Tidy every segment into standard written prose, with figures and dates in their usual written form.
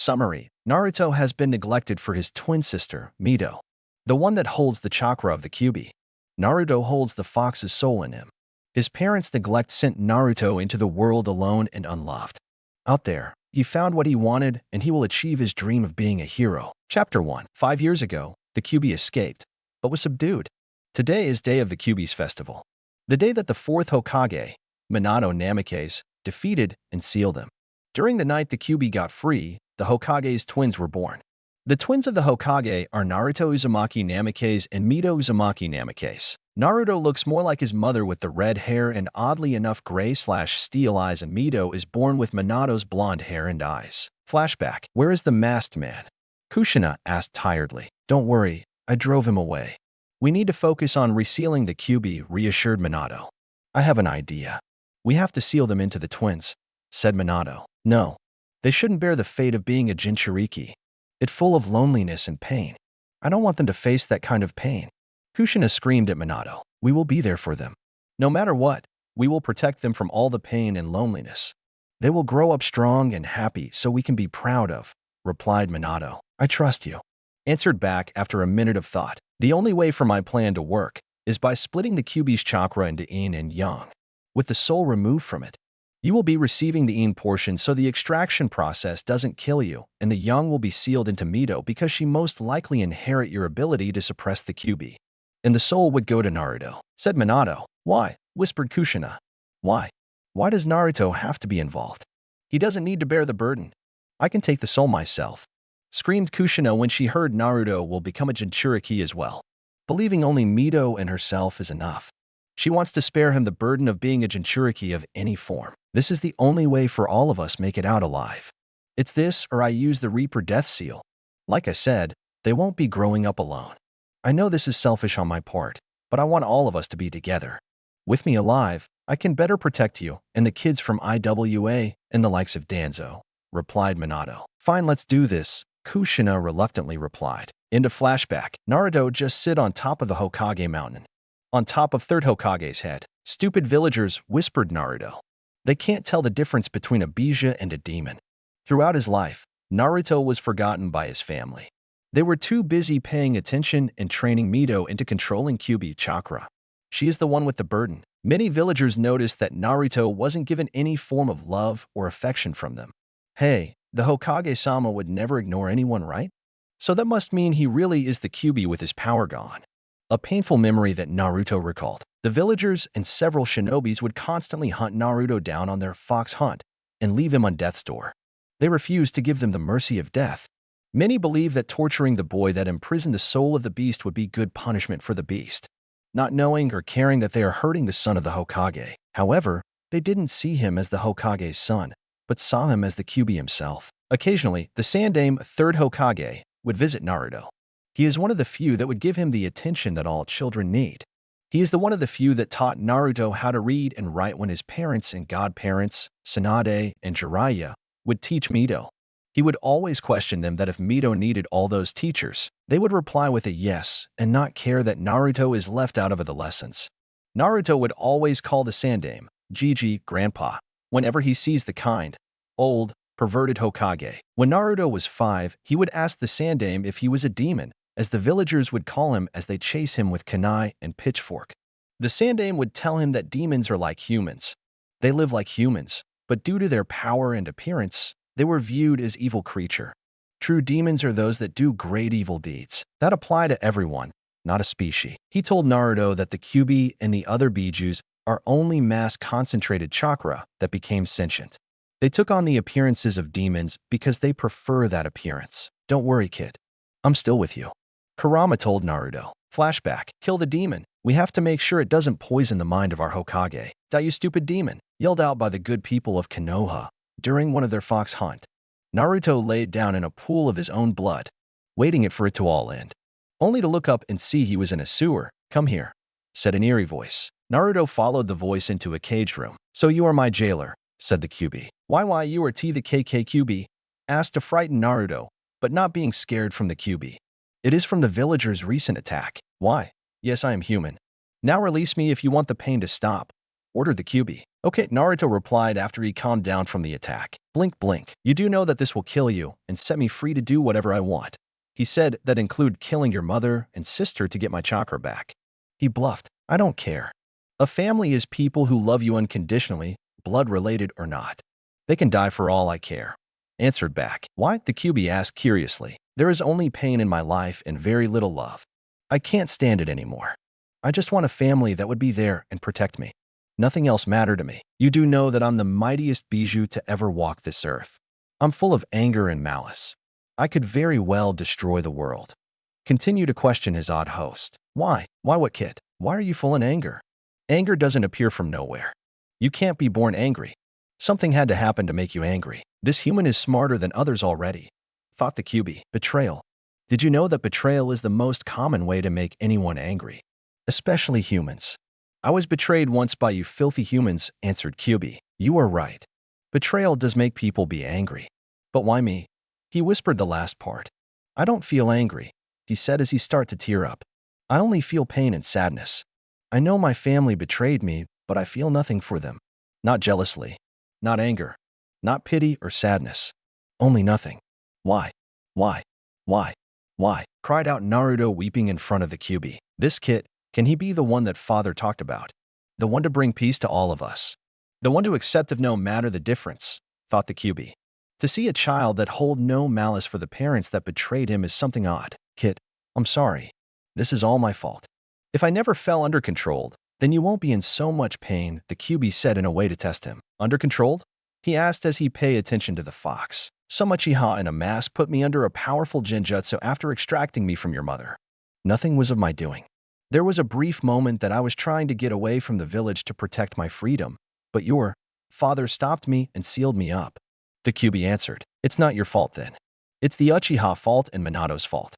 Summary: Naruto has been neglected for his twin sister, Mito, the one that holds the chakra of the Kyuubi. Naruto holds the fox's soul in him. His parents' neglect sent Naruto into the world alone and unloved. Out there, he found what he wanted, and he will achieve his dream of being a hero. Chapter 1. 5 years ago, the Kyuubi escaped, but was subdued. Today is day of the Kyuubi's festival, the day that the fourth Hokage, Minato Namikaze, defeated and sealed them. During the night the Kyuubi got free, the Hokage's twins were born. The twins of the Hokage are Naruto Uzumaki Namikaze and Mito Uzumaki Namikaze. Naruto looks more like his mother with the red hair and oddly enough gray/steel eyes, and Mito is born with Minato's blonde hair and eyes. Flashback: where is the masked man? Kushina asked tiredly. Don't worry, I drove him away. We need to focus on resealing the Kyuubi, reassured Minato. I have an idea. We have to seal them into the twins, said Minato. No, they shouldn't bear the fate of being a Jinchuriki. It's full of loneliness and pain. I don't want them to face that kind of pain. Kushina screamed at Minato. We will be there for them. No matter what, we will protect them from all the pain and loneliness. They will grow up strong and happy so we can be proud of, replied Minato. I trust you, answered back after a minute of thought. The only way for my plan to work is by splitting the Kyuubi's chakra into yin and yang. With the soul removed from it, you will be receiving the yin portion so the extraction process doesn't kill you, and the yang will be sealed into Mito because she most likely inherit your ability to suppress the Kyuubi. And the soul would go to Naruto, said Minato. Why? Whispered Kushina. Why? Why does Naruto have to be involved? He doesn't need to bear the burden. I can take the soul myself, screamed Kushina when she heard Naruto will become a Jinchuriki as well, believing only Mito and herself is enough. She wants to spare him the burden of being a Jinchuriki of any form. This is the only way for all of us make it out alive. It's this or I use the Reaper Death Seal. Like I said, they won't be growing up alone. I know this is selfish on my part, but I want all of us to be together. With me alive, I can better protect you and the kids from IWA and the likes of Danzo, replied Minato. Fine, let's do this, Kushina reluctantly replied. Into flashback, Naruto just sit on top of the Hokage mountain, on top of third Hokage's head. Stupid villagers, whispered Naruto. They can't tell the difference between a Bija and a demon. Throughout his life, Naruto was forgotten by his family. They were too busy paying attention and training Mito into controlling Kyuubi chakra. She is the one with the burden. Many villagers noticed that Naruto wasn't given any form of love or affection from them. Hey, the Hokage-sama would never ignore anyone, right? So that must mean he really is the Kyuubi with his power gone. A painful memory that Naruto recalled. The villagers and several shinobis would constantly hunt Naruto down on their fox hunt and leave him on death's door. They refused to give them the mercy of death. Many believe that torturing the boy that imprisoned the soul of the beast would be good punishment for the beast, not knowing or caring that they are hurting the son of the Hokage. However, they didn't see him as the Hokage's son, but saw him as the Kyuubi himself. Occasionally, the Sandaime, third Hokage, would visit Naruto. He is one of the few that would give him the attention that all children need. He is the one of the few that taught Naruto how to read and write when his parents and godparents, Tsunade and Jiraiya, would teach Mito. He would always question them that if Mito needed all those teachers, they would reply with a yes and not care that Naruto is left out of the lessons. Naruto would always call the Sandaime, Gigi, Grandpa, whenever he sees the kind, old, perverted Hokage. When Naruto was 5, he would ask the Sandaime if he was a demon, as the villagers would call him as they chase him with kunai and pitchfork. The Sandaime would tell him that demons are like humans. They live like humans, but due to their power and appearance, they were viewed as evil creature. True demons are those that do great evil deeds. That apply to everyone, not a species. He told Naruto that the Kyuubi and the other Bijus are only mass-concentrated chakra that became sentient. They took on the appearances of demons because they prefer that appearance. Don't worry, kid. I'm still with you. Kurama told Naruto. Flashback. Kill the demon. We have to make sure it doesn't poison the mind of our Hokage. Die, you stupid demon, yelled out by the good people of Konoha during one of their fox hunt. Naruto laid down in a pool of his own blood, waiting for it to all end, only to look up and see he was in a sewer. Come here, said an eerie voice. Naruto followed the voice into a caged room. So you are my jailer, said the Kyuubi. Why you are T the KK Kyuubi? Asked to frighten Naruto, but not being scared from the Kyuubi. It is from the villagers' recent attack. Why? Yes, I am human. Now release me if you want the pain to stop, ordered the Kyuubi. Okay, Naruto replied after he calmed down from the attack. Blink, blink. You do know that this will kill you and set me free to do whatever I want. He said that include killing your mother and sister to get my chakra back. He bluffed. I don't care. A family is people who love you unconditionally, blood-related or not. They can die for all I care. Answered back. Why? The QB asked curiously. There is only pain in my life and very little love. I can't stand it anymore. I just want a family that would be there and protect me. Nothing else mattered to me. You do know that I'm the mightiest bijou to ever walk this earth. I'm full of anger and malice. I could very well destroy the world. Continue to question his odd host. Why? Why what, kid? Why are you full in anger? Anger doesn't appear from nowhere. You can't be born angry. Something had to happen to make you angry. This human is smarter than others already, thought the QB. Betrayal. Did you know that betrayal is the most common way to make anyone angry? Especially humans. I was betrayed once by you filthy humans, answered QB. You are right. Betrayal does make people be angry. But why me? He whispered the last part. I don't feel angry, he said as he started to tear up. I only feel pain and sadness. I know my family betrayed me, but I feel nothing for them. Not jealously. Not anger. Not pity or sadness. Only nothing. Why? Why? Why? Why? Cried out Naruto weeping in front of the QB. This kid, can he be the one that father talked about? The one to bring peace to all of us? The one to accept of no matter the difference, thought the QB. To see a child that hold no malice for the parents that betrayed him is something odd. Kid, I'm sorry. This is all my fault. If I never fell under controlled, then you won't be in so much pain, the QB said in a way to test him. Under controlled? He asked as he paid attention to the fox. So much Iha in a mask put me under a powerful genjutsu after extracting me from your mother. Nothing was of my doing. There was a brief moment that I was trying to get away from the village to protect my freedom, but your father stopped me and sealed me up. The QB answered. It's not your fault then. It's the Uchiha fault and Minato's fault.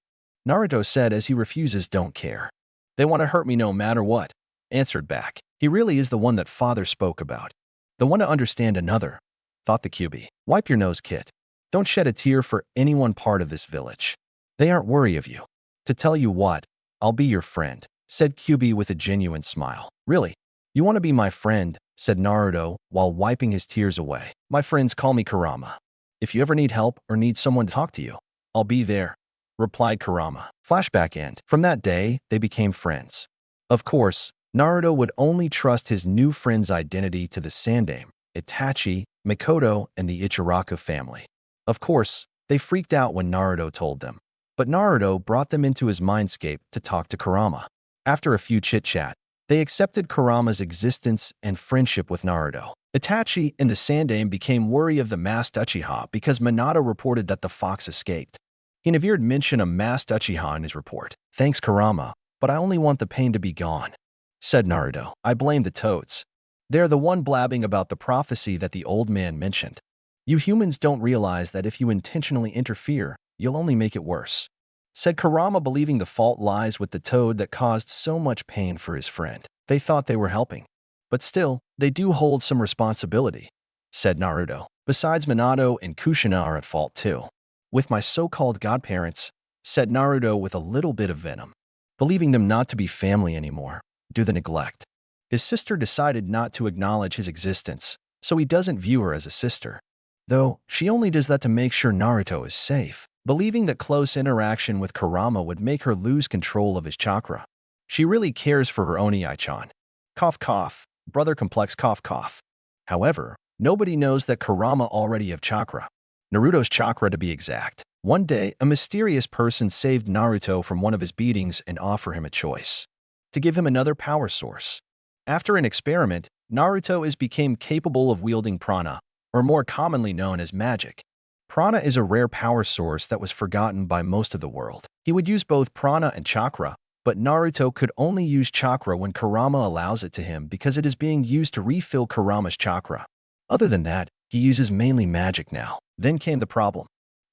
Naruto said as he refuses don't care. They want to hurt me no matter what. Answered back. He really is the one that father spoke about. The one to understand another, thought the QB. Wipe your nose, kid. Don't shed a tear for any one part of this village. They aren't worried of you. To tell you what, I'll be your friend, said QB with a genuine smile. Really? You want to be my friend, said Naruto while wiping his tears away. My friends call me Kurama. If you ever need help or need someone to talk to you, I'll be there, replied Kurama. Flashback end. From that day, they became friends. Of course, Naruto would only trust his new friend's identity to the Sandaime, Itachi, Mikoto, and the Ichiraku family. Of course, they freaked out when Naruto told them. But Naruto brought them into his mindscape to talk to Kurama. After a few chit-chat, they accepted Kurama's existence and friendship with Naruto. Itachi and the Sandaime became wary of the masked Uchiha because Minato reported that the fox escaped. He never mentioned a masked Uchiha in his report. Thanks, Kurama, but I only want the pain to be gone, said Naruto. I blame the toads. They're the one blabbing about the prophecy that the old man mentioned. You humans don't realize that if you intentionally interfere, you'll only make it worse, said Kurama, believing the fault lies with the toad that caused so much pain for his friend. They thought they were helping. But still, they do hold some responsibility, said Naruto. Besides, Minato and Kushina are at fault too. With my so-called godparents, said Naruto with a little bit of venom, believing them not to be family anymore, due to the neglect. His sister decided not to acknowledge his existence, so he doesn't view her as a sister. Though, she only does that to make sure Naruto is safe, believing that close interaction with Kurama would make her lose control of his chakra. She really cares for her Onii-chan. Cough cough, brother complex cough cough. However, nobody knows that Kurama already have chakra. Naruto's chakra to be exact. One day, a mysterious person saved Naruto from one of his beatings and offered him a choice. To give him another power source. After an experiment, Naruto became capable of wielding prana, or more commonly known as magic. Prana is a rare power source that was forgotten by most of the world. He would use both prana and chakra, but Naruto could only use chakra when Kurama allows it to him because it is being used to refill Kurama's chakra. Other than that, he uses mainly magic now. Then came the problem.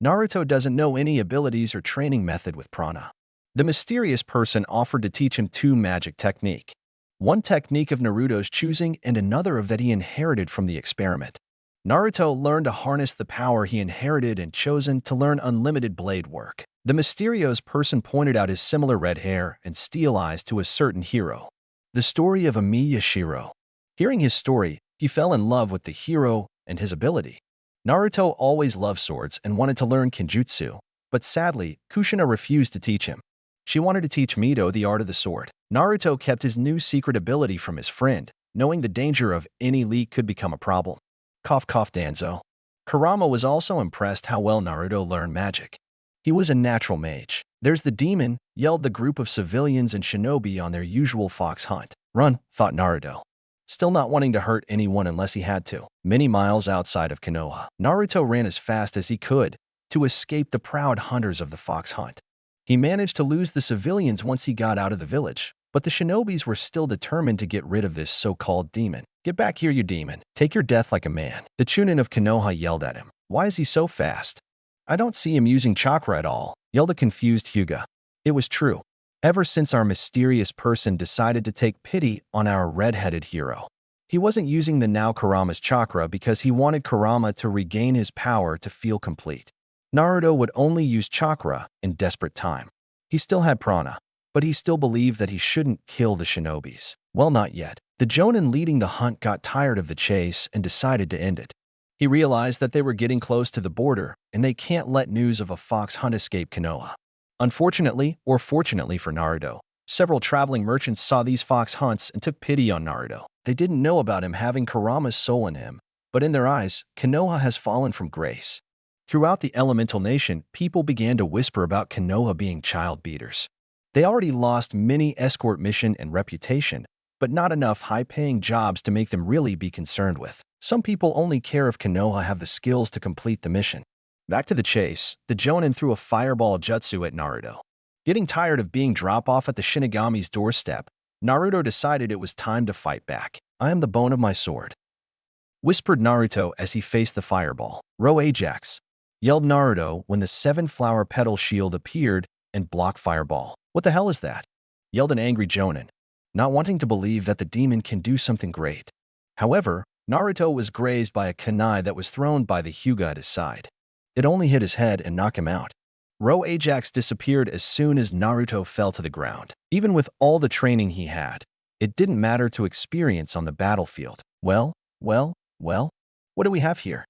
Naruto doesn't know any abilities or training method with prana. The mysterious person offered to teach him two magic techniques. One technique of Naruto's choosing and another of that he inherited from the experiment. Naruto learned to harness the power he inherited and chosen to learn unlimited blade work. The mysterious person pointed out his similar red hair and steel eyes to a certain hero. The story of Amiya Shiro. Hearing his story, He fell in love with the hero and his ability. Naruto always loved swords and wanted to learn Kenjutsu, but sadly, Kushina refused to teach him. She wanted to teach Mito the art of the sword. Naruto kept his new secret ability from his friend, knowing the danger of any leak could become a problem. Cough cough Danzo. Kurama was also impressed how well Naruto learned magic. He was a natural mage. There's the demon, yelled the group of civilians and shinobi on their usual fox hunt. Run, thought Naruto. Still not wanting to hurt anyone unless he had to. Many miles outside of Konoha, Naruto ran as fast as he could to escape the proud hunters of the fox hunt. He managed to lose the civilians once he got out of the village, but the shinobis were still determined to get rid of this so-called demon. Get back here, you demon. Take your death like a man. The Chunin of Konoha yelled at him. Why is he so fast? I don't see him using chakra at all, yelled a confused Hyuga. It was true. Ever since our mysterious person decided to take pity on our red-headed hero. He wasn't using the now Kurama's chakra because he wanted Kurama to regain his power to feel complete. Naruto would only use chakra in desperate time. He still had prana, but he still believed that he shouldn't kill the shinobis. Well, not yet. The Jonin leading the hunt got tired of the chase and decided to end it. He realized that they were getting close to the border, and they can't let news of a fox hunt escape Konoha. Unfortunately, or fortunately for Naruto, several traveling merchants saw these fox hunts and took pity on Naruto. They didn't know about him having Kurama's soul in him, but in their eyes, Konoha has fallen from grace. Throughout the elemental nation, people began to whisper about Konoha being child beaters. They already lost many escort mission and reputation, but not enough high-paying jobs to make them really be concerned with. Some people only care if Konoha have the skills to complete the mission. Back to the chase, the Jonin threw a fireball jutsu at Naruto. Getting tired of being drop-off at the Shinigami's doorstep, Naruto decided it was time to fight back. I am the bone of my sword, whispered Naruto as he faced the fireball. Row Ajax, yelled Naruto when the 7-flower petal shield appeared and blocked fireball. What the hell is that? Yelled an angry Jonin, not wanting to believe that the demon can do something great. However, Naruto was grazed by a kunai that was thrown by the Hyuga at his side. It only hit his head and knocked him out. Row Ajax disappeared as soon as Naruto fell to the ground. Even with all the training he had, it didn't matter to experience on the battlefield. Well, what do we have here?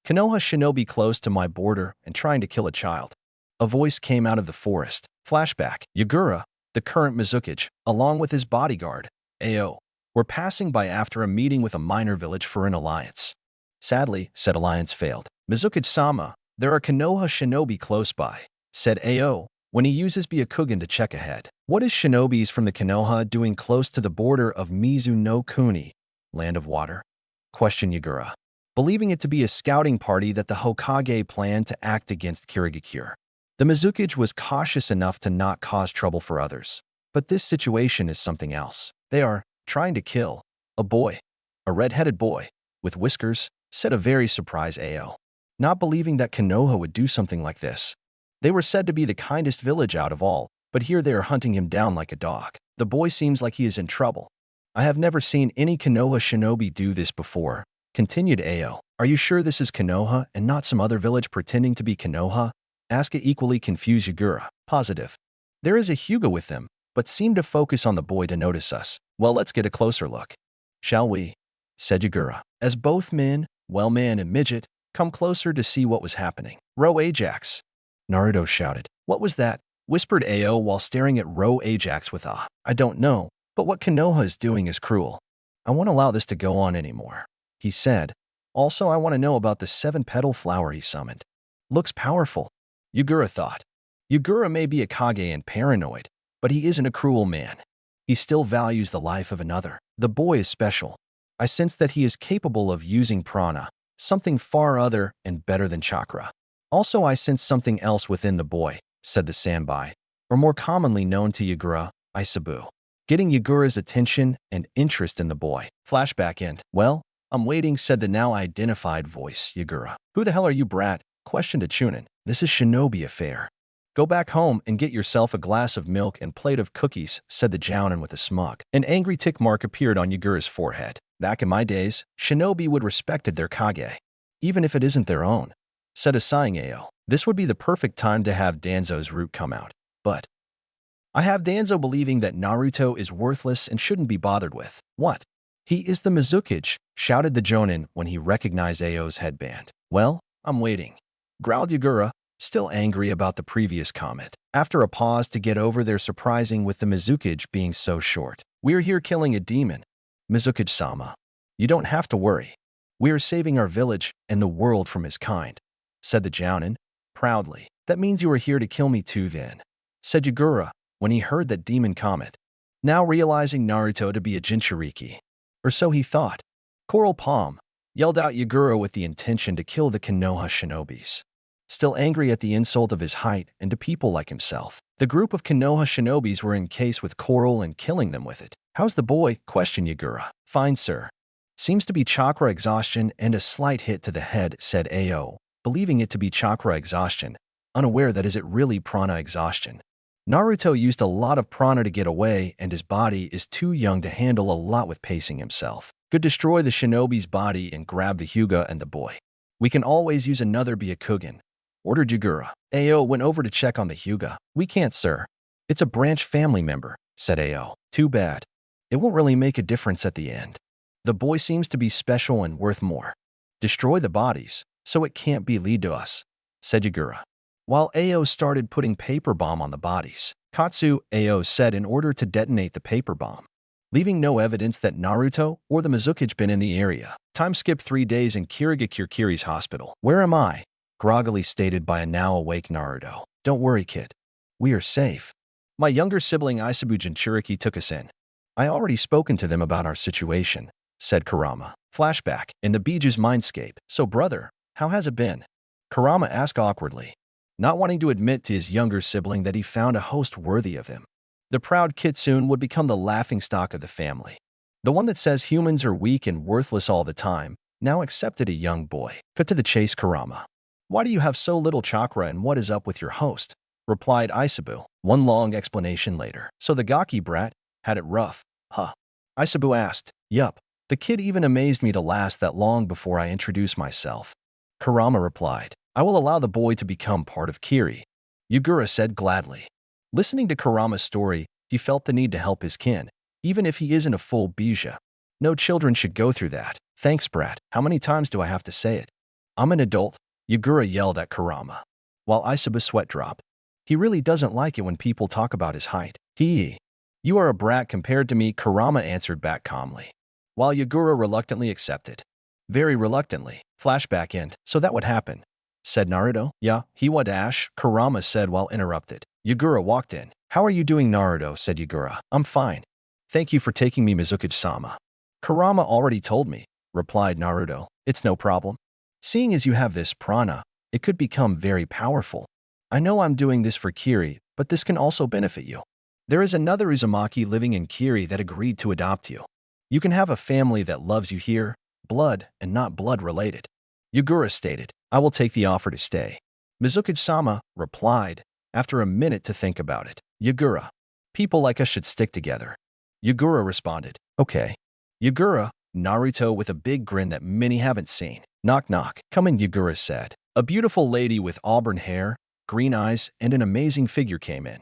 Konoha shinobi close to my border and trying to kill a child. A voice came out of the forest. Flashback. Yagura, the current Mizukage, along with his bodyguard, Ao, were passing by after a meeting with a minor village for an alliance. Sadly, said alliance failed. Mizukage-sama, there are Konoha shinobi close by, said Ao, when he uses Byakugan to check ahead. What is shinobis from the Konoha doing close to the border of Mizu no Kuni, land of water? Questioned Yagura, believing it to be a scouting party that the Hokage planned to act against Kirigakure. The Mizukage was cautious enough to not cause trouble for others. But this situation is something else. They are trying to kill a boy, a red-headed boy, with whiskers, said a very surprised Ao, not believing that Konoha would do something like this. They were said to be the kindest village out of all, but here they are hunting him down like a dog. The boy seems like he is in trouble. I have never seen any Konoha shinobi do this before, continued Ao. Are you sure this is Konoha and not some other village pretending to be Konoha? Asuka equally confused Yagura. Positive. There is a Hyuga with them, but seemed to focus on the boy to notice us. Well, let's get a closer look. Shall we? Said Yagura, as both men, man and midget, come closer to see what was happening. Row Ajax, Naruto shouted. What was that? Whispered Ao while staring at Row Ajax with awe. I don't know, but what Konoha is doing is cruel. I won't allow this to go on anymore, he said. Also, I want to know about the 7-petal flower he summoned. Looks powerful, Yagura thought. Yagura may be a Kage and paranoid, but he isn't a cruel man. He still values the life of another. The boy is special. I sense that he is capable of using prana, something far other and better than chakra. Also, I sense something else within the boy, said the Sanbai, or more commonly known to Yagura, Isabu, getting Yagura's attention and interest in the boy. Flashback end. Well, I'm waiting, said the now identified voice, Yagura. Who the hell are you, brat? Questioned a Chunin. This is shinobi affair. Go back home and get yourself a glass of milk and plate of cookies, said the Jounin with a smug. An angry tick mark appeared on Yagura's forehead. Back in my days, shinobi would respected their Kage, even if it isn't their own, said a sighing Ao. This would be the perfect time to have Danzo's root come out. But I have Danzo believing that Naruto is worthless and shouldn't be bothered with. What? He is the Mizukage, shouted the Jonin when he recognized Ao's headband. Well, I'm waiting, growled Yagura, still angry about the previous comment. After a pause to get over their surprising with the Mizukage being so short. We're here killing a demon, Mizukage-sama. You don't have to worry. We are saving our village and the world from his kind, said the Jounin, proudly. That means you are here to kill me too then, said Yagura when he heard that demon comment, now realizing Naruto to be a Jinchuriki. Or so he thought. Coral Palm, yelled out Yagura with the intention to kill the Konoha shinobis. Still angry at the insult of his height and to people like himself. The group of Konoha shinobis were in case with Coral and killing them with it. How's the boy? Questioned Yagura. Fine, sir. Seems to be chakra exhaustion and a slight hit to the head, said Ao, believing it to be chakra exhaustion, unaware that is it really prana exhaustion. Naruto used a lot of prana to get away and his body is too young to handle a lot with pacing himself. Could destroy the shinobi's body and grab the Hyuga and the boy. We can always use another Byakugan, ordered Yagura. Ao went over to check on the Hyuga. We can't, sir. It's a branch family member, said Ao. Too bad. It won't really make a difference at the end. The boy seems to be special and worth more. Destroy the bodies, so it can't be lead to us, said Yagura. While Ao started putting paper bomb on the bodies, Katsu, Ao said in order to detonate the paper bomb, leaving no evidence that Naruto or the Mizukage been in the area. Time skipped 3 days in Kiri's hospital. Where am I? Groggily stated by a now awake Naruto. Don't worry, kid. We are safe. My younger sibling Isabu Jinchuriki took us in. I already spoken to them about our situation, said Kurama. Flashback. In the Biju's mindscape. So brother, how has it been? Kurama asked awkwardly, not wanting to admit to his younger sibling that he found a host worthy of him. The proud kitsune would become the laughingstock of the family. The one that says humans are weak and worthless all the time, now accepted a young boy. Cut to the chase, Kurama. Why do you have so little chakra and what is up with your host? Replied Isabu, one long explanation later. So the gaki brat had it rough, huh? Isabu asked. Yup. The kid even amazed me to last that long before I introduced myself. Kurama replied. I will allow the boy to become part of Kiri. Yagura said gladly. Listening to Kurama's story, he felt the need to help his kin, even if he isn't a full Bija. No children should go through that. Thanks, brat. How many times do I have to say it? I'm an adult, Yagura yelled at Kurama. While Isabu's sweat dropped. He really doesn't like it when people talk about his height. You are a brat compared to me, Kurama answered back calmly. While Yagura reluctantly accepted. Very reluctantly. Flashback end. So that would happen, said Naruto. Yeah, he would dash, Kurama said while interrupted. Yagura walked in. How are you doing, Naruto? Said Yagura. I'm fine. Thank you for taking me, Mizukage-sama. Kurama already told me, replied Naruto. It's no problem. Seeing as you have this prana, it could become very powerful. I know I'm doing this for Kiri, but this can also benefit you. There is another Uzumaki living in Kiri that agreed to adopt you. You can have a family that loves you here, blood and not blood related. Yagura stated, I will take the offer to stay. Mizukage-sama replied, after a minute to think about it. Yagura, people like us should stick together. Yagura responded, okay. Yagura, Naruto with a big grin that many haven't seen. Knock knock. Come in, Yagura said. A beautiful lady with auburn hair, green eyes, and an amazing figure came in.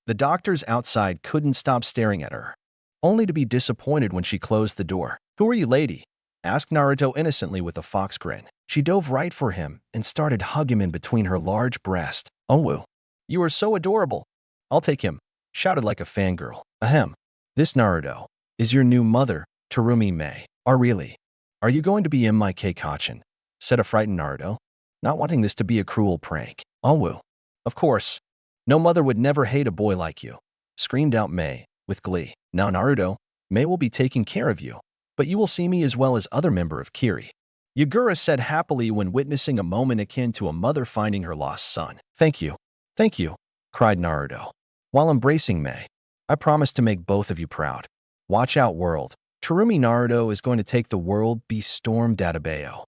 The doctors outside couldn't stop staring at her, only to be disappointed when she closed the door. Who are you, lady? Asked Naruto innocently with a fox grin. She dove right for him and started hugging him in between her large breast. Oh, woo. You are so adorable. I'll take him, shouted like a fangirl. Ahem. This Naruto is your new mother, Terumi Mei. Really? Are you going to be MIK Kachin? Said a frightened Naruto, not wanting this to be a cruel prank. Oh, woo. Of course. No mother would never hate a boy like you, screamed out Mei with glee. Now, Naruto, Mei will be taking care of you, but you will see me as well as other member of Kiri. Yagura said happily when witnessing a moment akin to a mother finding her lost son. Thank you, cried Naruto, while embracing Mei. I promise to make both of you proud. Watch out, world. Terumi Naruto is going to take the world be stormed Databeo.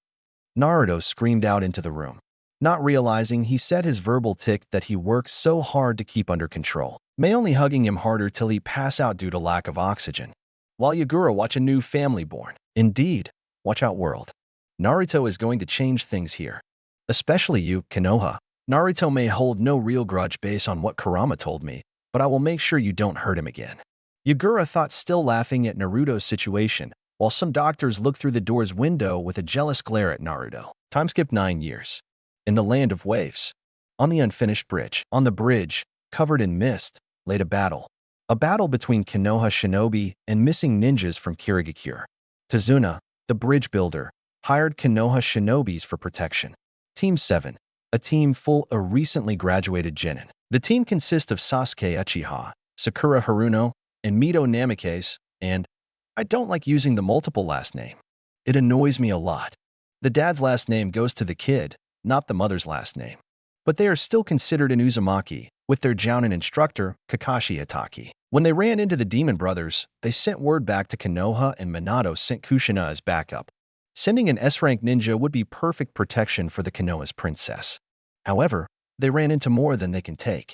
Naruto screamed out into the room, not realizing he said his verbal tick that he worked so hard to keep under control. Mei only hugging him harder till he pass out due to lack of oxygen. While Yagura watch a new family born. Indeed, watch out, world. Naruto is going to change things here. Especially you, Konoha. Naruto may hold no real grudge based on what Kurama told me, but I will make sure you don't hurt him again. Yagura thought, still laughing at Naruto's situation, while some doctors look through the door's window with a jealous glare at Naruto. Time skip 9 years. In the land of waves. On the unfinished bridge. On the bridge, covered in mist, laid a battle. A battle between Konoha shinobi and missing ninjas from Kirigakure. Tazuna, the bridge builder, hired Konoha shinobis for protection. Team 7. A team full of recently graduated genin. The team consists of Sasuke Uchiha, Sakura Haruno, and Mito Namikaze, and I don't like using the multiple last name. It annoys me a lot. The dad's last name goes to the kid, not the mother's last name. But they are still considered an Uzumaki, with their jounin instructor, Kakashi Itachi. When they ran into the Demon Brothers, they sent word back to Konoha and Minato sent Kushina as backup. Sending an S-rank ninja would be perfect protection for the Konoha's princess. However, they ran into more than they can take.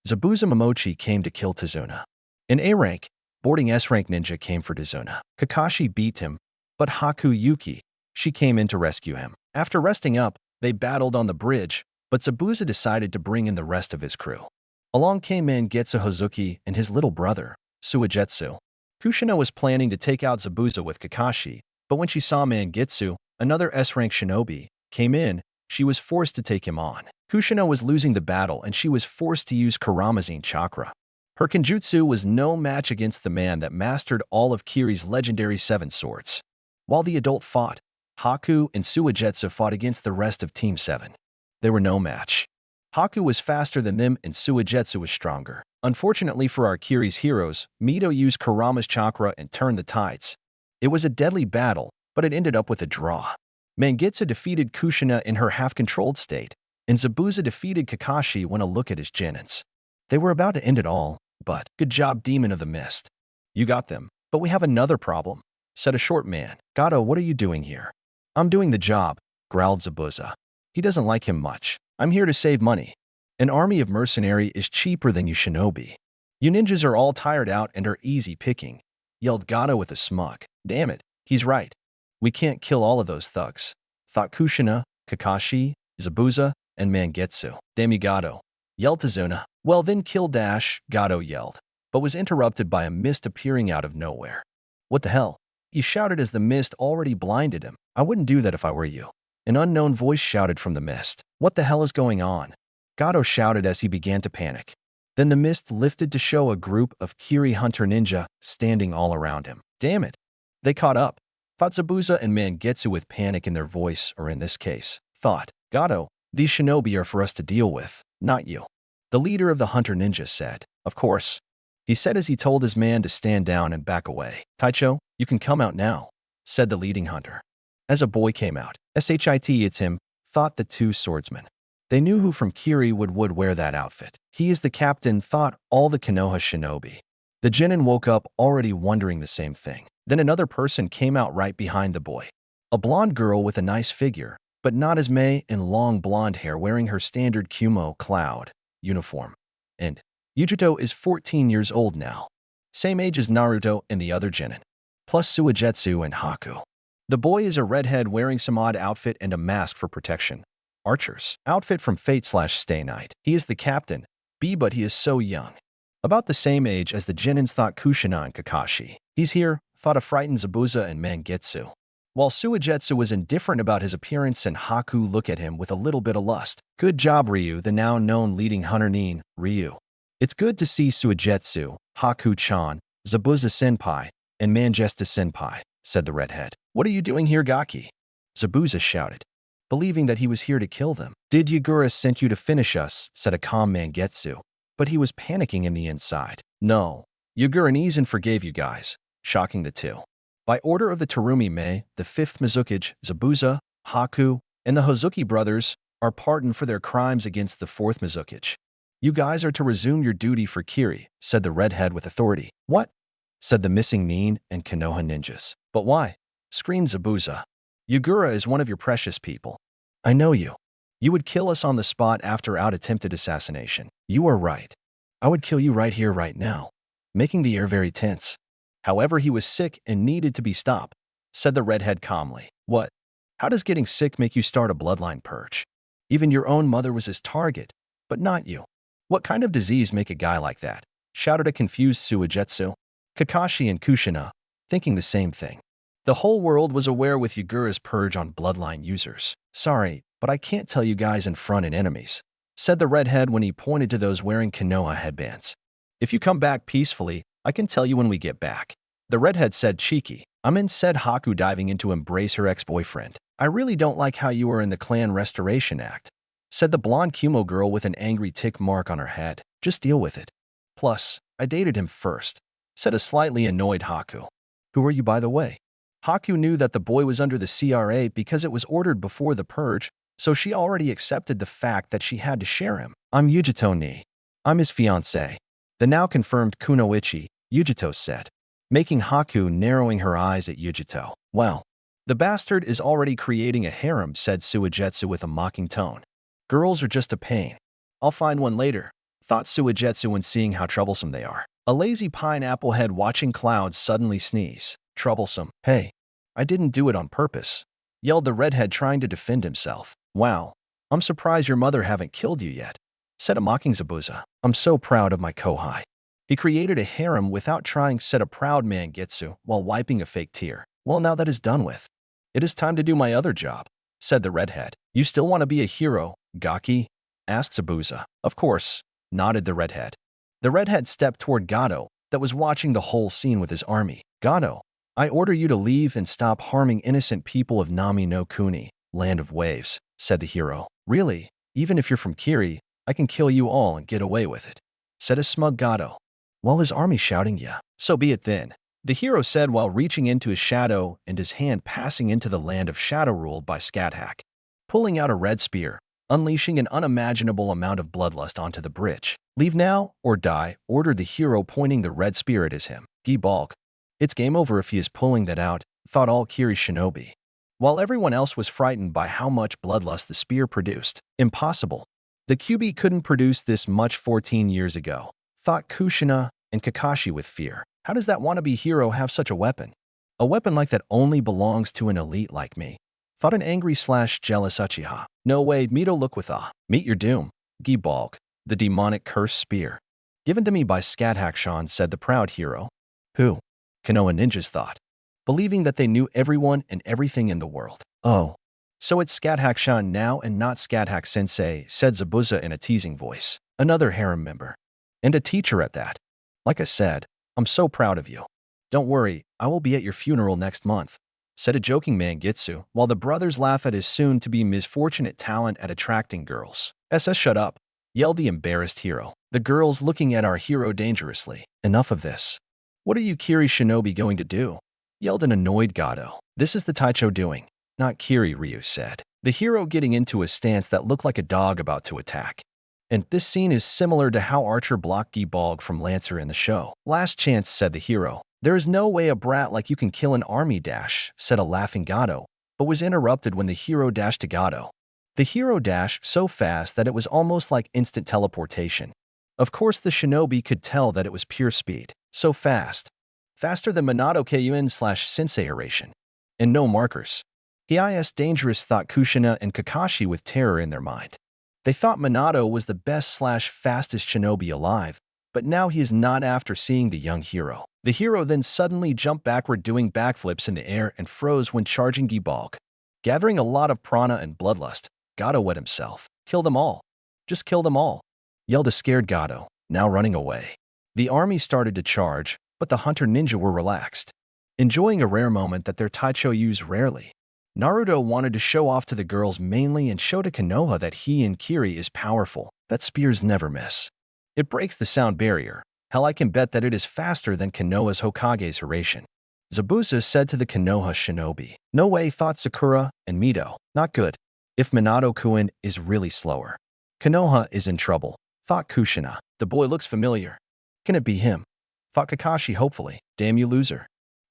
Zabuza Momochi came to kill Tazuna. In A-rank, boarding S-rank ninja came for Tazuna. Kakashi beat him, but Haku Yuki, she came in to rescue him. After resting up, they battled on the bridge, but Zabuza decided to bring in the rest of his crew. Along came Mangetsu Hozuki and his little brother, Suigetsu. Kushina was planning to take out Zabuza with Kakashi, but when she saw Mangetsu, another S-rank shinobi, came in, she was forced to take him on. Kushina was losing the battle and she was forced to use Kuramazine chakra. Her kenjutsu was no match against the man that mastered all of Kiri's legendary 7 swords. While the adult fought, Haku and Suigetsu fought against the rest of Team 7. They were no match. Haku was faster than them and Suigetsu was stronger. Unfortunately for our Kiri's heroes, Mito used Kurama's chakra and turned the tides. It was a deadly battle, but it ended up with a draw. Mangetsu defeated Kushina in her half-controlled state, and Zabuza defeated Kakashi when a look at his genins. They were about to end it all, but good job, Demon of the Mist. You got them, but we have another problem, said a short man. Gato, what are you doing here? I'm doing the job, growled Zabuza. He doesn't like him much. I'm here to save money. An army of mercenary is cheaper than you shinobi. You ninjas are all tired out and are easy picking, yelled Gato with a smug. Damn it, he's right. We can't kill all of those thugs, thought Kushina, Kakashi, Zabuza, and Mangetsu. Damn you, Gato, yelled Tazuna. Well then kill Dash, Gato yelled, but was interrupted by a mist appearing out of nowhere. What the hell? He shouted as the mist already blinded him. I wouldn't do that if I were you. An unknown voice shouted from the mist. What the hell is going on? Gato shouted as he began to panic. Then the mist lifted to show a group of Kiri Hunter Ninja standing all around him. Damn it. They caught up, thought Zabuza and Mangetsu with panic in their voice, or in this case, thought, Gato, these shinobi are for us to deal with, not you. The leader of the Hunter Ninja said, Of course. He said as he told his man to stand down and back away. Taicho, you can come out now, said the leading hunter. As a boy came out, Shit, it's him, thought the 2 swordsmen. They knew who from Kiri would wear that outfit. He is the captain, thought all the Konoha shinobi. The genin woke up already wondering the same thing. Then another person came out right behind the boy. A blonde girl with a nice figure, but not as Mei and long blonde hair wearing her standard Kumo Cloud uniform. And Yujuto is 14 years old now. Same age as Naruto and the other genin. Plus Suigetsu and Haku. The boy is a redhead wearing some odd outfit and a mask for protection. Archer's outfit from Fate/Stay Night. He is the captain, but he is so young. About the same age as the genins, thought Kushina and Kakashi. He's here, thought a frightened Zabuza and Mangetsu. While Suigetsu was indifferent about his appearance and Haku looked at him with a little bit of lust. Good job, Ryu, the now known leading hunter nin, Ryu. It's good to see Suigetsu, Haku-chan, Zabuza-senpai, and Mangetsu-senpai, said the redhead. What are you doing here, Gaki? Zabuza shouted, believing that he was here to kill them. Did Yagura sent you to finish us, said a calm Mangetsu, but he was panicking in the inside. No, Yagura Nizen forgave you guys, shocking the 2. By order of the Terumi Mei, the 5th Mizukage, Zabuza, Haku, and the Hozuki brothers are pardoned for their crimes against the 4th Mizukage. You guys are to resume your duty for Kiri, said the redhead with authority. What? Said the missing nin and Konoha ninjas. But why? Screamed Zabuza. Yagura is one of your precious people. I know you. You would kill us on the spot after our attempted assassination. You are right. I would kill you right here, right now, making the air very tense. However, he was sick and needed to be stopped, said the redhead calmly. What? How does getting sick make you start a bloodline purge? Even your own mother was his target, but not you. What kind of disease make a guy like that? Shouted a confused Suigetsu. Kakashi and Kushina, thinking the same thing. The whole world was aware with Yagura's purge on bloodline users. Sorry, but I can't tell you guys in front and enemies, said the redhead when he pointed to those wearing Konoha headbands. If you come back peacefully, I can tell you when we get back. The redhead said cheeky. I'm in, said Haku, diving in to embrace her ex-boyfriend. I really don't like how you are in the clan restoration act, said the blonde Kumo girl with an angry tick mark on her head. Just deal with it. Plus, I dated him first, said a slightly annoyed Haku. Who are you, by the way? Haku knew that the boy was under the CRA because it was ordered before the purge, so she already accepted the fact that she had to share him. I'm Yujito Ni. I'm his fiancé. The now confirmed Kunoichi, Yujito said, making Haku narrowing her eyes at Yujito. Well, the bastard is already creating a harem, said Suigetsu with a mocking tone. Girls are just a pain. I'll find one later, thought Suigetsu when seeing how troublesome they are. A lazy pineapple head watching clouds suddenly sneeze. Troublesome. Hey, I didn't do it on purpose, yelled the redhead trying to defend himself. Wow, I'm surprised your mother haven't killed you yet, said a mocking Zabuza. I'm so proud of my kohai. He created a harem without trying, said a proud man Getsu while wiping a fake tear. Well, now that is done with, it is time to do my other job, said the redhead. You still want to be a hero, Gaki? Asked Zabuza. Of course, nodded the redhead. The redhead stepped toward Gato, that was watching the whole scene with his army. Gato, I order you to leave and stop harming innocent people of Nami no Kuni, land of waves, said the hero. Really? Even if you're from Kiri, I can kill you all and get away with it, said a smug Gato. While his army shouting, yeah, so be it then, the hero said while reaching into his shadow and his hand passing into the land of shadow ruled by Scathach, pulling out a red spear, unleashing an unimaginable amount of bloodlust onto the bridge. Leave now or die, ordered the hero, pointing the red spear at him. Gibalk. It's game over if he is pulling that out, thought all Kiri shinobi. While everyone else was frightened by how much bloodlust the spear produced. Impossible. The QB couldn't produce this much 14 years ago, thought Kushina and Kakashi with fear. How does that wannabe hero have such a weapon? A weapon like that only belongs to an elite like me, thought an angry/jealous Uchiha. No way, Mito, look with awe. Meet your doom. Gibalk, the demonic cursed spear. Given to me by Scathach-shan, said the proud hero. Who? Konoha ninjas thought, believing that they knew everyone and everything in the world. Oh, so it's Scathach-shan now and not Scathach-sensei, said Zabuza in a teasing voice. Another harem member. And a teacher at that. Like I said, I'm so proud of you. Don't worry, I will be at your funeral next month, said a joking man Gitsu, while the brothers laugh at his soon-to-be misfortunate talent at attracting girls. SS, shut up, yelled the embarrassed hero. The girls looking at our hero dangerously. Enough of this. What are you Kiri shinobi going to do? Yelled an annoyed Gato. This is the Taicho doing, not Kiri, Ryu said. The hero getting into a stance that looked like a dog about to attack. And this scene is similar to how Archer blocked Gibalg from Lancer in the show. Last chance, said the hero. There is no way a brat like you can kill an army dash, said a laughing Gato, but was interrupted when the hero dashed to Gato. The hero dashed so fast that it was almost like instant teleportation. Of course, the shinobi could tell that it was pure speed. So fast. Faster than Minato Kun/Sensei Haration. And no markers. His dangerous, thought Kushina and Kakashi with terror in their mind. They thought Minato was the best/fastest shinobi alive, but now he is not after seeing the young hero. The hero then suddenly jumped backward, doing backflips in the air, and froze when charging Gibalg. Gathering a lot of prana and bloodlust, Gato wet himself. Kill them all. Just kill them all, yelled a scared Gato, now running away. The army started to charge, but the hunter ninja were relaxed, enjoying a rare moment that their Taicho use rarely. Naruto wanted to show off to the girls mainly and show to Konoha that he and Kiri is powerful, that spears never miss. It breaks the sound barrier. Hell, I can bet that it is faster than Konoha's Hokage's Haration. Zabuza said to the Konoha shinobi. No way, thought Sakura and Mito. Not good. If Minato-kun is really slower, Konoha is in trouble, thought Kushina. The boy looks familiar. Can it be him? Thought Kakashi hopefully. Damn you, loser.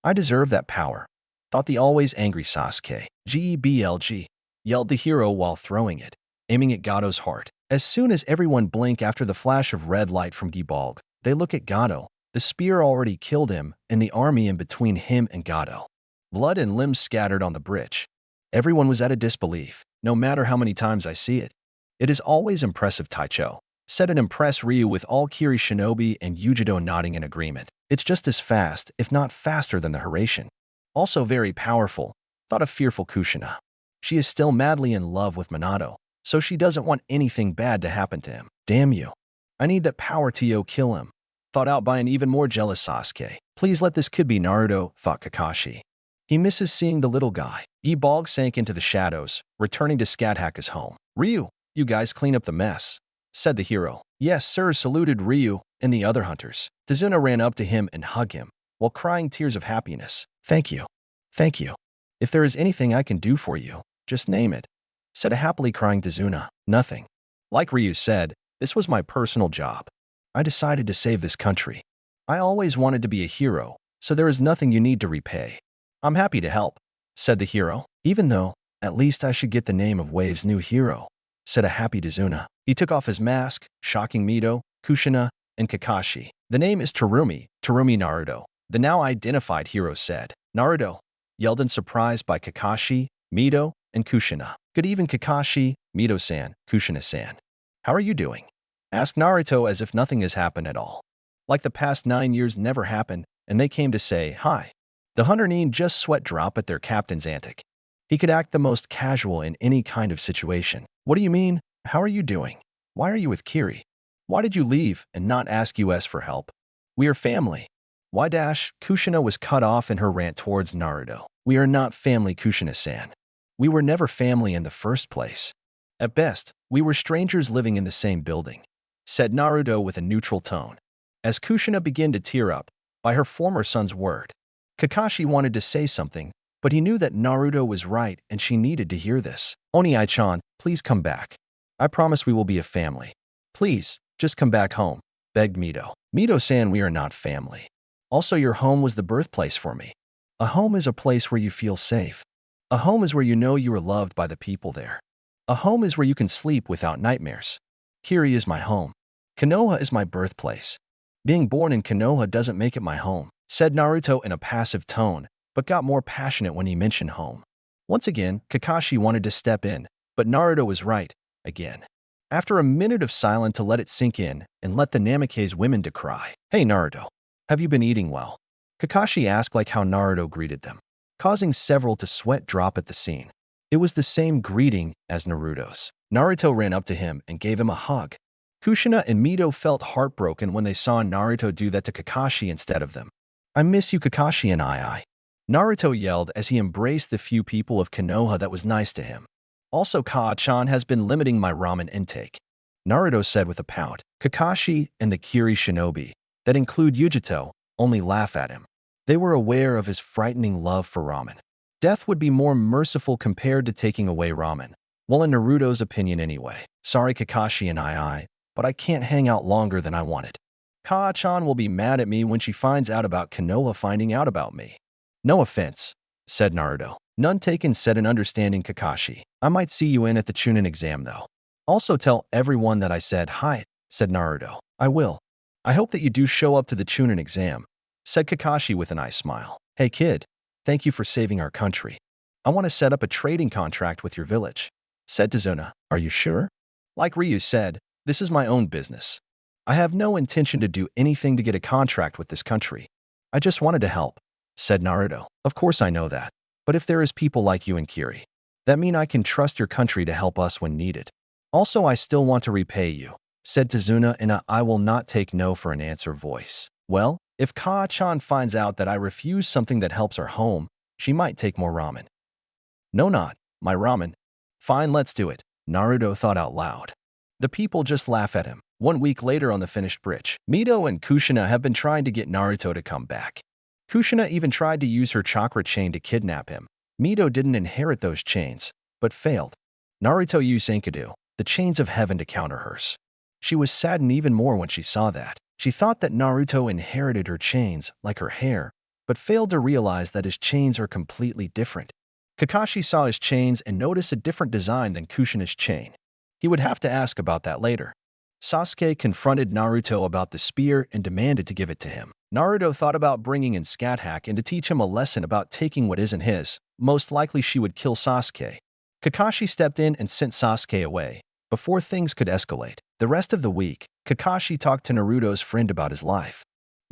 I deserve that power, thought the always angry Sasuke. GEBLG, yelled the hero while throwing it, aiming at Gato's heart. As soon as everyone blink after the flash of red light from Gibalg, they look at Gato. The spear already killed him, and the army in between him and Gato. Blood and limbs scattered on the bridge. Everyone was at a disbelief, no matter how many times I see it. It is always impressive, Taicho, said an impressed Ryu with all Kiri shinobi and Yujito nodding in agreement. It's just as fast, if not faster than the Haration. Also very powerful, thought a fearful Kushina. She is still madly in love with Minato, so she doesn't want anything bad to happen to him. Damn you. I need that power to kill him. Thought out by an even more jealous Sasuke. Please let this kid be Naruto, thought Kakashi. He misses seeing the little guy. Ebog sank into the shadows, returning to Scadhacka's home. Ryu, you guys clean up the mess, said the hero. Yes, sir, saluted Ryu and the other hunters. Tazuna ran up to him and hugged him, while crying tears of happiness. Thank you. Thank you. If there is anything I can do for you, just name it, said a happily crying Tazuna. Nothing. Like Ryu said, this was my personal job. I decided to save this country. I always wanted to be a hero, so there is nothing you need to repay. I'm happy to help, said the hero. Even though, at least I should get the name of Wave's new hero, said a happy Tazuna. He took off his mask, shocking Mito, Kushina, and Kakashi. The name is Terumi Naruto, the now identified hero said. Naruto, yelled in surprise by Kakashi, Mito, and Kushina. Good even Kakashi, Mito-san, Kushina-san. How are you doing? Asked Naruto as if nothing has happened at all. Like the past 9 years never happened, and they came to say hi. The hunter need just sweat drop at their captain's antic. He could act the most casual in any kind of situation. What do you mean? How are you doing? Why are you with Kiri? Why did you leave and not ask us for help? We are family. Why dash? Kushina was cut off in her rant towards Naruto. We are not family, Kushina-san. We were never family in the first place. At best, we were strangers living in the same building, said Naruto with a neutral tone. As Kushina began to tear up by her former son's word, Kakashi wanted to say something, but he knew that Naruto was right and she needed to hear this. Oni-chan, please come back. I promise we will be a family. Please, just come back home, begged Mito. Mito-san, we are not family. Also, your home was the birthplace for me. A home is a place where you feel safe. A home is where you know you are loved by the people there. A home is where you can sleep without nightmares. Kiri is my home. Konoha is my birthplace. Being born in Konoha doesn't make it my home, said Naruto in a passive tone, but got more passionate when he mentioned home. Once again, Kakashi wanted to step in, but Naruto was right, again. After a minute of silence to let it sink in and let the Namake's women decry. Hey Naruto, have you been eating well? Kakashi asked like how Naruto greeted them, causing several to sweat drop at the scene. It was the same greeting as Naruto's. Naruto ran up to him and gave him a hug. Kushina and Mito felt heartbroken when they saw Naruto do that to Kakashi instead of them. I miss you, Kakashi and I. Naruto yelled as he embraced the few people of Konoha that was nice to him. Also, Kaa-chan has been limiting my ramen intake, Naruto said with a pout. Kakashi and the Kiri shinobi, that include Yujito, only laugh at him. They were aware of his frightening love for ramen. Death would be more merciful compared to taking away ramen. Well, in Naruto's opinion anyway. Sorry Kakashi and I, but I can't hang out longer than I wanted. Kaa-chan will be mad at me when she finds out about Konoha finding out about me. No offense, said Naruto. None taken, said an understanding Kakashi. I might see you in at the Chunin exam though. Also tell everyone that I said hi, said Naruto. I will. I hope that you do show up to the Chunin exam, said Kakashi with an eye smile. Hey kid, thank you for saving our country. I want to set up a trading contract with your village, said Tazuna. Are you sure? Like Ryu said, this is my own business. I have no intention to do anything to get a contract with this country. I just wanted to help, said Naruto. Of course I know that. But if there is people like you and Kiri, that mean I can trust your country to help us when needed. Also, I still want to repay you, said Tazuna in a I will not take no for an answer voice. Well, if Kaa-chan finds out that I refuse something that helps our home, she might take more ramen. No, not my ramen. Fine, let's do it, Naruto thought out loud. The people just laugh at him. 1 week later on the finished bridge, Mito and Kushina have been trying to get Naruto to come back. Kushina even tried to use her chakra chain to kidnap him. Mito didn't inherit those chains, but failed. Naruto used Enkidu, the chains of heaven, to counter hers. She was saddened even more when she saw that. She thought that Naruto inherited her chains, like her hair, but failed to realize that his chains are completely different. Kakashi saw his chains and noticed a different design than Kushina's chain. He would have to ask about that later. Sasuke confronted Naruto about the spear and demanded to give it to him. Naruto thought about bringing in Scadhack and to teach him a lesson about taking what isn't his. Most likely she would kill Sasuke. Kakashi stepped in and sent Sasuke away before things could escalate. The rest of the week, Kakashi talked to Naruto's friend about his life.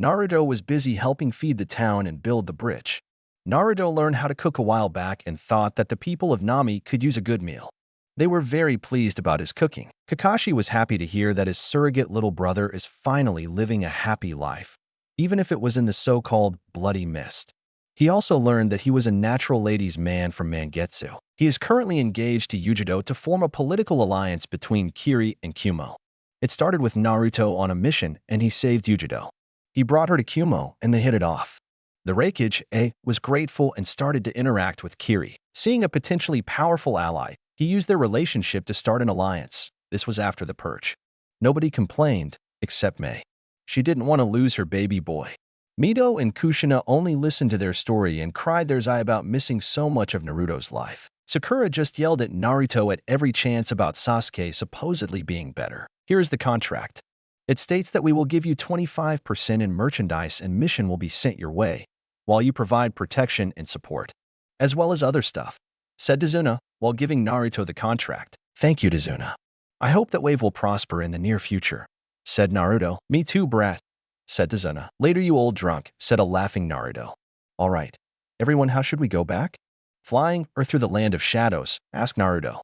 Naruto was busy helping feed the town and build the bridge. Naruto learned how to cook a while back and thought that the people of Nami could use a good meal. They were very pleased about his cooking. Kakashi was happy to hear that his surrogate little brother is finally living a happy life, even if it was in the so-called bloody mist. He also learned that he was a natural ladies' man from Mangetsu. He is currently engaged to Yujido to form a political alliance between Kiri and Kumo. It started with Naruto on a mission and he saved Yujido. He brought her to Kumo and they hit it off. The Refuge was grateful and started to interact with Kiri. Seeing a potentially powerful ally, he used their relationship to start an alliance. This was after the purge. Nobody complained, except Mei. She didn't want to lose her baby boy. Mito and Kushina only listened to their story and cried their eye about missing so much of Naruto's life. Sakura just yelled at Naruto at every chance about Sasuke supposedly being better. Here is the contract. It states that we will give you 25% in merchandise and mission will be sent your way, while you provide protection and support, as well as other stuff, said Tazuna, while giving Naruto the contract. Thank you, Tazuna. I hope that Wave will prosper in the near future, said Naruto. Me too, brat, said Tazuna. Later, you old drunk, said a laughing Naruto. All right, everyone, how should we go back? Flying or through the land of shadows, asked Naruto.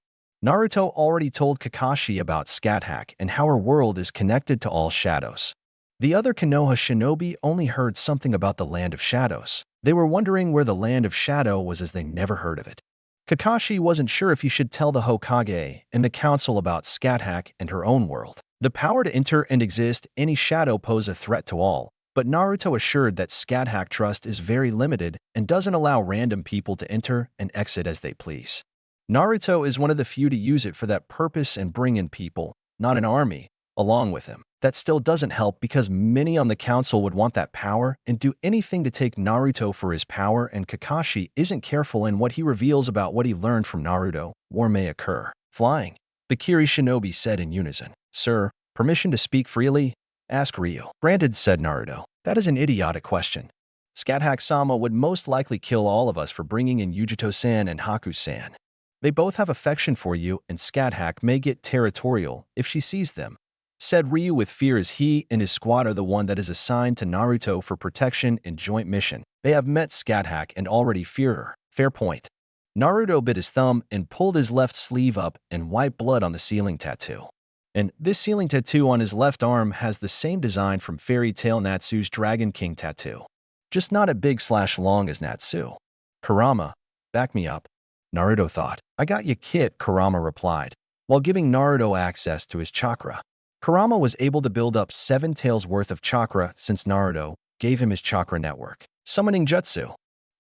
Naruto already told Kakashi about Scat Hack and how her world is connected to all shadows. The other Konoha shinobi only heard something about the Land of Shadows. They were wondering where the Land of Shadow was as they never heard of it. Kakashi wasn't sure if he should tell the Hokage and the council about Scat Hack and her own world. The power to enter and exist any shadow pose a threat to all, but Naruto assured that Scat Hack trust is very limited and doesn't allow random people to enter and exit as they please. Naruto is one of the few to use it for that purpose and bring in people, not an army, along with him. That still doesn't help because many on the council would want that power and do anything to take Naruto for his power, and Kakashi isn't careful in what he reveals about what he learned from Naruto. War may occur. Flying, the Kiri shinobi said in unison. Sir, permission to speak freely? Asked Ryu. Granted, said Naruto. That is an idiotic question. Scat Hack-sama would most likely kill all of us for bringing in Yujito-san and Haku-san. They both have affection for you, and Scat Hack may get territorial if she sees them, said Ryu with fear as he and his squad are the one that is assigned to Naruto for protection and joint mission. They have met Scat Hack and already fear her. Fair point. Naruto bit his thumb and pulled his left sleeve up and wiped blood on the ceiling tattoo. And this ceiling tattoo on his left arm has the same design from Fairy Tail Natsu's Dragon King tattoo. Just not as big/long as Natsu. Kurama, back me up, Naruto thought. I got you, kid, Kurama replied, while giving Naruto access to his chakra. Kurama was able to build up 7 tails worth of chakra since Naruto gave him his chakra network. Summoning jutsu.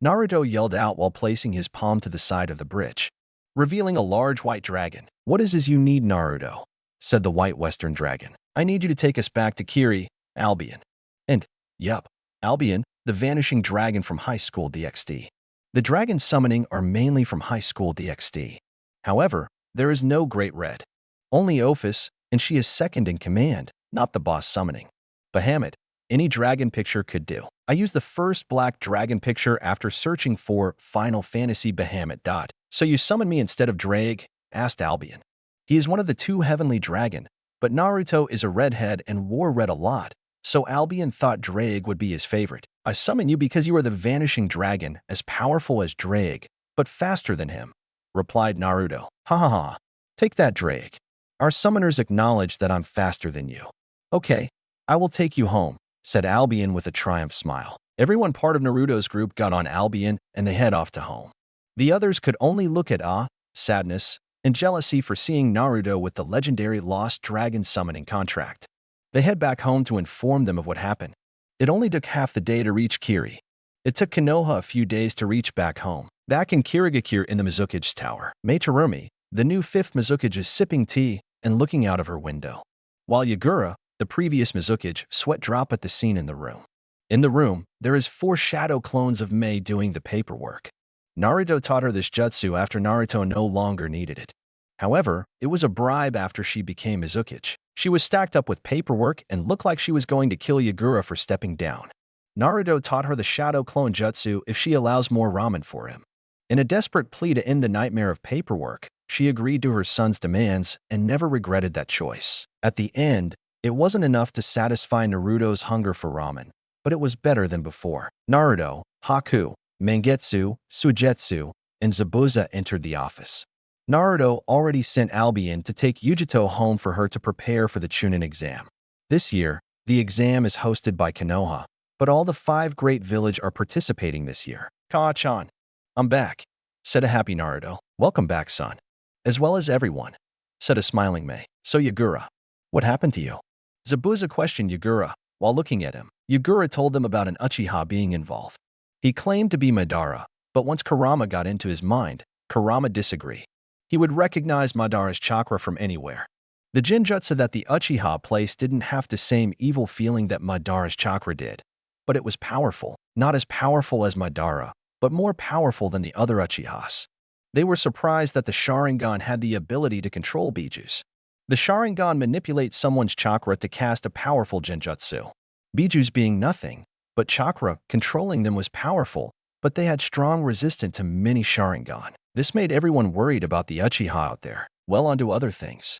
Naruto yelled out while placing his palm to the side of the bridge, revealing a large white dragon. What is you need, Naruto? Said the white western dragon. I need you to take us back to Kiri, Albion. And, yup, Albion, the vanishing dragon from High School DxD. The dragons summoning are mainly from High School DxD. However, there is no Great Red. Only Ophis, and she is second in command, not the boss summoning. Bahamut, any dragon picture could do. I used the first black dragon picture after searching for Final Fantasy Bahamut. So you summon me instead of Drake? Asked Albion. He is one of the 2 heavenly dragon, but Naruto is a redhead and wore red a lot, so Albion thought Drake would be his favorite. I summon you because you are the vanishing dragon, as powerful as Drake, but faster than him, replied Naruto. Ha ha ha. Take that, Drake. Our summoners acknowledge that I'm faster than you. Okay, I will take you home, said Albion with a triumph smile. Everyone part of Naruto's group got on Albion and they head off to home. The others could only look at sadness, and jealousy for seeing Naruto with the legendary Lost Dragon summoning contract. They head back home to inform them of what happened. It only took half the day to reach Kiri. It took Konoha a few days to reach back home. Back in Kirigakure in the Mizukage's tower, Mei Terumi, the new 5th Mizukage, is sipping tea and looking out of her window, while Yagura, the previous Mizukage, sweat drop at the scene in the room. In the room, there is 4 shadow clones of Mei doing the paperwork. Naruto taught her this jutsu after Naruto no longer needed it. However, it was a bribe after she became Mizukage. She was stacked up with paperwork and looked like she was going to kill Yagura for stepping down. Naruto taught her the shadow clone jutsu if she allows more ramen for him. In a desperate plea to end the nightmare of paperwork, she agreed to her son's demands and never regretted that choice. At the end, it wasn't enough to satisfy Naruto's hunger for ramen, but it was better than before. Naruto, Haku, Mangetsu, Suigetsu, and Zabuza entered the office. Naruto already sent Albion to take Yujito home for her to prepare for the Chunin exam. This year, the exam is hosted by Konoha, but all the 5 great village are participating this year. Ka-chan, I'm back, said a happy Naruto. Welcome back, son. As well as everyone, said a smiling Mei. So Yagura, what happened to you? Zabuza questioned Yagura while looking at him. Yagura told them about an Uchiha being involved. He claimed to be Madara, but once Kurama got into his mind, Kurama disagreed. He would recognize Madara's chakra from anywhere. The Jinjutsu that the Uchiha placed didn't have the same evil feeling that Madara's chakra did, but it was powerful, not as powerful as Madara, but more powerful than the other Uchihas. They were surprised that the Sharingan had the ability to control Bijus. The Sharingan manipulates someone's chakra to cast a powerful Jinjutsu. Bijus being nothing, but chakra controlling them was powerful, but they had strong resistance to many Sharingan. This made everyone worried about the Uchiha out there. Well, onto other things.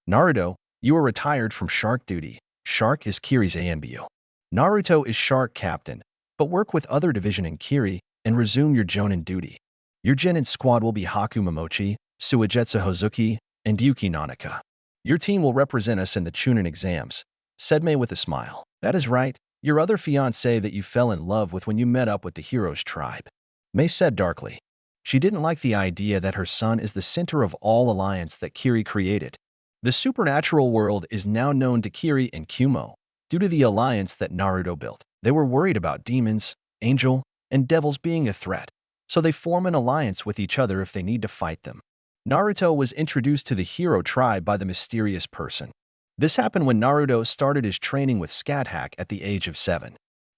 Naruto, you are retired from Shark duty. Shark is Kiri's ANBU. Naruto is Shark captain, but work with other division in Kiri and resume your Jonin duty. Your Genin squad will be Haku Momochi, Suigetsu Hozuki, and Yuki Nanaka. Your team will represent us in the Chunin exams, said Mei with a smile. That is right, your other fiancé that you fell in love with when you met up with the heroes tribe. Mei said darkly. She didn't like the idea that her son is the center of all alliance that Kiri created. The supernatural world is now known to Kiri and Kumo due to the alliance that Naruto built. They were worried about demons, angel, and devils being a threat, so they form an alliance with each other if they need to fight them. Naruto was introduced to the hero tribe by the mysterious person. This happened when Naruto started his training with Scat Hack at the age of 7.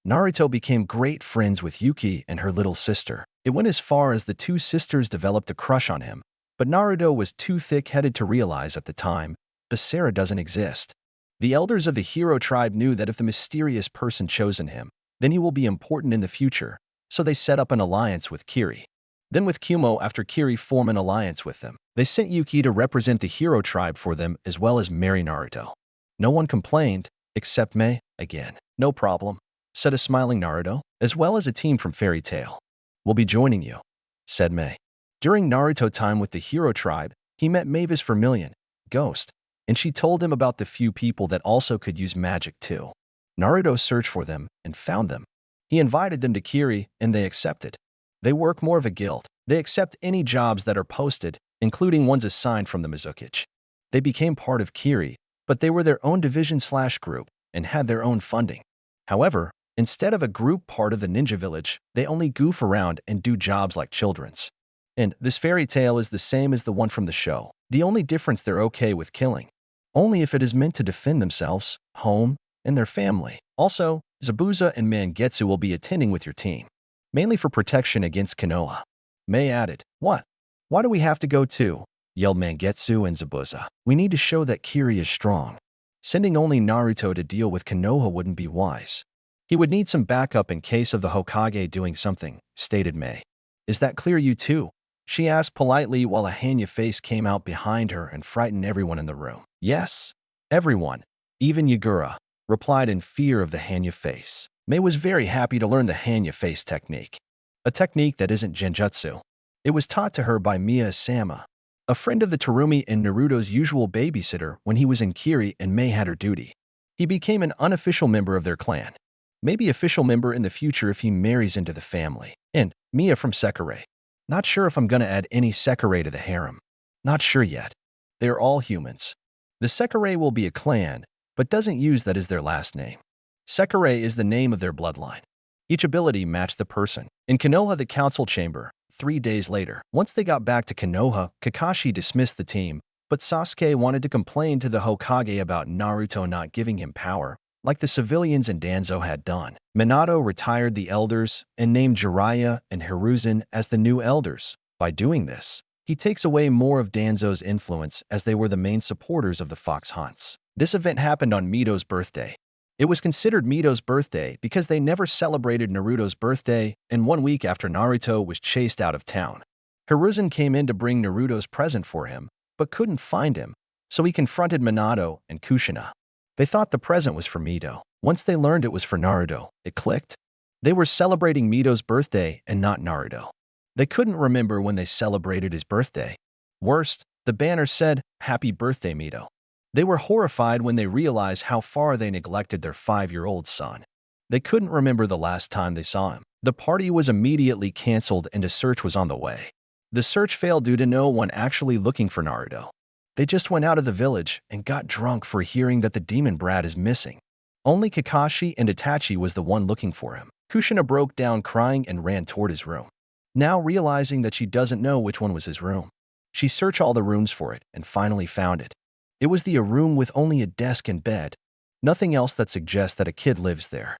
Naruto became great friends with Yuki and her little sister. It went as far as the 2 sisters developed a crush on him, but Naruto was too thick-headed to realize at the time, Basara doesn't exist. The elders of the hero tribe knew that if the mysterious person chosen him, then he will be important in the future, so they set up an alliance with Kiri. Then with Kumo after Kiri formed an alliance with them. They sent Yuki to represent the hero tribe for them as well as marry Naruto. No one complained, except Mei, again. No problem, said a smiling Naruto, as well as a team from Fairy Tail. We'll be joining you, said Mei. During Naruto time with the hero tribe, he met Mavis Vermilion, Ghost, and she told him about the few people that also could use magic too. Naruto searched for them and found them. He invited them to Kiri and they accepted. They work more of a guild. They accept any jobs that are posted, including ones assigned from the Mizukage. They became part of Kiri, but they were their own division/group and had their own funding. However, instead of a group part of the ninja village, they only goof around and do jobs like children's. And this fairy tale is the same as the one from the show. The only difference they're okay with killing. Only if it is meant to defend themselves, home, and their family. Also, Zabuza and Mangetsu will be attending with your team, mainly for protection against Konoha. Mei added, What? Why do we have to go too? Yelled Mangetsu and Zabuza. We need to show that Kiri is strong. Sending only Naruto to deal with Konoha wouldn't be wise. He would need some backup in case of the Hokage doing something, stated Mei. Is that clear you too? She asked politely while a Hanya face came out behind her and frightened everyone in the room. Yes, everyone, even Yagura, replied in fear of the Hanya face. Mei was very happy to learn the Hanya face technique. A technique that isn't genjutsu. It was taught to her by Miya-sama, a friend of the Terumi and Naruto's usual babysitter when he was in Kiri and Mei had her duty. He became an unofficial member of their clan. Maybe official member in the future if he marries into the family. And Miya from Sekirei. Not sure if I'm gonna add any Sekirei to the harem. Not sure yet. They're all humans. The Sekirei will be a clan, but doesn't use that as their last name. Sekirei is the name of their bloodline. Each ability matched the person. In Konoha the council chamber, 3 days later, once they got back to Konoha, Kakashi dismissed the team, but Sasuke wanted to complain to the Hokage about Naruto not giving him power, like the civilians in Danzo had done. Minato retired the elders and named Jiraiya and Hiruzen as the new elders. By doing this, he takes away more of Danzo's influence as they were the main supporters of the fox hunts. This event happened on Mito's birthday. It was considered Mito's birthday because they never celebrated Naruto's birthday, and 1 week after Naruto was chased out of town. Hiruzen came in to bring Naruto's present for him, but couldn't find him, so he confronted Minato and Kushina. They thought the present was for Mito. Once they learned it was for Naruto, it clicked. They were celebrating Mito's birthday and not Naruto. They couldn't remember when they celebrated his birthday. Worst, the banner said, "Happy birthday, Mito." They were horrified when they realized how far they neglected their 5-year-old son. They couldn't remember the last time they saw him. The party was immediately canceled and a search was on the way. The search failed due to no one actually looking for Naruto. They just went out of the village and got drunk for hearing that the demon brat is missing. Only Kakashi and Itachi was the one looking for him. Kushina broke down crying and ran toward his room. Now realizing that she doesn't know which one was his room, she searched all the rooms for it and finally found it. It was a room with only a desk and bed. Nothing else that suggests that a kid lives there.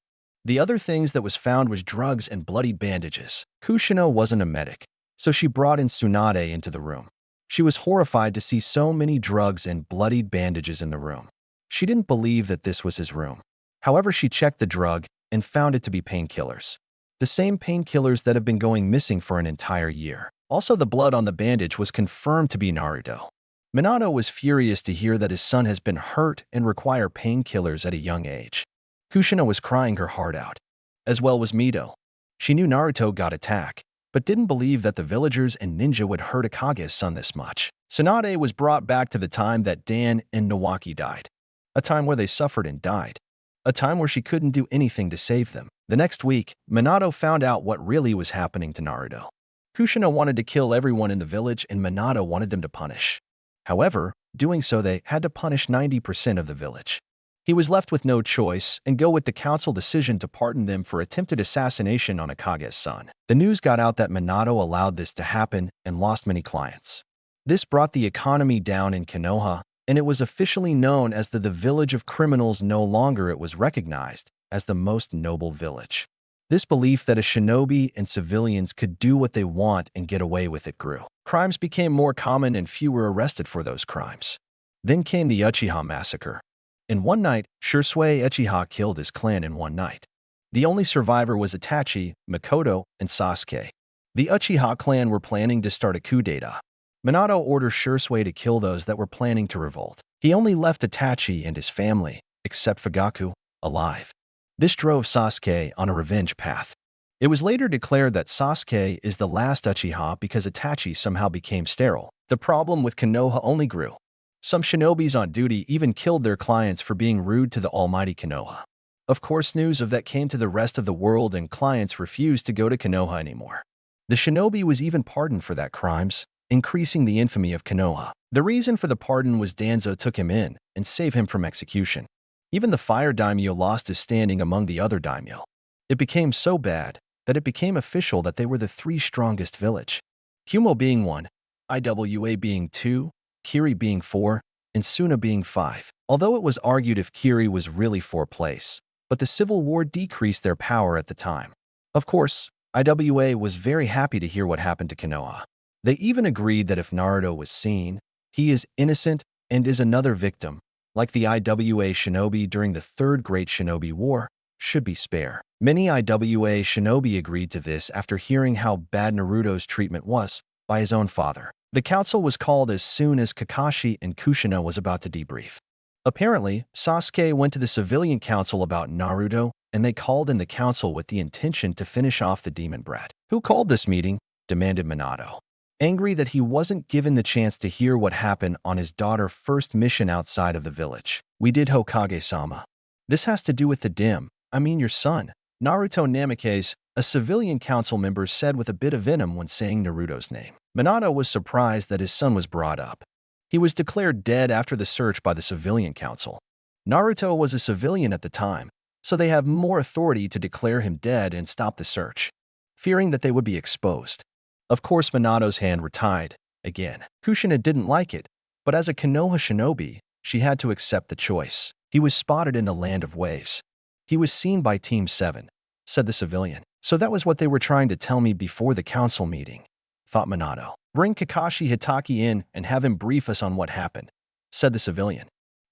The other things that was found was drugs and bloody bandages. Kushina wasn't a medic, so she brought in Tsunade into the room. She was horrified to see so many drugs and bloodied bandages in the room. She didn't believe that this was his room. However, she checked the drug and found it to be painkillers. The same painkillers that have been going missing for an entire year. Also, the blood on the bandage was confirmed to be Naruto. Minato was furious to hear that his son has been hurt and require painkillers at a young age. Kushina was crying her heart out, as well was Mito. She knew Naruto got attacked, but didn't believe that the villagers and ninja would hurt Akage's son this much. Tsunade was brought back to the time that Dan and Nawaki died. A time where they suffered and died. A time where she couldn't do anything to save them. The next week, Minato found out what really was happening to Naruto. Kushina wanted to kill everyone in the village and Minato wanted them to punish. However, doing so they had to punish 90% of the village. He was left with no choice and go with the council decision to pardon them for attempted assassination on Akage's son. The news got out that Minato allowed this to happen and lost many clients. This brought the economy down in Konoha, and it was officially known as the village of criminals. No longer it was recognized as the most noble village. This belief that a shinobi and civilians could do what they want and get away with it grew. Crimes became more common and few were arrested for those crimes. Then came the Uchiha massacre. In one night, Shursui Uchiha killed his clan in one night. The only survivor was Itachi, Makoto, and Sasuke. The Uchiha clan were planning to start a coup d'etat. Minato ordered Shursui to kill those that were planning to revolt. He only left Itachi and his family, except Fugaku, alive. This drove Sasuke on a revenge path. It was later declared that Sasuke is the last Uchiha because Itachi somehow became sterile. The problem with Konoha only grew. Some shinobis on duty even killed their clients for being rude to the almighty Konoha. Of course, news of that came to the rest of the world and clients refused to go to Konoha anymore. The shinobi was even pardoned for that crimes, increasing the infamy of Konoha. The reason for the pardon was Danzo took him in and saved him from execution. Even the fire daimyo lost his standing among the other daimyo. It became so bad that it became official that they were the 3 strongest village. Kumo being 1, Iwa being 2, Kiri being 4, and Suna being 5. Although it was argued if Kiri was really 4th place, but the civil war decreased their power at the time. Of course, Iwa was very happy to hear what happened to Konoha. They even agreed that if Naruto was seen, he is innocent and is another victim, like the Iwa shinobi during the 3rd Great Shinobi War, should be spared. Many Iwa shinobi agreed to this after hearing how bad Naruto's treatment was by his own father. The council was called as soon as Kakashi and Kushina was about to debrief. Apparently, Sasuke went to the civilian council about Naruto, and they called in the council with the intention to finish off the demon brat. Who called this meeting? Demanded Minato. Angry that he wasn't given the chance to hear what happened on his daughter's first mission outside of the village. We did, Hokage-sama. This has to do with your son. Naruto Namikaze, a civilian council member, said with a bit of venom when saying Naruto's name. Minato was surprised that his son was brought up. He was declared dead after the search by the civilian council. Naruto was a civilian at the time, so they have more authority to declare him dead and stop the search, fearing that they would be exposed. Of course, Minato's hand were tied again. Kushina didn't like it, but as a Konoha shinobi, she had to accept the choice. He was spotted in the land of waves. He was seen by Team 7, said the civilian. So that was what they were trying to tell me before the council meeting, thought Minato. Bring Kakashi Hitaki in and have him brief us on what happened, said the civilian.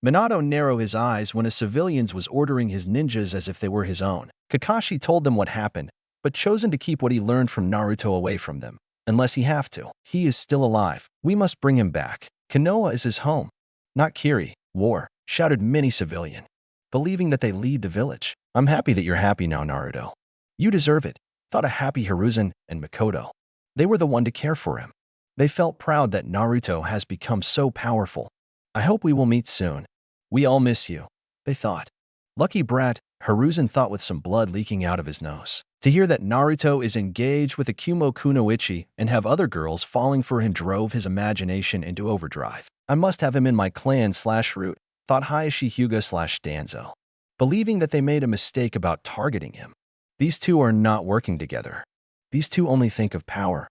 Minato narrowed his eyes when a civilian was ordering his ninjas as if they were his own. Kakashi told them what happened, but chosen to keep what he learned from Naruto away from them. Unless he have to. He is still alive. We must bring him back. Konoha is his home. Not Kiri. War, shouted many civilian, believing that they lead the village. I'm happy that you're happy now, Naruto. You deserve it, thought a happy Hiruzen and Mikoto. They were the one to care for him. They felt proud that Naruto has become so powerful. I hope we will meet soon. We all miss you, they thought. Lucky brat, Hiruzen thought with some blood leaking out of his nose. To hear that Naruto is engaged with Akumo Kunoichi and have other girls falling for him drove his imagination into overdrive. I must have him in my clan/root, thought Hayashi Hyuga/Danzo, believing that they made a mistake about targeting him. These two are not working together. These two only think of power.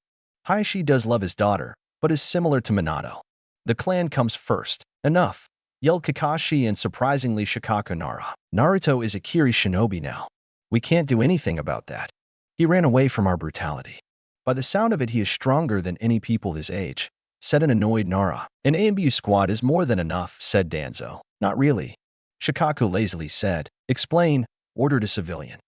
Hayashi does love his daughter, but is similar to Minato. The clan comes first. Enough, yelled Kakashi and surprisingly Shikaku Nara. Naruto is a Kiri shinobi now. We can't do anything about that. He ran away from our brutality. By the sound of it, he is stronger than any people his age, said an annoyed Nara. An AMBU squad is more than enough, said Danzo. Not really. Shikaku lazily said. Explain, ordered a civilian.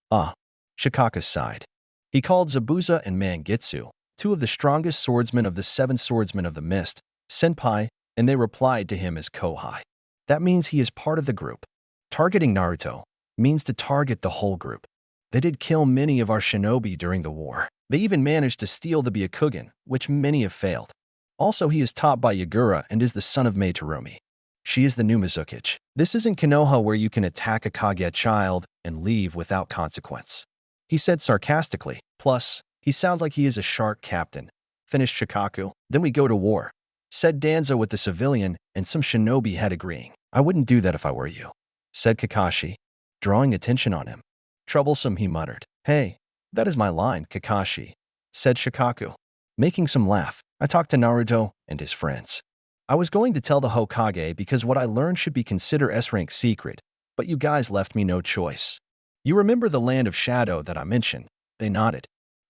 Shikaku sighed. He called Zabuza and Mangitsu, two of the strongest swordsmen of the 7 swordsmen of the mist, senpai, and they replied to him as Kohai. That means he is part of the group. Targeting Naruto means to target the whole group. They did kill many of our shinobi during the war. They even managed to steal the Byakugan, which many have failed. Also, he is taught by Yagura and is the son of Mei Terumi. She is the new Mizukage. This isn't Konoha where you can attack a Kage child and leave without consequence, he said sarcastically. Plus, he sounds like he is a shark captain, finished Shikaku. Then we go to war, said Danzo with the civilian and some shinobi head agreeing. I wouldn't do that if I were you, said Kakashi, drawing attention on him. Troublesome, he muttered. Hey, that is my line, Kakashi, said Shikaku, making some laugh. I talked to Naruto and his friends. I was going to tell the Hokage because what I learned should be considered S-rank secret, but you guys left me no choice. You remember the land of shadow that I mentioned? They nodded.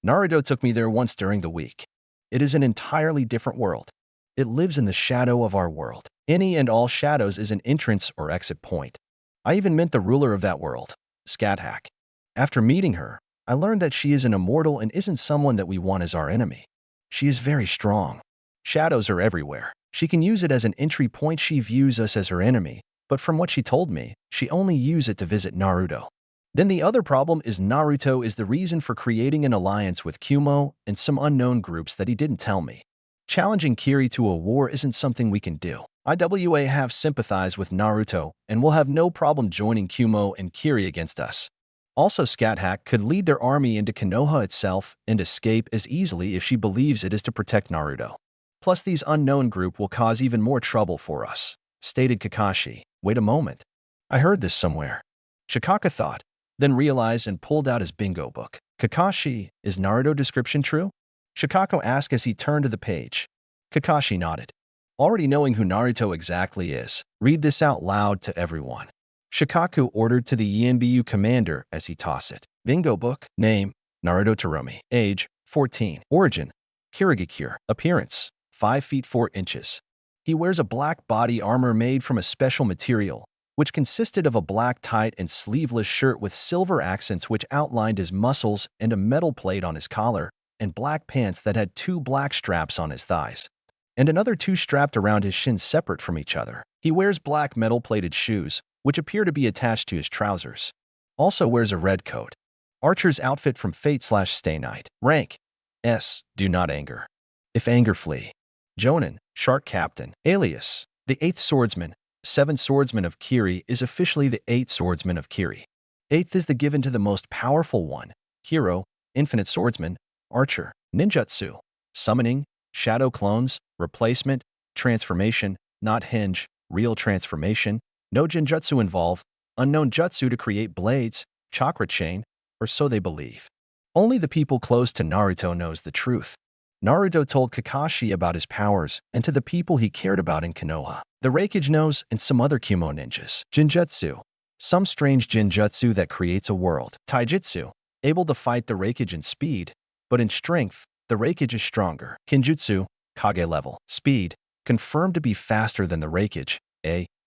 Naruto took me there once during the week. It is an entirely different world. It lives in the shadow of our world. Any and all shadows is an entrance or exit point. I even met the ruler of that world, Skathack. After meeting her, I learned that she is an immortal and isn't someone that we want as our enemy. She is very strong. Shadows are everywhere. She can use it as an entry point. She views us as her enemy, but from what she told me, she only used it to visit Naruto. Then the other problem is Naruto is the reason for creating an alliance with Kumo and some unknown groups that he didn't tell me. Challenging Kiri to a war isn't something we can do. IWA have sympathized with Naruto and will have no problem joining Kumo and Kiri against us. Also, Skathack could lead their army into Konoha itself and escape as easily if she believes it is to protect Naruto. Plus, these unknown group will cause even more trouble for us, stated Kakashi. Wait a moment. I heard this somewhere. Shikaku thought, then realized and pulled out his bingo book. Kakashi, is Naruto description true? Shikaku asked as he turned to the page. Kakashi nodded. Already knowing who Naruto exactly is, read this out loud to everyone. Shikaku ordered to the ENBU commander as he tossed it. Bingo book. Name, Naruto Terumi. Age, 14. Origin, Kirigakure. Appearance, 5 feet 4 inches. He wears a black body armor made from a special material, which consisted of a black tight and sleeveless shirt with silver accents which outlined his muscles and a metal plate on his collar, and black pants that had 2 black straps on his thighs, and another 2 strapped around his shins separate from each other. He wears black metal-plated shoes, which appear to be attached to his trousers. Also wears a red coat. Archer's outfit from Fate/Stay Night. Rank, S. Do not anger. If anger, flee. Jonin, Shark Captain. Alias, the 8th Swordsman. 7 Swordsman of Kiri is officially the 8th Swordsman of Kiri. 8th is the given to the most powerful one. Hero, Infinite Swordsman, Archer, Ninjutsu, Summoning, Shadow Clones, Replacement, Transformation, not Hinge, Real Transformation, no Genjutsu involve, Unknown Jutsu to create blades, Chakra Chain, or so they believe. Only the people close to Naruto knows the truth. Naruto told Kakashi about his powers and to the people he cared about in Konoha. The Refuge knows and some other Kumo ninjas. Genjutsu, some strange Genjutsu that creates a world. Taijutsu, able to fight the Refuge in speed, but in strength, the Refuge is stronger. Kenjutsu, Kage level. Speed, confirmed to be faster than the Refuge.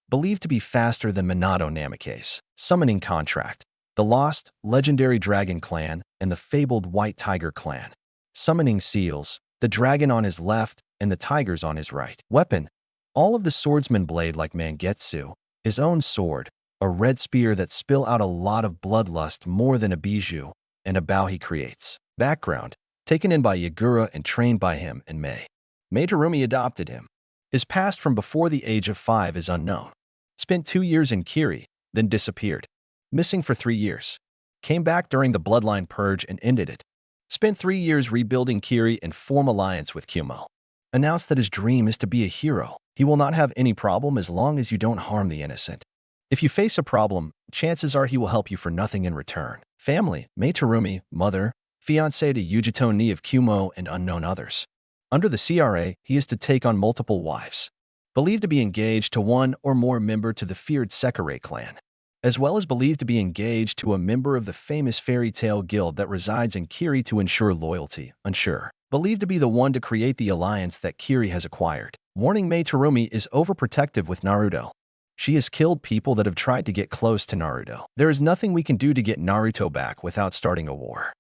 Believed to be faster than Minato Namikaze. Summoning contract, the Lost, Legendary Dragon Clan, and the fabled White Tiger Clan. Summoning seals, the dragon on his left and the tigers on his right. Weapon, all of the swordsman blade like Mangetsu, his own sword, a red spear that spill out a lot of bloodlust more than a bijou, and a bow he creates. Background: taken in by Yagura and trained by him and Mei. Mei Terumi adopted him. His past from before the age of 5 is unknown. Spent 2 years in Kiri, then disappeared. Missing for 3 years. Came back during the Bloodline Purge and ended it. Spent 3 years rebuilding Kiri and form alliance with Kumo. Announced that his dream is to be a hero. He will not have any problem as long as you don't harm the innocent. If you face a problem, chances are he will help you for nothing in return. Family: Mei Terumi, mother, fiancé to Yujito Ni of Kumo and unknown others. Under the CRA, he is to take on multiple wives. Believed to be engaged to one or more member to the feared Sekirei clan, as well as believed to be engaged to a member of the famous fairy tale guild that resides in Kiri to ensure loyalty, unsure. Believed to be the one to create the alliance that Kiri has acquired. Warning: Mei Terumi is overprotective with Naruto. She has killed people that have tried to get close to Naruto. There is nothing we can do to get Naruto back without starting a war.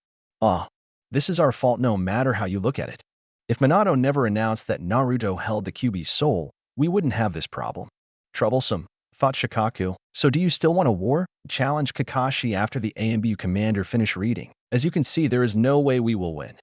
This is our fault no matter how you look at it. If Minato never announced that Naruto held the Kyuubi's soul, we wouldn't have this problem. Troublesome, thought Shikaku. So do you still want a war? Challenged Kakashi after the AMBU commander finished reading. As you can see, there is no way we will win.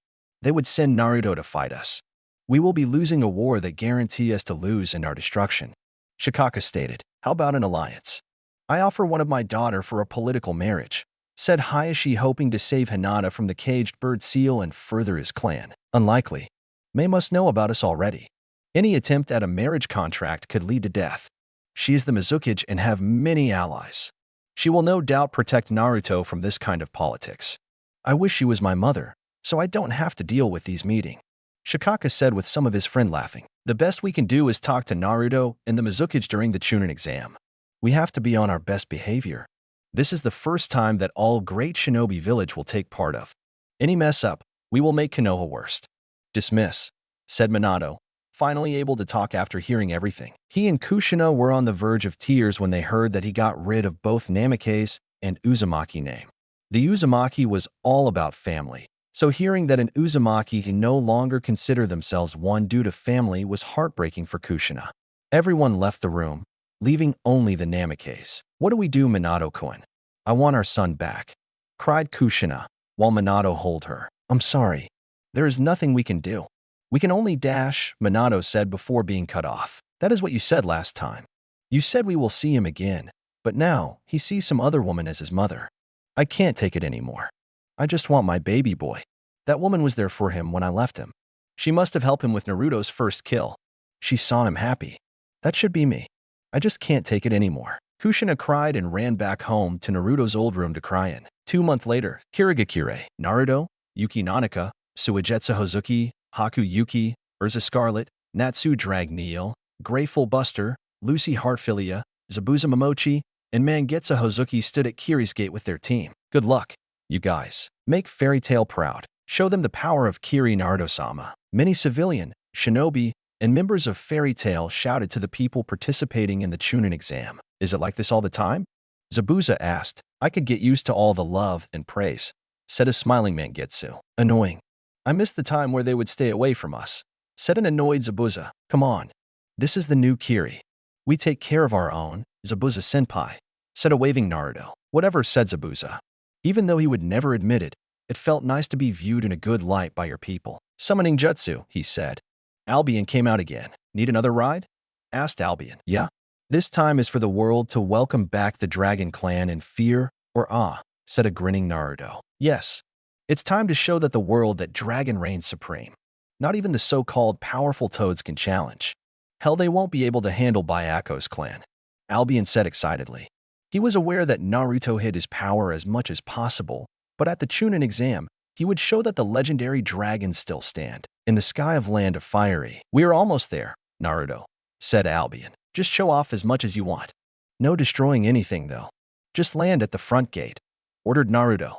They would send Naruto to fight us. We will be losing a war that guarantees us to lose and our destruction. Shikaka stated. How about an alliance? I offer one of my daughter for a political marriage, said Hayashi, hoping to save Hinata from the caged bird seal and further his clan. Unlikely. Mei must know about us already. Any attempt at a marriage contract could lead to death. She is the Mizukage and have many allies. She will no doubt protect Naruto from this kind of politics. I wish she was my mother, so I don't have to deal with these meetings. Shikaka said with some of his friend laughing. The best we can do is talk to Naruto and the Mizukage during the Chunin exam. We have to be on our best behavior. This is the first time that all Great Shinobi Village will take part of. Any mess up, we will make Konoha worst. Dismiss, said Minato, finally able to talk after hearing everything. He and Kushina were on the verge of tears when they heard that he got rid of both Namikaze and Uzumaki name. The Uzumaki was all about family, so hearing that an Uzumaki can no longer consider themselves one due to family was heartbreaking for Kushina. Everyone left the room, leaving only the Namikaze. What do we do, Minato-kun? I want our son back, cried Kushina, while Minato held her. I'm sorry. There is nothing we can do. We can only dash, Minato said before being cut off. That is what you said last time. You said we will see him again, but now he sees some other woman as his mother. I can't take it anymore. I just want my baby boy. That woman was there for him when I left him. She must have helped him with Naruto's first kill. She saw him happy. That should be me. I just can't take it anymore. Kushina cried and ran back home to Naruto's old room to cry in. 2 months later, Kirigakure, Naruto, Yuki Nanaka, Suigetsu Hozuki, Haku Yuki, Urza Scarlet, Natsu Dragneel, Grateful Buster, Lucy Heartfilia, Zabuza Momochi, and Mangetsu Hozuki stood at Kiri's gate with their team. Good luck, you guys. Make Fairy Tail proud. Show them the power of Kiri Naruto-sama. Many civilian, shinobi, and members of Fairy Tail shouted to the people participating in the Chunin exam. Is it like this all the time? Zabuza asked. I could get used to all the love and praise, said a smiling Mangetsu. Annoying. I missed the time where they would stay away from us, said an annoyed Zabuza. Come on. This is the new Kiri. We take care of our own, Zabuza-senpai, said a waving Naruto. Whatever, said Zabuza. Even though he would never admit it, it felt nice to be viewed in a good light by your people. Summoning jutsu, he said. Albion came out again. Need another ride? Asked Albion. Yeah. This time is for the world to welcome back the Dragon Clan in fear or awe, said a grinning Naruto. Yes. It's time to show that the world that Dragon reigns supreme. Not even the so-called powerful toads can challenge. Hell, they won't be able to handle Byaku's clan, Albion said excitedly. He was aware that Naruto hid his power as much as possible, but at the Chunin exam, he would show that the legendary dragons still stand in the sky of Land of Fiery. We are almost there, Naruto, said Albion. Just show off as much as you want. No destroying anything, though. Just land at the front gate, ordered Naruto.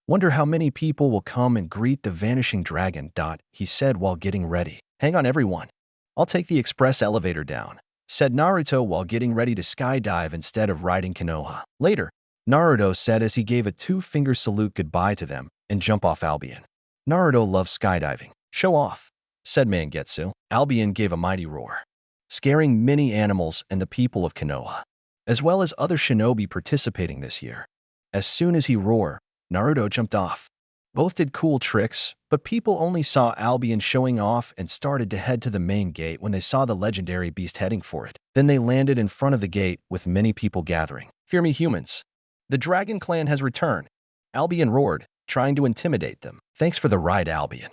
Wonder how many people will come and greet the vanishing dragon, he said while getting ready. Hang on, everyone. I'll take the express elevator down, said Naruto while getting ready to skydive instead of riding Konoha. Later, Naruto said as he gave a 2-finger salute goodbye to them and jump off Albion. Naruto loves skydiving. Show off, said Mangetsu. Albion gave a mighty roar, scaring many animals and the people of Konoha, as well as other shinobi participating this year. As soon as he roared, Naruto jumped off. Both did cool tricks, but people only saw Albion showing off and started to head to the main gate when they saw the legendary beast heading for it. Then they landed in front of the gate with many people gathering. "Fear me, humans. The Dragon Clan has returned," Albion roared, trying to intimidate them. "Thanks for the ride, Albion,"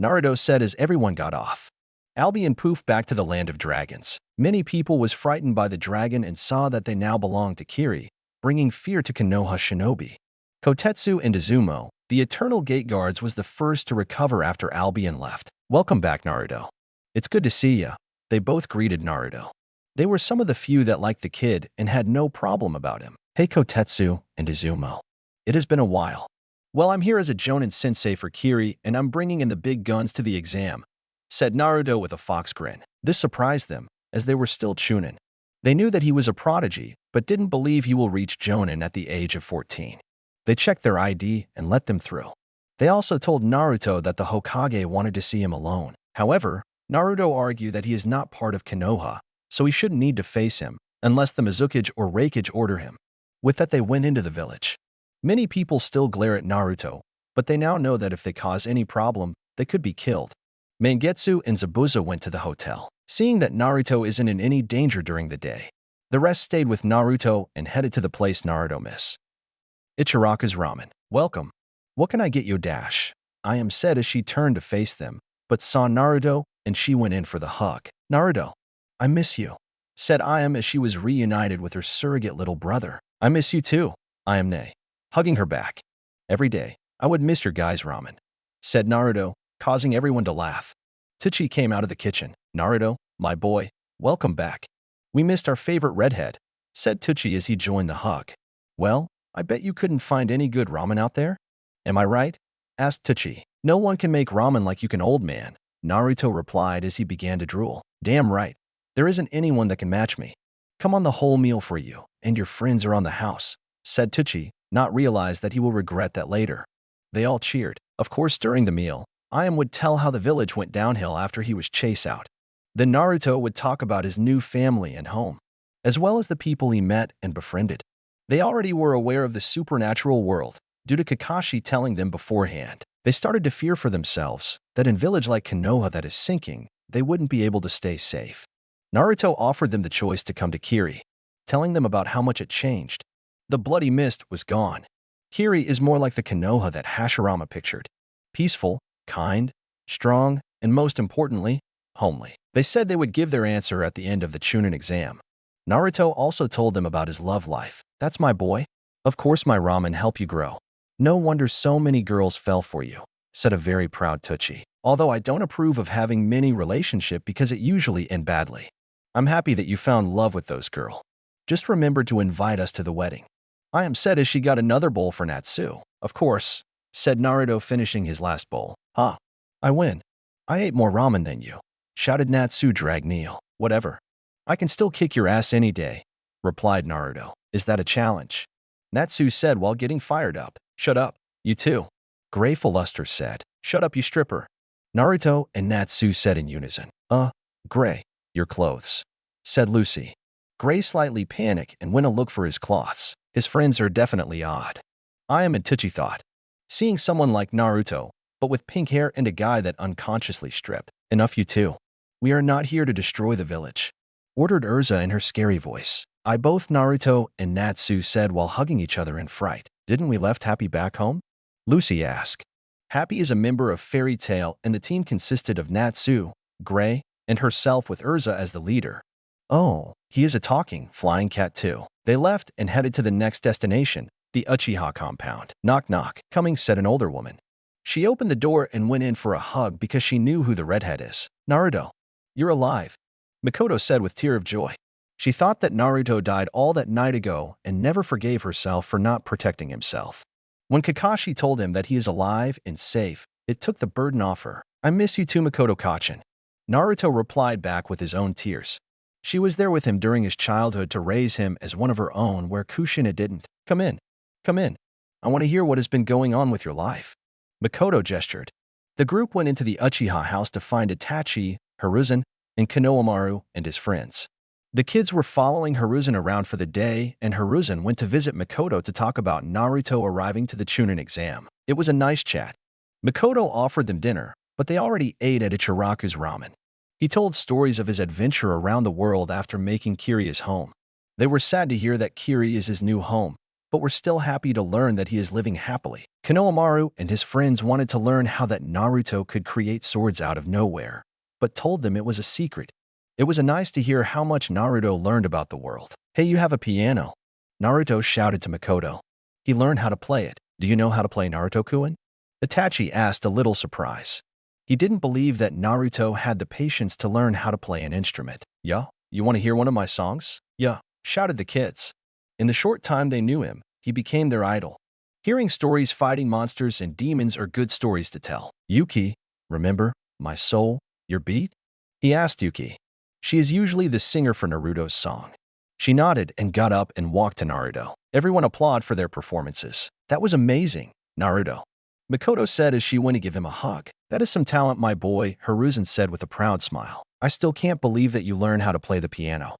Naruto said as everyone got off. Albion poofed back to the land of dragons. Many people was frightened by the dragon and saw that they now belonged to Kiri, bringing fear to Konoha shinobi. Kotetsu and Izumo, the Eternal Gate Guards, was the first to recover after Albion left. "Welcome back, Naruto. It's good to see ya," they both greeted Naruto. They were some of the few that liked the kid and had no problem about him. "Hey Kotetsu and Izumo. It has been a while." "Well, I'm here as a Jonin sensei for Kiri, and I'm bringing in the big guns to the exam," said Naruto with a fox grin. This surprised them, as they were still chunin. They knew that he was a prodigy, but didn't believe he will reach Jonin at the age of 14. They checked their ID and let them through. They also told Naruto that the Hokage wanted to see him alone. However, Naruto argued that he is not part of Konoha, so he shouldn't need to face him, unless the Mizukage or Refuge order him. With that, they went into the village. Many people still glare at Naruto, but they now know that if they cause any problem, they could be killed. Mangetsu and Zabuza went to the hotel, seeing that Naruto isn't in any danger during the day. The rest stayed with Naruto and headed to the place Naruto miss. "Ichiraka's ramen. Welcome. What can I get you?" I am said as she turned to face them, but saw Naruto and she went in for the hug. "Naruto, I miss you," said I am as she was reunited with her surrogate little brother. "I miss you too," I am hugging her back. "Every day, I would miss your guys' ramen," said Naruto, causing everyone to laugh. Itachi came out of the kitchen. "Naruto, my boy, welcome back. We missed our favorite redhead," said Itachi as he joined the hug. "Well, I bet you couldn't find any good ramen out there? Am I right?" asked Itachi. "No one can make ramen like you can, old man," Naruto replied as he began to drool. "Damn right. There isn't anyone that can match me. Come on, the whole meal for you, and your friends are on the house," said Itachi, not realize that he will regret that later. They all cheered. Of course, during the meal, Ayam would tell how the village went downhill after he was chased out. Then Naruto would talk about his new family and home, as well as the people he met and befriended. They already were aware of the supernatural world, due to Kakashi telling them beforehand. They started to fear for themselves, that in village like Konoha that is sinking, they wouldn't be able to stay safe. Naruto offered them the choice to come to Kiri, telling them about how much it changed. The bloody mist was gone. Kiri is more like the Konoha that Hashirama pictured. Peaceful, kind, strong, and most importantly, homely. They said they would give their answer at the end of the Chunin exam. Naruto also told them about his love life. "That's my boy. Of course my ramen helped you grow. No wonder so many girls fell for you," said a very proud Itachi. "Although I don't approve of having many relationship because it usually end badly. I'm happy that you found love with those girl. Just remember to invite us to the wedding." I am said as she got another bowl for Natsu. "Of course," said Naruto, finishing his last bowl. "Huh. I win. I ate more ramen than you," shouted Natsu Dragneel. "Whatever. I can still kick your ass any day," replied Naruto. "Is that a challenge?" Natsu said while getting fired up. "Shut up. You too," Grateful Luster said. "Shut up, you stripper," Naruto and Natsu said in unison. Gray, your clothes," said Lucy. Gray slightly panicked and went to look for his cloths. His friends are definitely odd. Ayam and Itachi thought. Seeing someone like Naruto, but with pink hair and a guy that unconsciously stripped. "Enough, you two. We are not here to destroy the village," ordered Urza in her scary voice. Both Naruto and Natsu said while hugging each other in fright. "Didn't we left Happy back home?" Lucy asked. Happy is a member of Fairy Tail, and the team consisted of Natsu, Gray, and herself with Urza as the leader. "Oh, he is a talking, flying cat too." They left and headed to the next destination, the Uchiha compound. "Knock knock," coming, said an older woman. She opened the door and went in for a hug because she knew who the redhead is. "Naruto, you're alive," Mikoto said with tear of joy. She thought that Naruto died all that night ago and never forgave herself for not protecting himself. When Kakashi told him that he is alive and safe, it took the burden off her. "I miss you too, Makoto-kachan," Naruto replied back with his own tears. She was there with him during his childhood to raise him as one of her own where Kushina didn't. Come in. Come in. I want to hear what has been going on with your life." Mikoto gestured. The group went into the Uchiha house to find Itachi, Hiruzen, and Konohamaru and his friends. The kids were following Hiruzen around for the day, and Hiruzen went to visit Makoto to talk about Naruto arriving to the Chunin exam. It was a nice chat. Makoto offered them dinner, but they already ate at Ichiraku's ramen. He told stories of his adventure around the world after making Kiri his home. They were sad to hear that Kiri is his new home, but were still happy to learn that he is living happily. Konohamaru and his friends wanted to learn how that Naruto could create swords out of nowhere, but told them it was a secret. It was nice to hear how much Naruto learned about the world. "Hey, you have a piano," Naruto shouted to Makoto. He learned how to play it. "Do you know how to play Naruto-kun?" Itachi asked, a little surprised. He didn't believe that Naruto had the patience to learn how to play an instrument. "Yeah, you want to hear one of my songs?" "Yeah," shouted the kids. In the short time they knew him, he became their idol. Hearing stories fighting monsters and demons are good stories to tell. "Yuki, remember, my soul, your beat?" he asked Yuki. She is usually the singer for Naruto's song. She nodded and got up and walked to Naruto. Everyone applauded for their performances. "That was amazing, Naruto," Makoto said as she went to give him a hug. "That is some talent, my boy," Hiruzen said with a proud smile. "I still can't believe that you learned how to play the piano."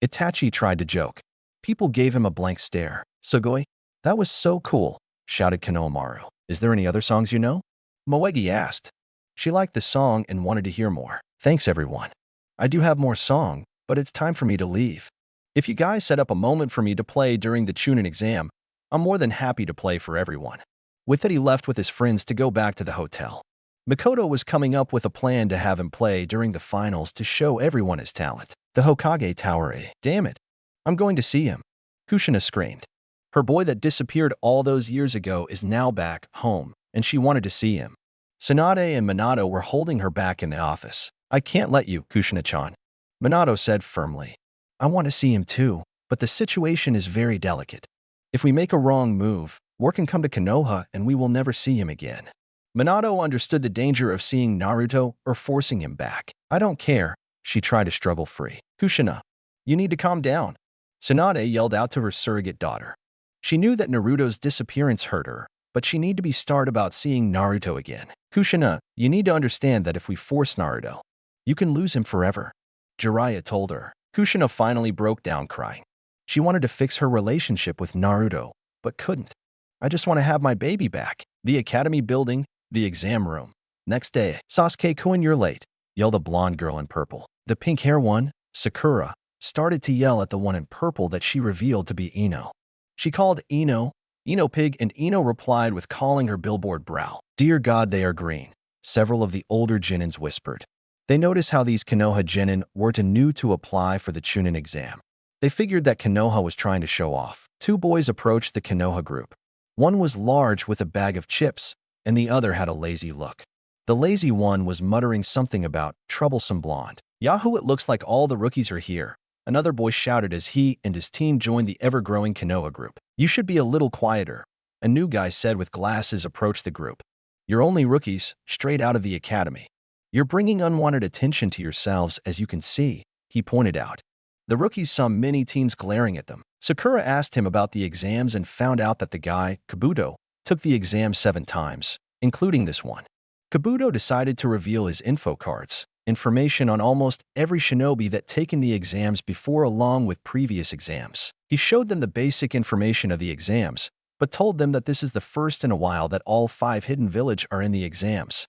Itachi tried to joke. People gave him a blank stare. "Sugoi? That was so cool," shouted Konohamaru. "Is there any other songs you know?" Moegi asked. She liked the song and wanted to hear more. "Thanks, everyone. I do have more song, but it's time for me to leave. If you guys set up a moment for me to play during the Chunin exam, I'm more than happy to play for everyone." With it, he left with his friends to go back to the hotel. Makoto was coming up with a plan to have him play during the finals to show everyone his talent. The Hokage Tower, eh? Damn it. I'm going to see him, Kushina screamed. Her boy that disappeared all those years ago is now back home, and she wanted to see him. Tsunade and Minato were holding her back in the office. "I can't let you, Kushina-chan," Minato said firmly. "I want to see him too, but the situation is very delicate. If we make a wrong move, word can come to Konoha and we will never see him again." Minato understood the danger of seeing Naruto or forcing him back. "I don't care," she tried to struggle free. "Kushina, you need to calm down," Tsunade yelled out to her surrogate daughter. She knew that Naruto's disappearance hurt her, but she needed to be starred about seeing Naruto again. "Kushina, you need to understand that if we force Naruto, you can lose him forever," Jiraiya told her. Kushina finally broke down crying. She wanted to fix her relationship with Naruto, but couldn't. "I just want to have my baby back." The academy building, the exam room. Next day, "Sasuke-kun, you're late," yelled a blonde girl in purple. The pink-hair one, Sakura, started to yell at the one in purple that she revealed to be Ino. She called Ino Pig, and Ino replied with calling her billboard brow. "Dear God, they are green," several of the older Genins whispered. They noticed how these Konoha Genin were new to apply for the Chunin exam. They figured that Konoha was trying to show off. Two boys approached the Konoha group. One was large with a bag of chips, and the other had a lazy look. The lazy one was muttering something about troublesome blonde. "Yahoo, it looks like all the rookies are here," another boy shouted as he and his team joined the ever-growing Konoha group. "You should be a little quieter," a new guy said with glasses approached the group. "You're only rookies, straight out of the academy. You're bringing unwanted attention to yourselves, as you can see," he pointed out. The rookies saw many teams glaring at them. Sakura asked him about the exams and found out that the guy, Kabuto, took the exam 7 times, including this one. Kabuto decided to reveal his info cards, information on almost every shinobi that taken the exams before along with previous exams. He showed them the basic information of the exams, but told them that this is the first in a while that all 5 hidden village are in the exams.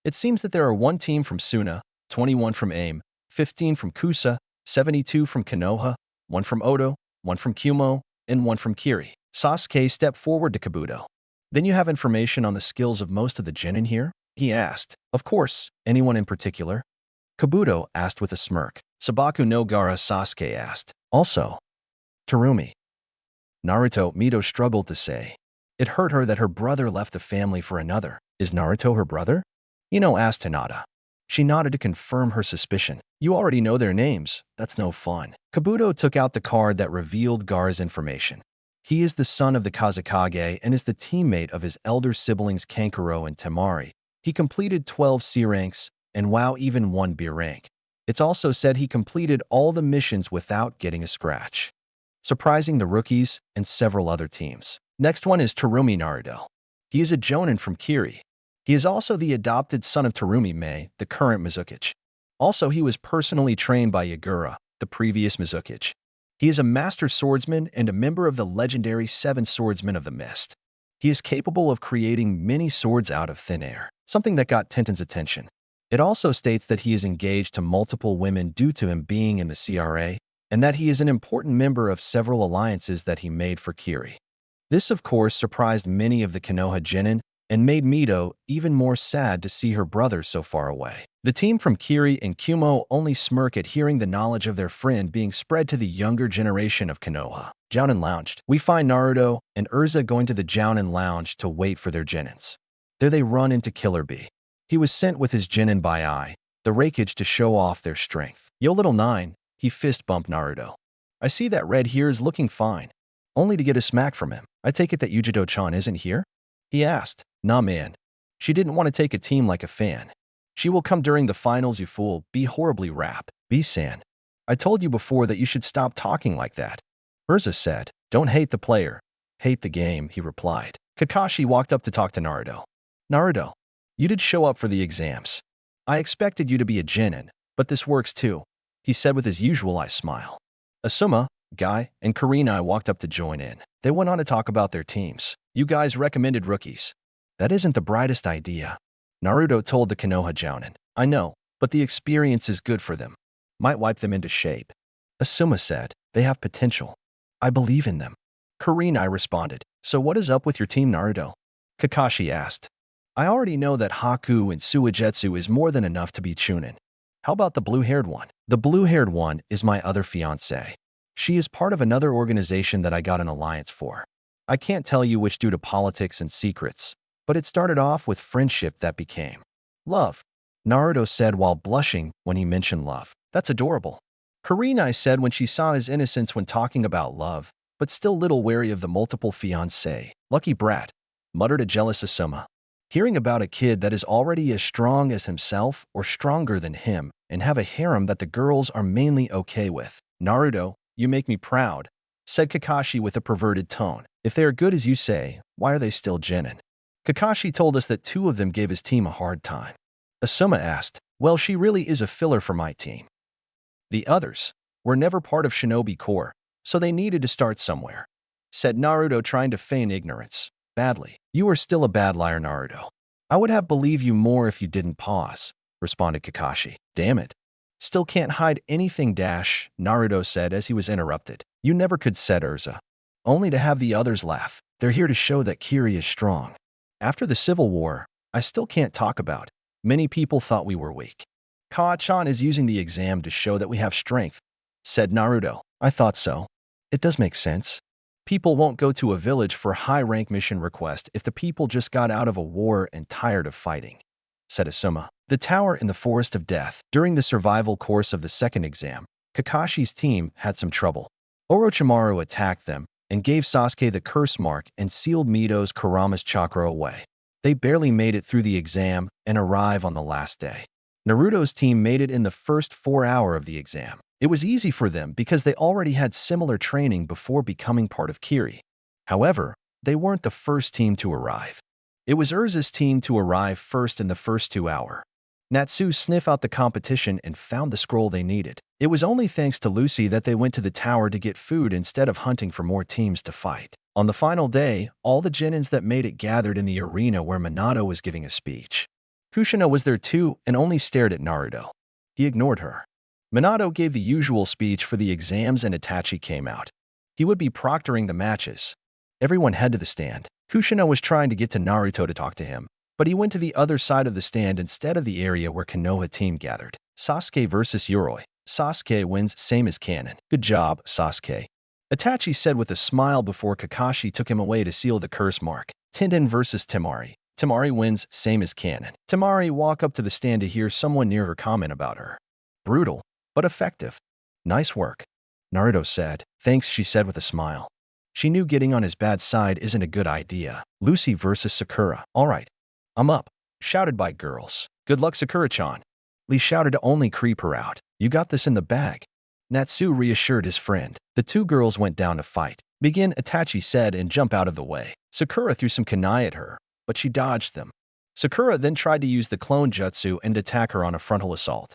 It seems that there are 1 team from Suna, 21 from AIM, 15 from Kusa, 72 from Konoha, 1 from Odo, 1 from Kumo, and 1 from Kiri. Sasuke stepped forward to Kabuto. "Then you have information on the skills of most of the genin here?" he asked. "Of course. Anyone in particular?" Kabuto asked with a smirk. "Sabaku no Gara," Sasuke asked. "Also, Terumi." Naruto, Mito struggled to say. It hurt her that her brother left the family for another. "Is Naruto her brother?" Ino asked Hinata. She nodded to confirm her suspicion. "You already know their names. That's no fun." Kabuto took out the card that revealed Gar's information. He is the son of the Kazekage and is the teammate of his elder siblings Kankuro and Temari. He completed 12 C ranks and wow, even 1 B rank. It's also said he completed all the missions without getting a scratch, surprising the rookies and several other teams. Next one is Terumi Naruto. He is a Jonin from Kiri. He is also the adopted son of Terumi Mei, the current Mizukage. Also, he was personally trained by Yagura, the previous Mizukage. He is a master swordsman and a member of the legendary Seven Swordsmen of the Mist. He is capable of creating many swords out of thin air, something that got Tenten's attention. It also states that he is engaged to multiple women due to him being in the CRA, and that he is an important member of several alliances that he made for Kiri. This, of course, surprised many of the Konoha genin and made Mito even more sad to see her brother so far away. The team from Kiri and Kumo only smirk at hearing the knowledge of their friend being spread to the younger generation of Konoha. Jounin lounged. We find Naruto and Urza going to the Jounin lounge to wait for their genins. There they run into Killer Bee. He was sent with his genin by Ai, the Refuge, to show off their strength. Yo little nine, he fist bumped Naruto. I see that red here is looking fine. Only to get a smack from him. I take it that Yujito-chan isn't here? He asked. Nah man. She didn't want to take a team like a fan. She will come during the finals, you fool. Be horribly rap. B-san. I told you before that you should stop talking like that. Urza said. Don't hate the player. Hate the game, he replied. Kakashi walked up to talk to Naruto. Naruto, you did show up for the exams. I expected you to be a genin, but this works too, he said with his usual eye smile. Asuma, Guy, and Kurenai walked up to join in. They went on to talk about their teams. You guys recommended rookies. That isn't the brightest idea. Naruto told the Konoha Jounin. I know, but the experience is good for them. Might wipe them into shape. Asuma said. They have potential. I believe in them. Kurenai responded. So what is up with your team, Naruto? Kakashi asked. I already know that Haku and Suigetsu is more than enough to be Chunin. How about the blue-haired one? The blue-haired one is my other fiancée. She is part of another organization that I got an alliance for. I can't tell you which due to politics and secrets, but it started off with friendship that became love. Naruto said while blushing when he mentioned love. That's adorable. Kurenai said when she saw his innocence when talking about love, but still little wary of the multiple fiancé. Lucky brat, muttered a jealous Asuma. Hearing about a kid that is already as strong as himself or stronger than him and have a harem that the girls are mainly okay with. Naruto, you make me proud, said Kakashi with a perverted tone. If they are good as you say, why are they still genin? Kakashi told us that 2 of them gave his team a hard time. Asuma asked, well, she really is a filler for my team. The others were never part of Shinobi Corps, so they needed to start somewhere, said Naruto, trying to feign ignorance. Badly. You are still a bad liar, Naruto. I would have believed you more if you didn't pause, responded Kakashi. Damn it. Still can't hide anything, Naruto said as he was interrupted. You never could, said Urza. Only to have the others laugh. They're here to show that Kiri is strong. After the Civil War, I still can't talk about. Many people thought we were weak. Ka-chan is using the exam to show that we have strength, said Naruto. I thought so. It does make sense. People won't go to a village for high-rank mission request if the people just got out of a war and tired of fighting, said Asuma. The tower in the Forest of Death. During the survival course of the second exam, Kakashi's team had some trouble. Orochimaru attacked them and gave Sasuke the curse mark and sealed Mito's Kurama's chakra away. They barely made it through the exam and arrive on the last day. Naruto's team made it in the first 4 hours of the exam. It was easy for them because they already had similar training before becoming part of Kiri. However, they weren't the first team to arrive. It was Urza's team to arrive first in the first 2 hours. Natsu sniffed out the competition and found the scroll they needed. It was only thanks to Lucy that they went to the tower to get food instead of hunting for more teams to fight. On the final day, all the genins that made it gathered in the arena where Minato was giving a speech. Kushina was there too and only stared at Naruto. He ignored her. Minato gave the usual speech for the exams and Itachi came out. He would be proctoring the matches. Everyone head to the stand. Kushina was trying to get to Naruto to talk to him, but he went to the other side of the stand instead of the area where Konoha team gathered. Sasuke versus Yoroi. Sasuke wins, same as canon. Good job, Sasuke. Itachi said with a smile before Kakashi took him away to seal the curse mark. Tenden versus Temari. Temari wins, same as canon. Temari walked up to the stand to hear someone near her comment about her. Brutal, but effective. Nice work, Naruto said. Thanks, she said with a smile. She knew getting on his bad side isn't a good idea. Lucy versus Sakura. All right, I'm up, shouted by girls. Good luck, Sakura-chan. Lee shouted to only creep her out. You got this in the bag. Natsu reassured his friend. The 2 girls went down to fight. Begin, Itachi said, and jump out of the way. Sakura threw some kunai at her, but she dodged them. Sakura then tried to use the clone jutsu and attack her on a frontal assault.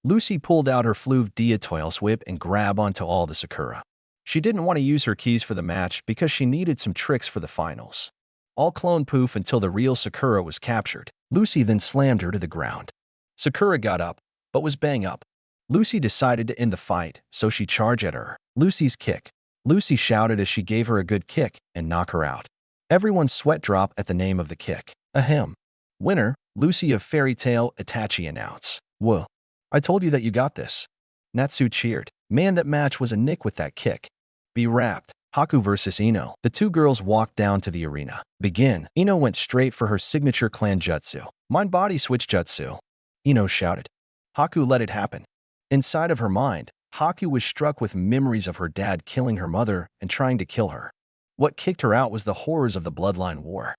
Lucy pulled out her Fluve Diatoils whip and grabbed onto all the Sakura. She didn't want to use her keys for the match because she needed some tricks for the finals. All clone poof until the real Sakura was captured. Lucy then slammed her to the ground. Sakura got up, but was bang up. Lucy decided to end the fight, so she charged at her. Lucy's kick. Lucy shouted as she gave her a good kick and knocked her out. Everyone's sweat dropped at the name of the kick. Ahem. Winner, Lucy of Fairy Tail, Itachi announced. Whoa. I told you that you got this. Natsu cheered. Man, that match was a nick with that kick. Be wrapped. Haku versus Ino. The two girls walked down to the arena. Begin. Ino went straight for her signature clan jutsu. Mind body switch jutsu. Ino shouted. Haku let it happen. Inside of her mind, Haku was struck with memories of her dad killing her mother and trying to kill her. What kicked her out was the horrors of the bloodline war.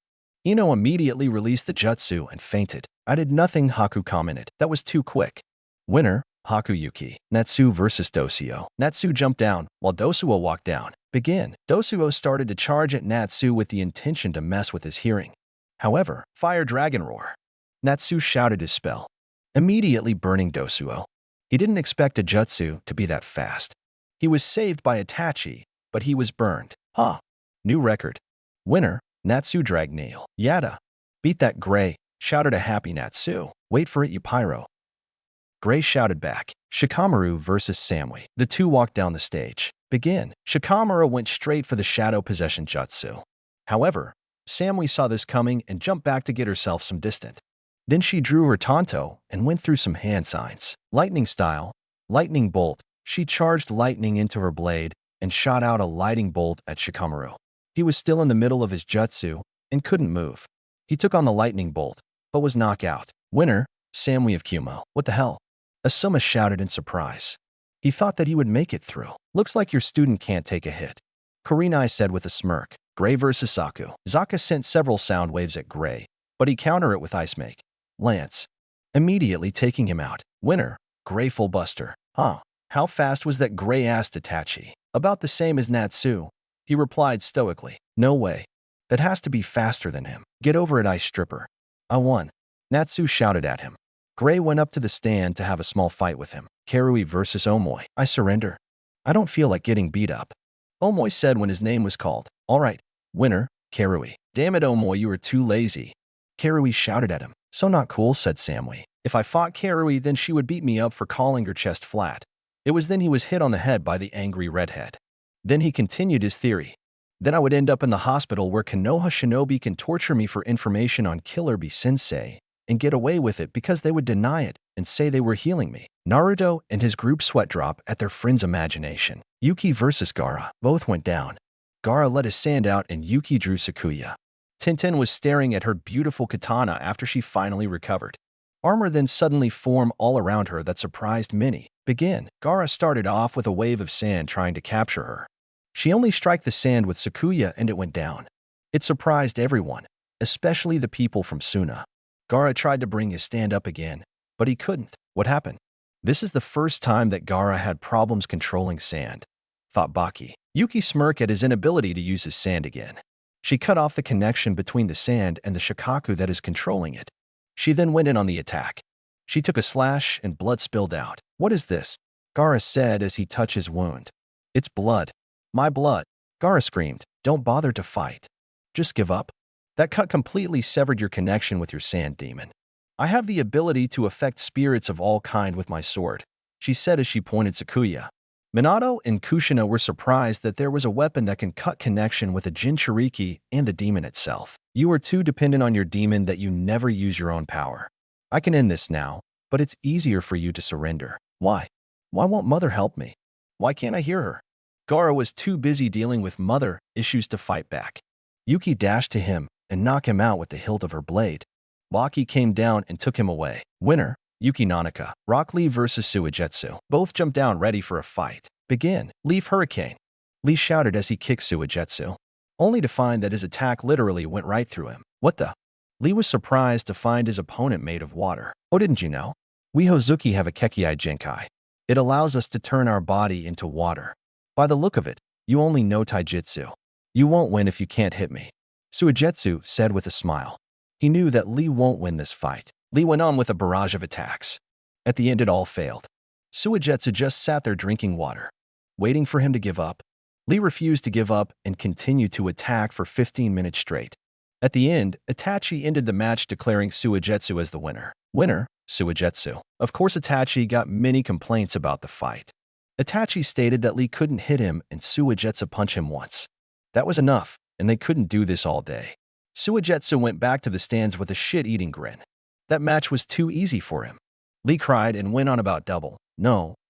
Ino immediately released the jutsu and fainted. I did nothing, Haku commented. That was too quick. Winner, Hakuyuki. Natsu versus Dosuo. Natsu jumped down, while Dosuo walked down. Begin. Dosuo started to charge at Natsu with the intention to mess with his hearing. However, Fire Dragon Roar. Natsu shouted his spell, immediately burning Dosuo. He didn't expect a jutsu to be that fast. He was saved by Itachi, but he was burned. Huh. New record. Winner, Natsu Dragnail. Yada. Beat that Gray, shouted a happy Natsu. Wait for it, you pyro. Gray shouted back. Shikamaru versus Samui. The two walked down the stage. Begin. Shikamaru went straight for the Shadow Possession jutsu. However, Samui saw this coming and jumped back to get herself some distance. Then she drew her tanto and went through some hand signs. Lightning style. Lightning bolt. She charged lightning into her blade and shot out a lightning bolt at Shikamaru. He was still in the middle of his jutsu and couldn't move. He took on the lightning bolt, but was knocked out. Winner, Samui of Kumo. What the hell? Asuma shouted in surprise. He thought that he would make it through. Looks like your student can't take a hit. Kurenai said with a smirk. Gray versus Saku. Zaka sent several sound waves at Gray, but he countered it with Ice Make. Lance. Immediately taking him out. Winner, Gray full buster. Huh. How fast was that? Gray asked Itachi. About the same as Natsu. He replied stoically. No way. That has to be faster than him. Get over it, Ice Stripper. I won. Natsu shouted at him. Gray went up to the stand to have a small fight with him. Karui versus Omoi. I surrender. I don't feel like getting beat up. Omoi said when his name was called. All right. Winner, Karui. Damn it, Omoi, you were too lazy. Karui shouted at him. So not cool, said Samui. If I fought Karui, then she would beat me up for calling her chest flat. It was then he was hit on the head by the angry redhead. Then he continued his theory. Then I would end up in the hospital where Konoha Shinobi can torture me for information on Killer Bee Sensei and get away with it because they would deny it and say they were healing me. Naruto and his group sweat drop at their friend's imagination. Yuki versus Gaara. Both went down. Gaara let his sand out and Yuki drew Sakuya. Tintin was staring at her beautiful katana after she finally recovered. Armor then suddenly formed all around her that surprised many. Begin. Gaara started off with a wave of sand trying to capture her. She only struck the sand with Sakuya and it went down. It surprised everyone, especially the people from Suna. Gaara tried to bring his stand up again, but he couldn't. What happened? This is the first time that Gaara had problems controlling sand, thought Baki. Yuki smirked at his inability to use his sand again. She cut off the connection between the sand and the shikaku that is controlling it. She then went in on the attack. She took a slash and blood spilled out. What is this? Gaara said as he touched his wound. It's blood. My blood. Gaara screamed. Don't bother to fight. Just give up. That cut completely severed your connection with your sand demon. I have the ability to affect spirits of all kind with my sword, she said as she pointed Sakuya. Minato and Kushina were surprised that there was a weapon that can cut connection with a Jinchuriki and the demon itself. You are too dependent on your demon that you never use your own power. I can end this now, but it's easier for you to surrender. Why? Why won't Mother help me? Why can't I hear her? Gaara was too busy dealing with Mother issues to fight back. Yuki dashed to him and knocked him out with the hilt of her blade. Baki came down and took him away. Winner, Yuki Nanaka. Rock Lee versus Suigetsu. Both jumped down ready for a fight. Begin. Leaf Hurricane. Lee shouted as he kicked Suigetsu, only to find that his attack literally went right through him. What the? Lee was surprised to find his opponent made of water. Oh, didn't you know? We Hozuki have a Kekiai Genkai. It allows us to turn our body into water. By the look of it, you only know Taijutsu. You won't win if you can't hit me, Suigetsu said with a smile. He knew that Lee won't win this fight. Lee went on with a barrage of attacks. At the end it all failed. Suigetsu just sat there drinking water, waiting for him to give up. Lee refused to give up and continued to attack for 15 minutes straight. At the end, Itachi ended the match declaring Suigetsu as the winner. Winner, Suigetsu. Of course, Itachi got many complaints about the fight. Itachi stated that Lee couldn't hit him and Suigetsu punch him once. That was enough, and they couldn't do this all day. Suigetsu went back to the stands with a shit-eating grin. That match was too easy for him. Lee cried and went on about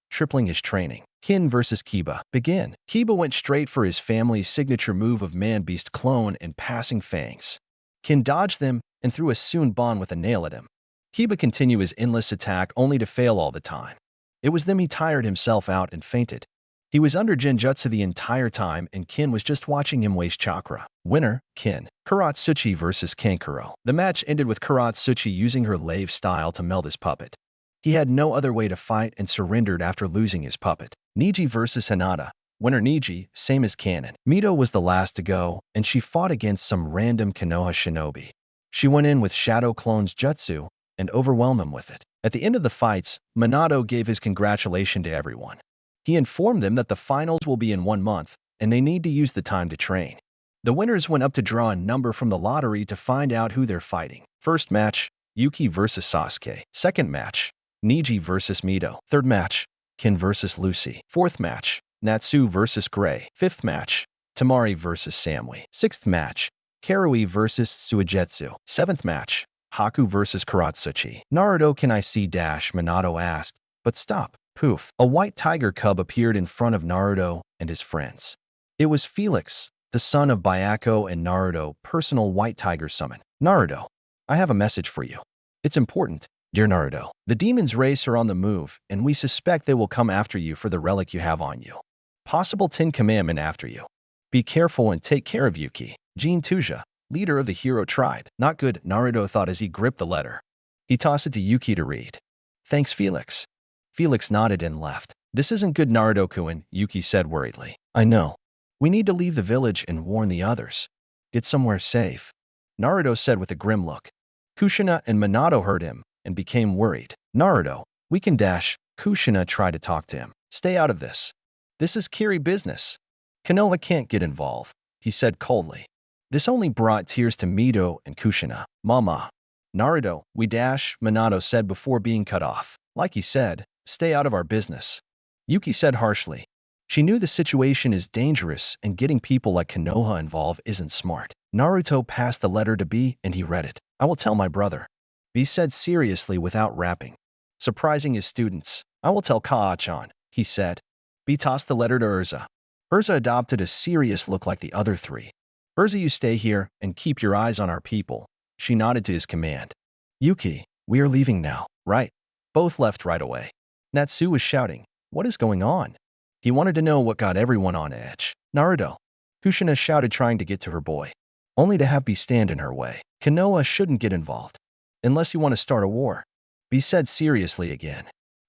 tripling his training. Kin versus Kiba. Begin. Kiba went straight for his family's signature move of man-beast clone and passing fangs. Kin dodged them and threw a Sun-Bon with a nail at him. Kiba continued his endless attack only to fail all the time. It was then he tired himself out and fainted. He was under Genjutsu the entire time and Kin was just watching him waste chakra. Winner, Kin. Kuratsuchi versus Kankuro. The match ended with Kuratsuchi using her lave style to meld his puppet. He had no other way to fight and surrendered after losing his puppet. Niji versus Hinata. Winner Niji, same as Kanon. Mito was the last to go, and she fought against some random Konoha shinobi. She went in with Shadow Clone's jutsu and overwhelmed him with it. At the end of the fights, Minato gave his congratulations to everyone. He informed them that the finals will be in 1 month, and they need to use the time to train. The winners went up to draw a number from the lottery to find out who they're fighting. First match, Yuki versus Sasuke. Second match, Niji versus Mito. Third match, Kin versus Lucy. Fourth match, Natsu versus Gray. Fifth match, Tamari versus Samui. Sixth match, Karui versus Suigetsu. Seventh match, Haku versus Kuratsuchi. Naruto, can I see dash? Minato asked, but stop. Poof. A white tiger cub appeared in front of Naruto and his friends. It was Felix, the son of Byako and Naruto, personal white tiger summon. Naruto, I have a message for you. It's important. Dear Naruto, the demon's race are on the move, and we suspect they will come after you for the relic you have on you. Possible 10 commandment after you. Be careful and take care of Yuki. Jin Tuja, leader of the hero tribe. Not good, Naruto thought as he gripped the letter. He tossed it to Yuki to read. Thanks, Felix. Felix nodded and left. This isn't good, Naruto-kun, Yuki said worriedly. I know. We need to leave the village and warn the others. Get somewhere safe. Naruto said with a grim look. Kushina and Minato heard him and became worried. Naruto, we can dash. Kushina tried to talk to him. Stay out of this. This is Kiri business. Konoha can't get involved, he said coldly. This only brought tears to Mito and Kushina. Mama. Naruto, we dash, Minato said before being cut off. Like he said, stay out of our business. Yuki said harshly. She knew the situation is dangerous and getting people like Konoha involved isn't smart. Naruto passed the letter to B and he read it. I will tell my brother. B said seriously without rapping. Surprising his students. I will tell Kaa-chan, he said. B tossed the letter to Urza. Urza adopted a serious look like the other three. Urza, you stay here and keep your eyes on our people. She nodded to his command. Yuki, we are leaving now, right? Both left right away. Natsu was shouting, what is going on? He wanted to know what got everyone on edge. Naruto. Kushina shouted, trying to get to her boy, only to have B stand in her way. Konoha shouldn't get involved. Unless you want to start a war. B said seriously again.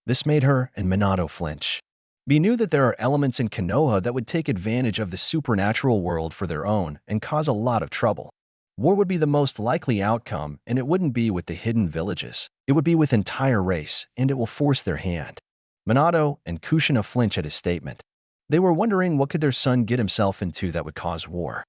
This made her and Minato flinch. B knew that there are elements in Konoha that would take advantage of the supernatural world for their own and cause a lot of trouble. War would be the most likely outcome, and it wouldn't be with the hidden villages. It would be with entire race, and it will force their hand. Minato and Kushina flinch at his statement. They were wondering what could their son get himself into that would cause war.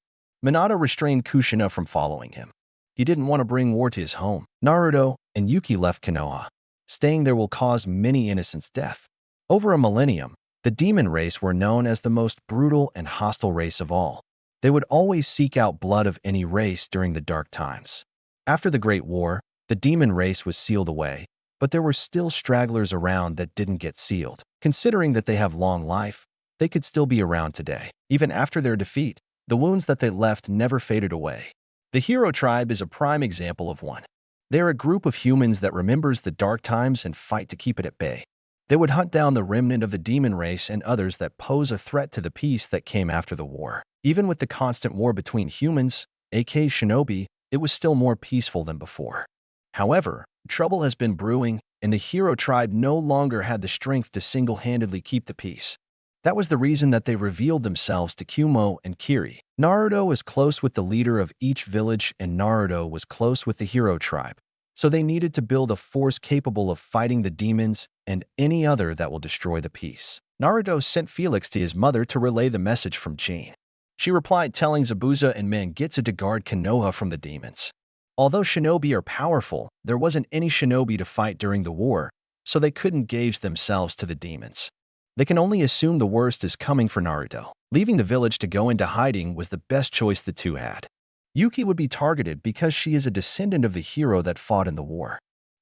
Minato restrained Kushina from following him. He didn't want to bring war to his home. Naruto and Yuki left Konoha. Staying there will cause many innocents' death. Over a millennium, the demon race were known as the most brutal and hostile race of all. They would always seek out blood of any race during the dark times. After the Great War, the demon race was sealed away, but there were still stragglers around that didn't get sealed. Considering that they have long life, they could still be around today. Even after their defeat, the wounds that they left never faded away. The hero tribe is a prime example of one. They are a group of humans that remembers the dark times and fight to keep it at bay. They would hunt down the remnant of the demon race and others that pose a threat to the peace that came after the war. Even with the constant war between humans, aka shinobi, it was still more peaceful than before. However, trouble has been brewing, and the hero tribe no longer had the strength to single-handedly keep the peace. That was the reason that they revealed themselves to Kumo and Kiri. Naruto was close with the leader of each village and Naruto was close with the hero tribe. so they needed to build a force capable of fighting the demons and any other that will destroy the peace. Naruto sent Felix to his mother to relay the message from Jean. She replied telling Zabuza and Mangitsu to guard Konoha from the demons. Although shinobi are powerful, there wasn't any shinobi to fight during the war, so they couldn't gauge themselves to the demons. They can only assume the worst is coming for Naruto. Leaving the village to go into hiding was the best choice the two had. Yuki would be targeted because she is a descendant of the hero that fought in the war.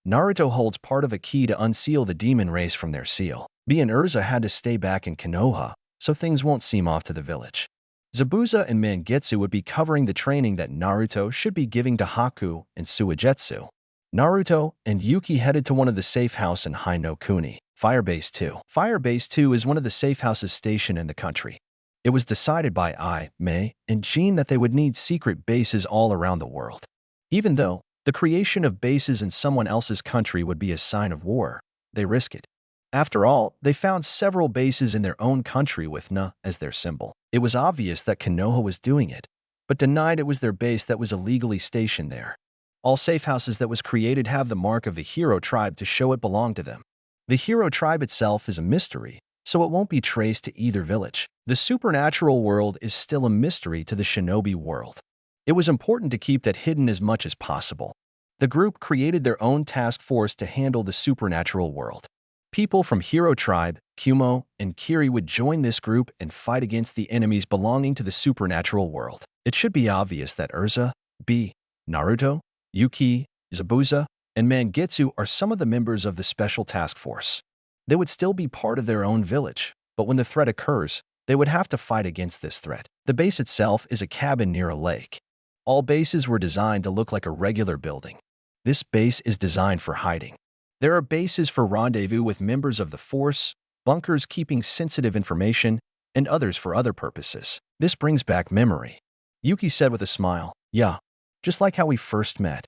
Naruto holds part of a key to unseal the demon race from their seal. Bee and Urza had to stay back in Konoha, so things won't seem off to the village. Zabuza and Mangitsu would be covering the training that Naruto should be giving to Haku and Suigetsu. Naruto and Yuki headed to one of the safe houses in Hinokuni, Firebase 2. Firebase 2 is one of the safe houses stationed in the country. It was decided by Ai, Mei, and Jean that they would need secret bases all around the world. Even though the creation of bases in someone else's country would be a sign of war, they risk it. After all, they found several bases in their own country with Na as their symbol. It was obvious that Konoha was doing it, but denied it was their base that was illegally stationed there. All safe houses that was created have the mark of the hero tribe to show it belonged to them. The hero tribe itself is a mystery, so it won't be traced to either village. The supernatural world is still a mystery to the shinobi world. It was important to keep that hidden as much as possible. The group created their own task force to handle the supernatural world. People from Hero Tribe, Kumo, and Kiri would join this group and fight against the enemies belonging to the supernatural world. It should be obvious that Urza, Bee, Naruto, Yuki, Zabuza, and Mangitsu are some of the members of the special task force. They would still be part of their own village, but when the threat occurs, they would have to fight against this threat. The base itself is a cabin near a lake. All bases were designed to look like a regular building. This base is designed for hiding. There are bases for rendezvous with members of the force, bunkers keeping sensitive information, and others for other purposes. This brings back memory. Yuki said with a smile, "Yeah, just like how we first met."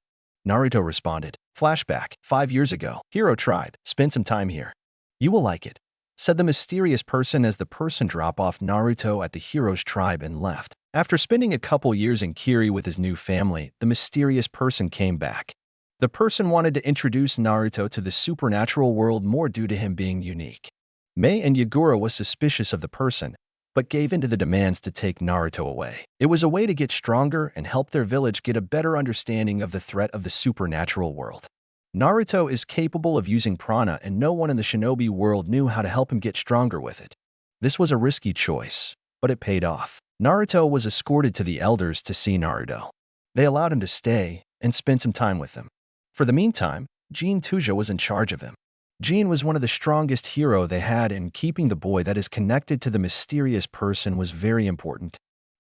Naruto responded, "Flashback, 5 years ago. Hero Tribe, spend some time here. You will like it," said the mysterious person as the person dropped off Naruto at the hero's tribe and left. After spending a couple years in Kiri with his new family, the mysterious person came back. The person wanted to introduce Naruto to the supernatural world more due to him being unique. Mei and Yagura was suspicious of the person, but gave in to the demands to take Naruto away. It was a way to get stronger and help their village get a better understanding of the threat of the supernatural world. Naruto is capable of using prana and no one in the shinobi world knew how to help him get stronger with it. This was a risky choice, but it paid off. Naruto was escorted to the elders to see Naruto. They allowed him to stay and spend some time with them. For the meantime, Jean Tuja was in charge of him. Jean was one of the strongest hero they had, and keeping the boy that is connected to the mysterious person was very important.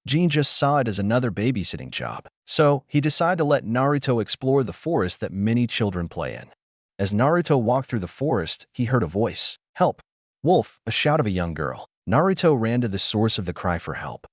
Jean just saw it as another babysitting job, so he decided to let Naruto explore the forest that many children play in. As Naruto walked through the forest, he heard a voice. "Help! Wolf!" A shout of a young girl. Naruto ran to the source of the cry for help.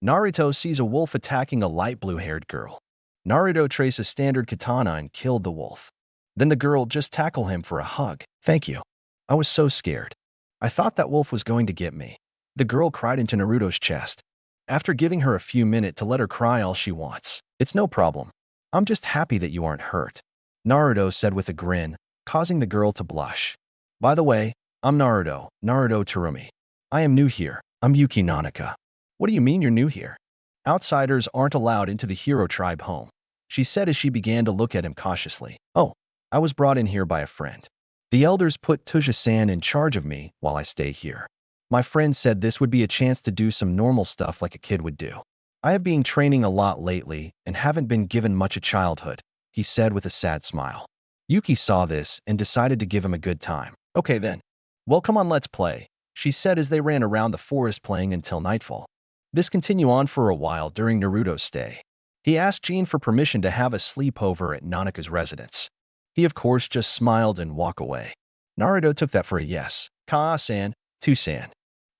Naruto sees a wolf attacking a light blue-haired girl. Naruto traced a standard katana and killed the wolf. Then the girl just tackled him for a hug. "Thank you. I was so scared. I thought that wolf was going to get me." The girl cried into Naruto's chest. After giving her a few minutes to let her cry all she wants. "It's no problem. I'm just happy that you aren't hurt," Naruto said with a grin, causing the girl to blush. "By the way, I'm Naruto Terumi. I am new here. I'm Yuki Nanaka." "What do you mean you're new here? Outsiders aren't allowed into the hero tribe home," she said as she began to look at him cautiously. "Oh, I was brought in here by a friend. The elders put Tuja-san in charge of me while I stay here. My friend said this would be a chance to do some normal stuff like a kid would do. I have been training a lot lately and haven't been given much of childhood," he said with a sad smile. Yuki saw this and decided to give him a good time. "Okay then. Well, come on, let's play," she said as they ran around the forest playing until nightfall. This continued on for a while during Naruto's stay. He asked Jean for permission to have a sleepover at Nanaka's residence. He of course just smiled and walked away. Naruto took that for a yes. "Ka-san, Tu-san.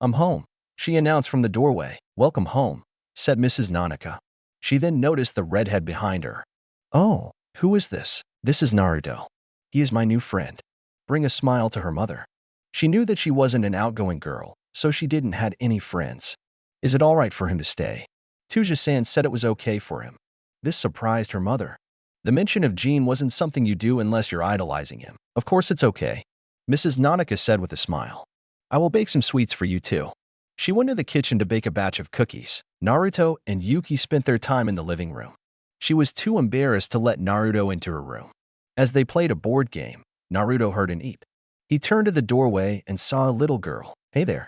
I'm home," she announced from the doorway. "Welcome home," said Mrs. Nanaka. She then noticed the redhead behind her. "Oh, who is this?" "This is Naruto. He is my new friend." Bring a smile to her mother. She knew that she wasn't an outgoing girl, so she didn't had any friends. "Is it all right for him to stay?" Tuja-san said it was okay for him. This surprised her mother. The mention of Jean wasn't something you do unless you're idolizing him. Of course it's okay, Mrs. Nanaka said with a smile. I will bake some sweets for you too. She went to the kitchen to bake a batch of cookies. Naruto and Yuki spent their time in the living room. She was too embarrassed to let Naruto into her room. As they played a board game, Naruto heard an eep. He turned to the doorway and saw a little girl. Hey there,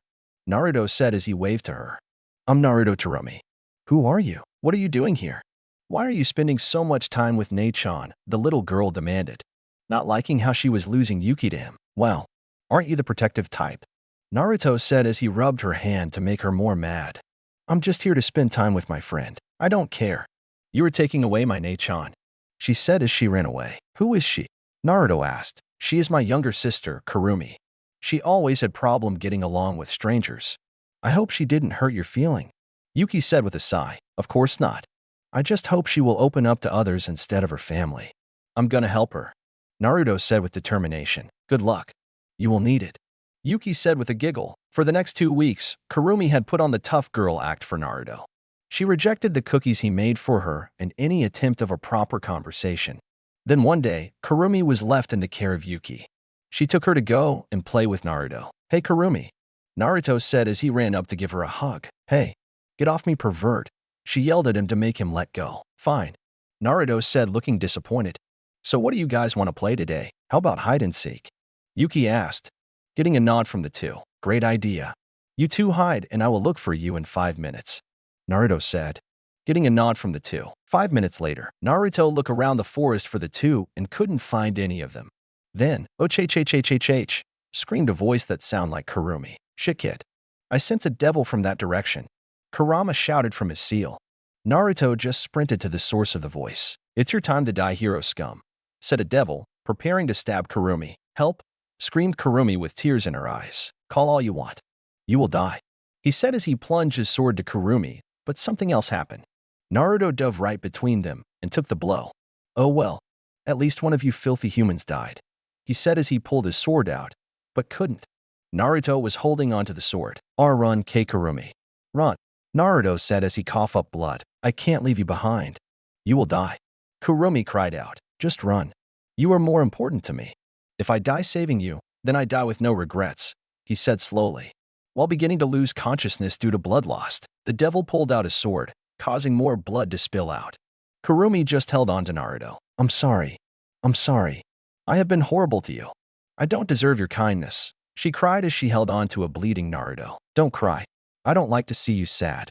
Naruto said as he waved to her. I'm Naruto Terumi. Who are you? What are you doing here? Why are you spending so much time with Ne-chan? The little girl demanded, not liking how she was losing Yuki to him. Well, aren't you the protective type? Naruto said as he rubbed her hand to make her more mad. I'm just here to spend time with my friend. I don't care. You are taking away my Ne-chan, she said as she ran away. Who is she? Naruto asked. She is my younger sister, Kurumi. She always had problem getting along with strangers. I hope she didn't hurt your feeling, Yuki said with a sigh. Of course not. I just hope she will open up to others instead of her family. I'm gonna help her, Naruto said with determination. Good luck. You will need it, Yuki said with a giggle. For the next 2 weeks, Kurumi had put on the tough girl act for Naruto. She rejected the cookies he made for her and any attempt of a proper conversation. Then one day, Kurumi was left in the care of Yuki. She took her to go and play with Naruto. Hey Kurumi, Naruto said as he ran up to give her a hug. Hey, get off me, pervert, she yelled at him to make him let go. Fine, Naruto said, looking disappointed. So what do you guys want to play today? How about hide and seek? Yuki asked, getting a nod from the two. Great idea. You two hide and I will look for you in 5 minutes, Naruto said, getting a nod from the two. 5 minutes later, Naruto looked around the forest for the two and couldn't find any of them. Then, oh ch screamed a voice that sounded like Kurumi. Shit kid. I sense a devil from that direction, Kurama shouted from his seal. Naruto just sprinted to the source of the voice. It's your time to die, hero scum, said a devil, preparing to stab Kurumi. Help, screamed Kurumi with tears in her eyes. Call all you want. You will die, he said as he plunged his sword to Kurumi, but something else happened. Naruto dove right between them and took the blow. Oh well, at least one of you filthy humans died, he said as he pulled his sword out, but couldn't. Naruto was holding onto the sword. Run, Kurumi. Run, Naruto said as he coughed up blood. I can't leave you behind. You will die, Kurumi cried out. Just run. You are more important to me. If I die saving you, then I die with no regrets, he said slowly. While beginning to lose consciousness due to blood loss, the devil pulled out his sword, causing more blood to spill out. Kurumi just held on to Naruto. I'm sorry. I'm sorry. I have been horrible to you. I don't deserve your kindness, she cried as she held on to a bleeding Naruto. Don't cry. I don't like to see you sad,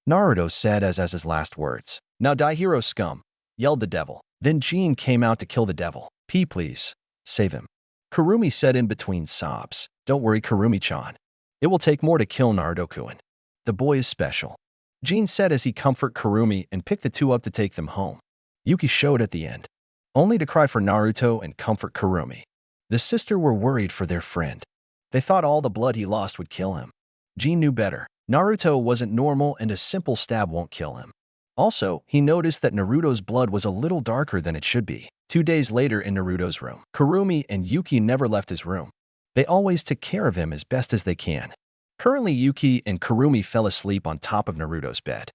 Naruto said as his last words. Now die, hero scum, yelled the devil. Then Jean came out to kill the devil. Please, save him, Kurumi said in between sobs. Don't worry, Kurumi-chan. It will take more to kill Naruto-kun. The boy is special, Jean said as he comforted Kurumi and picked the two up to take them home. Yuki showed at the end, only to cry for Naruto and comfort Kurumi. The sisters were worried for their friend. They thought all the blood he lost would kill him. Jean knew better. Naruto wasn't normal and a simple stab won't kill him. Also, he noticed that Naruto's blood was a little darker than it should be. 2 days later in Naruto's room, Kurumi and Yuki never left his room. They always took care of him as best as they can. Currently, Yuki and Kurumi fell asleep on top of Naruto's bed.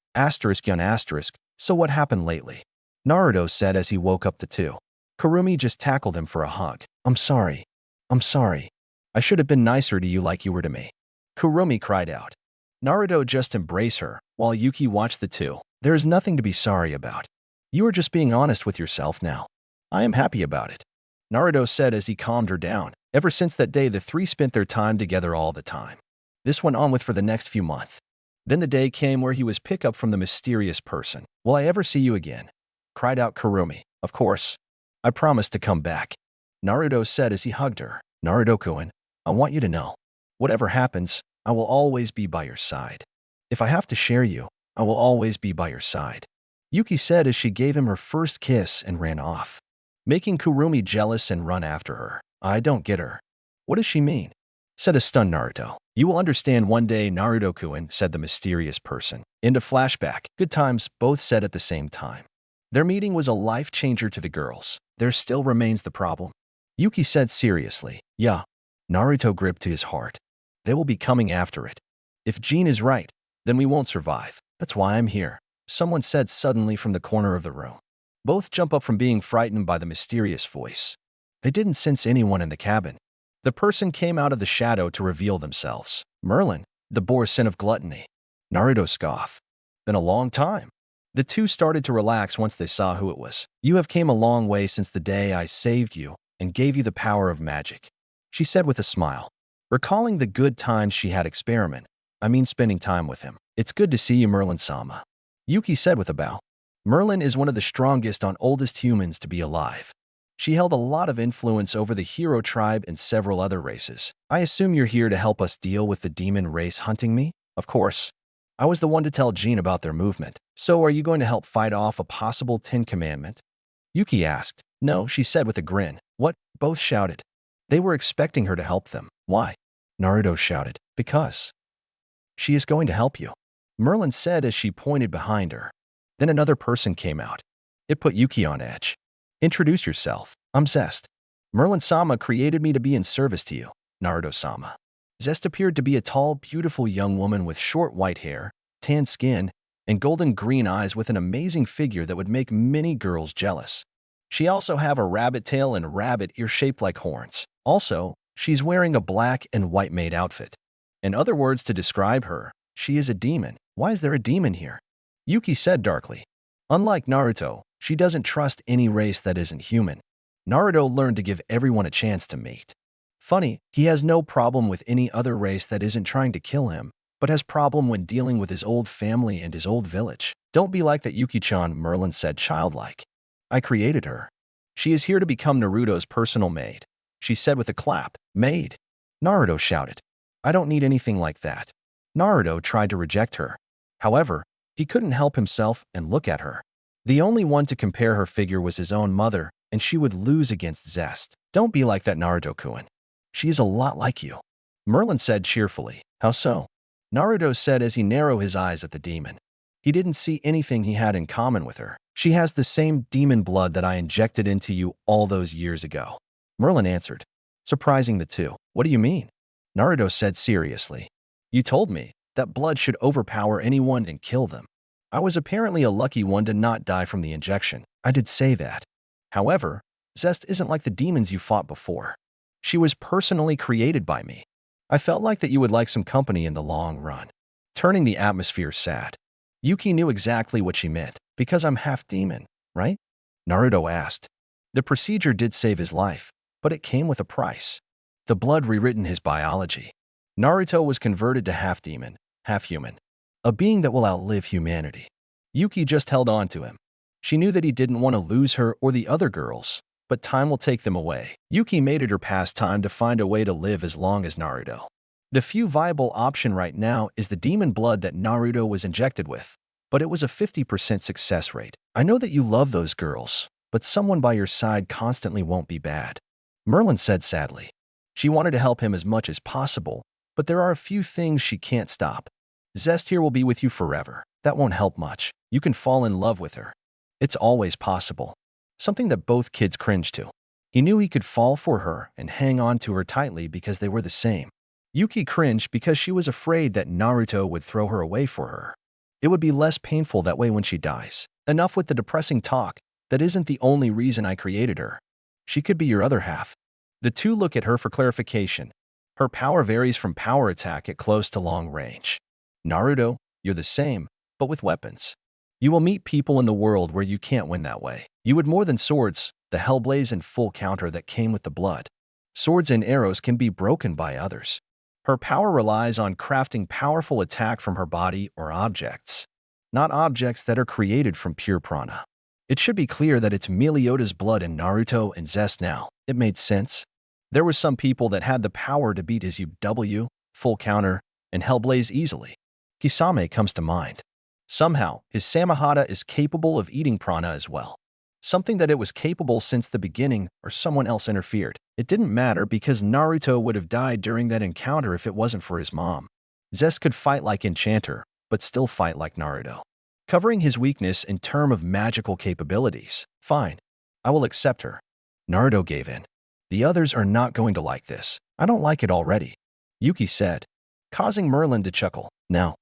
So what happened lately? Naruto said as he woke up the two. Kurumi just tackled him for a hug. I'm sorry. I'm sorry. I should have been nicer to you like you were to me, Kurumi cried out. Naruto just embraced her, while Yuki watched the two. There is nothing to be sorry about. You are just being honest with yourself now. I am happy about it, Naruto said as he calmed her down. Ever since that day, the three spent their time together all the time. This went on for the next few months. Then the day came where he was picked up from the mysterious person. Will I ever see you again? Cried out Kurumi. Of course. I promise to come back, Naruto said as he hugged her. Naruto-kun, I want you to know, whatever happens, I will always be by your side. If I have to share you, I will always be by your side, Yuki said as she gave him her first kiss and ran off, making Kurumi jealous and run after her. I don't get her. What does she mean? Said a stunned Naruto. You will understand one day, Naruto-kun, said the mysterious person. Into flashback. Good times, both said at the same time. Their meeting was a life changer to the girls. There still remains the problem, Yuki said seriously. Yeah. Naruto gripped to his heart. They will be coming after it. If Jean is right, then we won't survive. That's why I'm here, someone said suddenly from the corner of the room. Both jump up from being frightened by the mysterious voice. They didn't sense anyone in the cabin. The person came out of the shadow to reveal themselves. Merlin, the boar sin of gluttony. Naruto scoffed. Been a long time. The two started to relax once they saw who it was. You have came a long way since the day I saved you and gave you the power of magic, she said with a smile. Recalling the good times she had spending time with him. It's good to see you, Merlin-sama, Yuki said with a bow. Merlin is one of the strongest and oldest humans to be alive. She held a lot of influence over the hero tribe and several other races. I assume you're here to help us deal with the demon race hunting me? Of course. I was the one to tell Jean about their movement. So are you going to help fight off a possible 10 commandment? Yuki asked. No, she said with a grin. What? Both shouted. They were expecting her to help them. Why? Naruto shouted. Because she is going to help you, Merlin said as she pointed behind her. Then another person came out. It put Yuki on edge. Introduce yourself. I'm Zest. Merlin-sama created me to be in service to you, Naruto-sama. Zest appeared to be a tall, beautiful young woman with short white hair, tan skin, and golden green eyes with an amazing figure that would make many girls jealous. She also have a rabbit tail and rabbit ear shaped like horns. Also, she's wearing a black and white maid outfit. In other words to describe her, she is a demon. Why is there a demon here? Yuki said darkly. Unlike Naruto, she doesn't trust any race that isn't human. Naruto learned to give everyone a chance to mate. Funny, he has no problem with any other race that isn't trying to kill him, but has problem when dealing with his old family and his old village. Don't be like that, Yuki-chan, Merlin said childlike. I created her. She is here to become Naruto's personal maid, she said with a clap. Maid? Naruto shouted. I don't need anything like that. Naruto tried to reject her. However, he couldn't help himself and look at her. The only one to compare her figure was his own mother, and she would lose against Zest. Don't be like that, Naruto-kun. She is a lot like you, Merlin said cheerfully. How so? Naruto said as he narrowed his eyes at the demon. He didn't see anything he had in common with her. She has the same demon blood that I injected into you all those years ago, Merlin answered, surprising the two. What do you mean? Naruto said seriously. You told me that blood should overpower anyone and kill them. I was apparently a lucky one to not die from the injection. I did say that. However, Zest isn't like the demons you fought before. She was personally created by me. I felt like that you would like some company in the long run. Turning the atmosphere sad. Yuki knew exactly what she meant. Because I'm half demon, right? Naruto asked. The procedure did save his life, but it came with a price. The blood rewritten his biology. Naruto was converted to half demon, half human. A being that will outlive humanity. Yuki just held on to him. She knew that he didn't want to lose her or the other girls, but time will take them away. Yuki made it her pastime to find a way to live as long as Naruto. The few viable option right now is the demon blood that Naruto was injected with, but it was a 50% success rate. I know that you love those girls, but someone by your side constantly won't be bad, Merlin said sadly. She wanted to help him as much as possible, but there are a few things she can't stop. Zest here will be with you forever. That won't help much. You can fall in love with her. It's always possible. Something that both kids cringed to. He knew he could fall for her and hang on to her tightly because they were the same. Yuki cringed because she was afraid that Naruto would throw her away for her. It would be less painful that way when she dies. Enough with the depressing talk. That isn't the only reason I created her. She could be your other half. The two look at her for clarification. Her power varies from power attack at close to long range. Naruto, you're the same, but with weapons. You will meet people in the world where you can't win that way. You would more than swords, the Hellblaze and full counter that came with the blood. Swords and arrows can be broken by others. Her power relies on crafting powerful attack from her body or objects, not objects that are created from pure prana. It should be clear that it's Meliodas' blood in Naruto and Zest now. It made sense. There were some people that had the power to beat his UW, full counter, and Hellblaze easily. Kisame comes to mind. Somehow, his Samahata is capable of eating prana as well. Something that it was capable since the beginning or someone else interfered. It didn't matter because Naruto would have died during that encounter if it wasn't for his mom. Zest could fight like Enchanter, but still fight like Naruto. Covering his weakness in terms of magical capabilities. Fine. I will accept her. Naruto gave in. The others are not going to like this. I don't like it already, Yuki said, causing Merlin to chuckle. Now.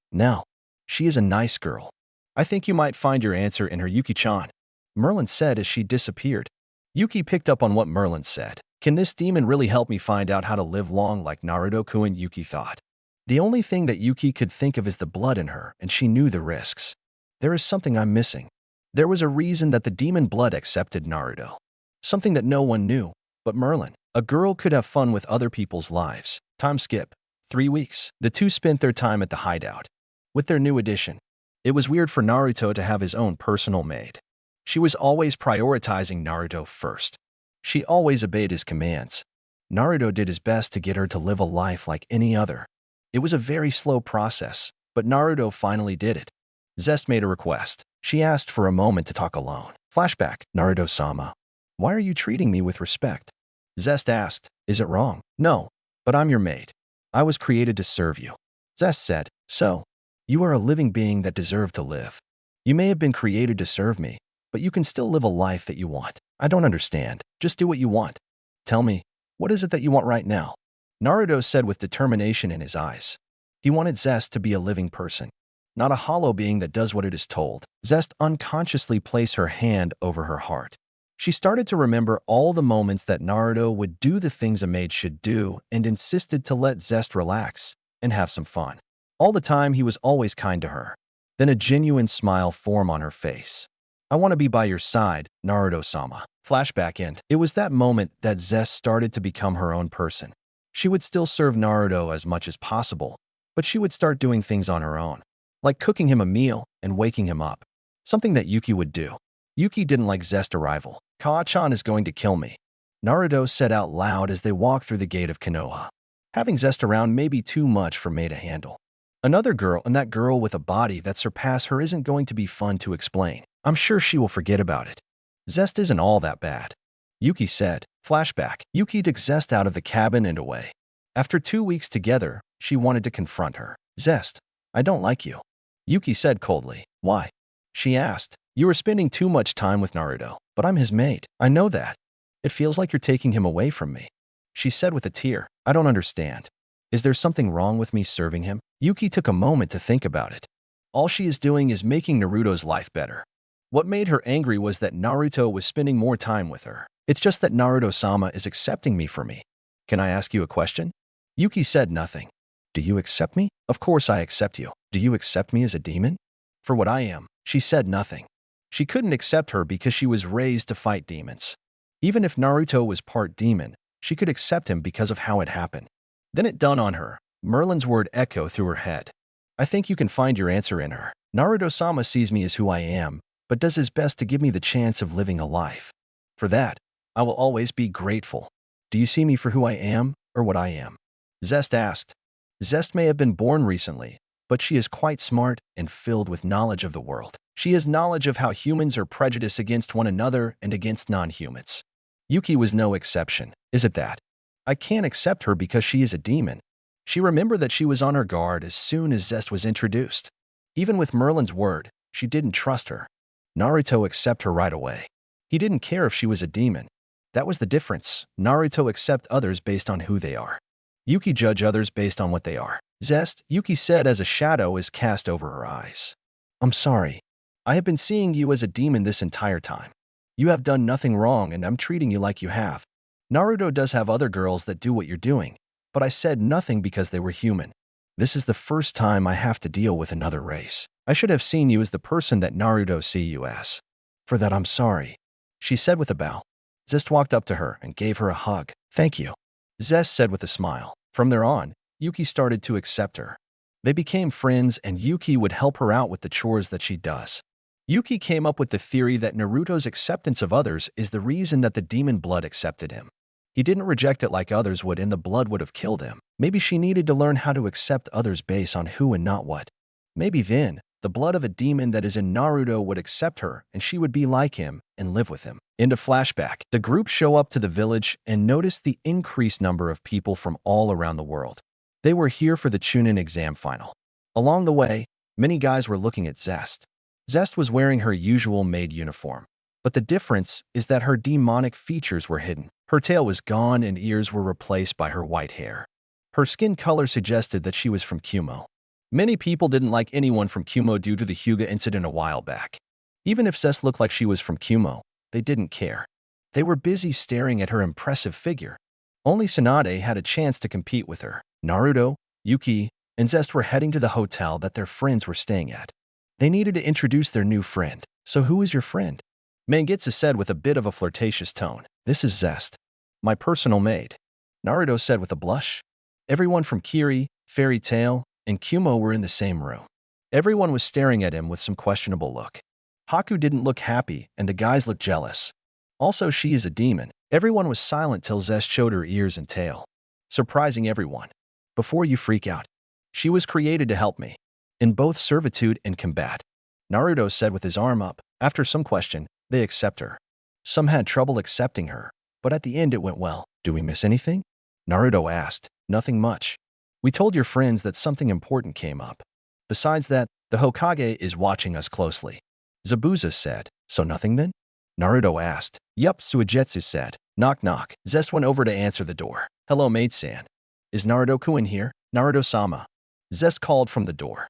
She is a nice girl. I think you might find your answer in her, Yuki-chan. Merlin said as she disappeared. Yuki picked up on what Merlin said. Can this demon really help me find out how to live long like Naruto-kun? Yuki thought. The only thing that Yuki could think of is the blood in her, and she knew the risks. There is something I'm missing. There was a reason that the demon blood accepted Naruto. Something that no one knew, but Merlin. A girl could have fun with other people's lives. Time skip. 3 weeks. The two spent their time at the hideout. With their new addition, it was weird for Naruto to have his own personal maid. She was always prioritizing Naruto first. She always obeyed his commands. Naruto did his best to get her to live a life like any other. It was a very slow process, but Naruto finally did it. Zest made a request. She asked for a moment to talk alone. Flashback. Naruto-sama, why are you treating me with respect? Zest asked, is it wrong? No, but I'm your maid. I was created to serve you. Zest said, so, you are a living being that deserved to live. You may have been created to serve me, but you can still live a life that you want. I don't understand. Just do what you want. Tell me, what is it that you want right now? Naruto said with determination in his eyes. He wanted Zest to be a living person, not a hollow being that does what it is told. Zest unconsciously placed her hand over her heart. She started to remember all the moments that Naruto would do the things a maid should do and insisted to let Zest relax and have some fun. All the time, he was always kind to her. Then a genuine smile formed on her face. I want to be by your side, Naruto-sama. Flashback end. It was that moment that Zest started to become her own person. She would still serve Naruto as much as possible, but she would start doing things on her own, like cooking him a meal and waking him up, something that Yuki would do. Yuki didn't like Zest's arrival. Kaa-chan is going to kill me, Naruto said out loud as they walked through the gate of Konoha. Having Zest around may be too much for Mei to handle. Another girl, and that girl with a body that surpassed her, isn't going to be fun to explain. I'm sure she will forget about it. Zest isn't all that bad, Yuki said. Flashback. Yuki took Zest out of the cabin and away. After 2 weeks together, she wanted to confront her. Zest, I don't like you, Yuki said coldly. Why? She asked. You are spending too much time with Naruto, but I'm his maid. I know that. It feels like you're taking him away from me, she said with a tear. I don't understand. Is there something wrong with me serving him? Yuki took a moment to think about it. All she is doing is making Naruto's life better. What made her angry was that Naruto was spending more time with her. It's just that Naruto-sama is accepting me for me. Can I ask you a question? Yuki said nothing. Do you accept me? Of course I accept you. Do you accept me as a demon? For what I am. She said nothing. She couldn't accept her because she was raised to fight demons. Even if Naruto was part demon, she could accept him because of how it happened. Then it dawned on her. Merlin's word echoed through her head. I think you can find your answer in her. Naruto-sama sees me as who I am, but does his best to give me the chance of living a life. For that, I will always be grateful. Do you see me for who I am or what I am? Zest asked. Zest may have been born recently, but she is quite smart and filled with knowledge of the world. She has knowledge of how humans are prejudiced against one another and against non-humans. Yuki was no exception. Is it that? I can't accept her because she is a demon. She remembered that she was on her guard as soon as Zest was introduced. Even with Merlin's word, she didn't trust her. Naruto accepted her right away. He didn't care if she was a demon. That was the difference. Naruto accepts others based on who they are. Yuki judge others based on what they are. Zest, Yuki said as a shadow is cast over her eyes. I'm sorry. I have been seeing you as a demon this entire time. You have done nothing wrong and I'm treating you like you have. Naruto does have other girls that do what you're doing, but I said nothing because they were human. This is the first time I have to deal with another race. I should have seen you as the person that Naruto see you as. For that I'm sorry, she said with a bow. Zest walked up to her and gave her a hug. Thank you, Zest said with a smile. From there on, Yuki started to accept her. They became friends and Yuki would help her out with the chores that she does. Yuki came up with the theory that Naruto's acceptance of others is the reason that the demon blood accepted him. He didn't reject it like others would and the blood would have killed him. Maybe she needed to learn how to accept others based on who and not what. Maybe then, the blood of a demon that is in Naruto would accept her and she would be like him and live with him. Into flashback, the group show up to the village and notice the increased number of people from all around the world. They were here for the Chunin exam final. Along the way, many guys were looking at Zest. Zest was wearing her usual maid uniform, but the difference is that her demonic features were hidden. Her tail was gone and ears were replaced by her white hair. Her skin color suggested that she was from Kumo. Many people didn't like anyone from Kumo due to the Hyuga incident a while back. Even if Zest looked like she was from Kumo, they didn't care. They were busy staring at her impressive figure. Only Tsunade had a chance to compete with her. Naruto, Yuki, and Zest were heading to the hotel that their friends were staying at. They needed to introduce their new friend. So who is your friend? Mangitsu said with a bit of a flirtatious tone. This is Zest, my personal maid. Naruto said with a blush. Everyone from Kiri, Fairy Tail, and Kumo were in the same room. Everyone was staring at him with some questionable look. Haku didn't look happy, and the guys looked jealous. Also, she is a demon. Everyone was silent till Zest showed her ears and tail, surprising everyone. Before you freak out, she was created to help me, in both servitude and combat. Naruto said with his arm up. After some question, they accept her. Some had trouble accepting her, but at the end it went well. Do we miss anything? Naruto asked. Nothing much. We told your friends that something important came up. Besides that, the Hokage is watching us closely. Zabuza said. So nothing then? Naruto asked. Yup, Suigetsu said. Knock knock. Zest went over to answer the door. Hello, maid-san. Is Naruto-kun here? Naruto-sama. Zest called from the door.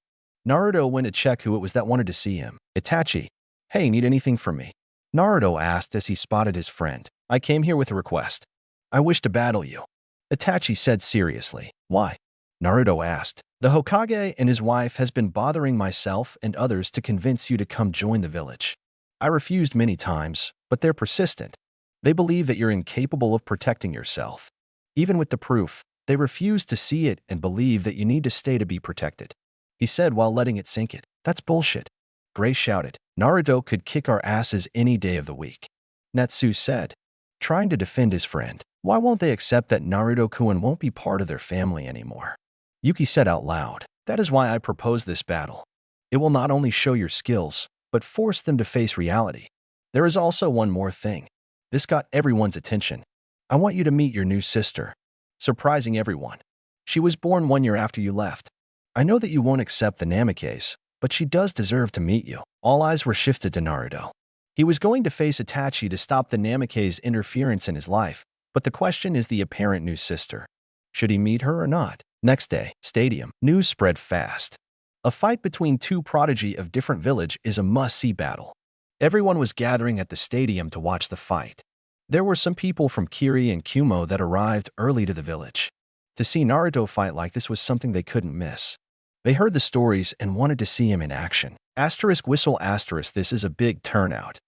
Naruto went to check who it was that wanted to see him. Itachi. Hey, need anything from me? Naruto asked as he spotted his friend. I came here with a request. I wish to battle you. Itachi said seriously. Why? Naruto asked. The Hokage and his wife has been bothering myself and others to convince you to come join the village. I refused many times, but they're persistent. They believe that you're incapable of protecting yourself. Even with the proof, they refuse to see it and believe that you need to stay to be protected. He said while letting it sink. That's bullshit. Gray shouted. Naruto could kick our asses any day of the week. Natsu said, trying to defend his friend. Why won't they accept that Naruto-kun won't be part of their family anymore? Yuki said out loud. That is why I propose this battle. It will not only show your skills, but force them to face reality. There is also one more thing. This got everyone's attention. I want you to meet your new sister. Surprising everyone. She was born 1 year after you left. I know that you won't accept the Namikaze, but she does deserve to meet you. All eyes were shifted to Naruto. He was going to face Itachi to stop the Namikaze's interference in his life, but the question is the apparent new sister. Should he meet her or not? Next day, stadium. News spread fast. A fight between two prodigy of different village is a must-see battle. Everyone was gathering at the stadium to watch the fight. There were some people from Kiri and Kumo that arrived early to the village. To see Naruto fight like this was something they couldn't miss. They heard the stories and wanted to see him in action. Asterisk whistle asterisk, this is a big turnout.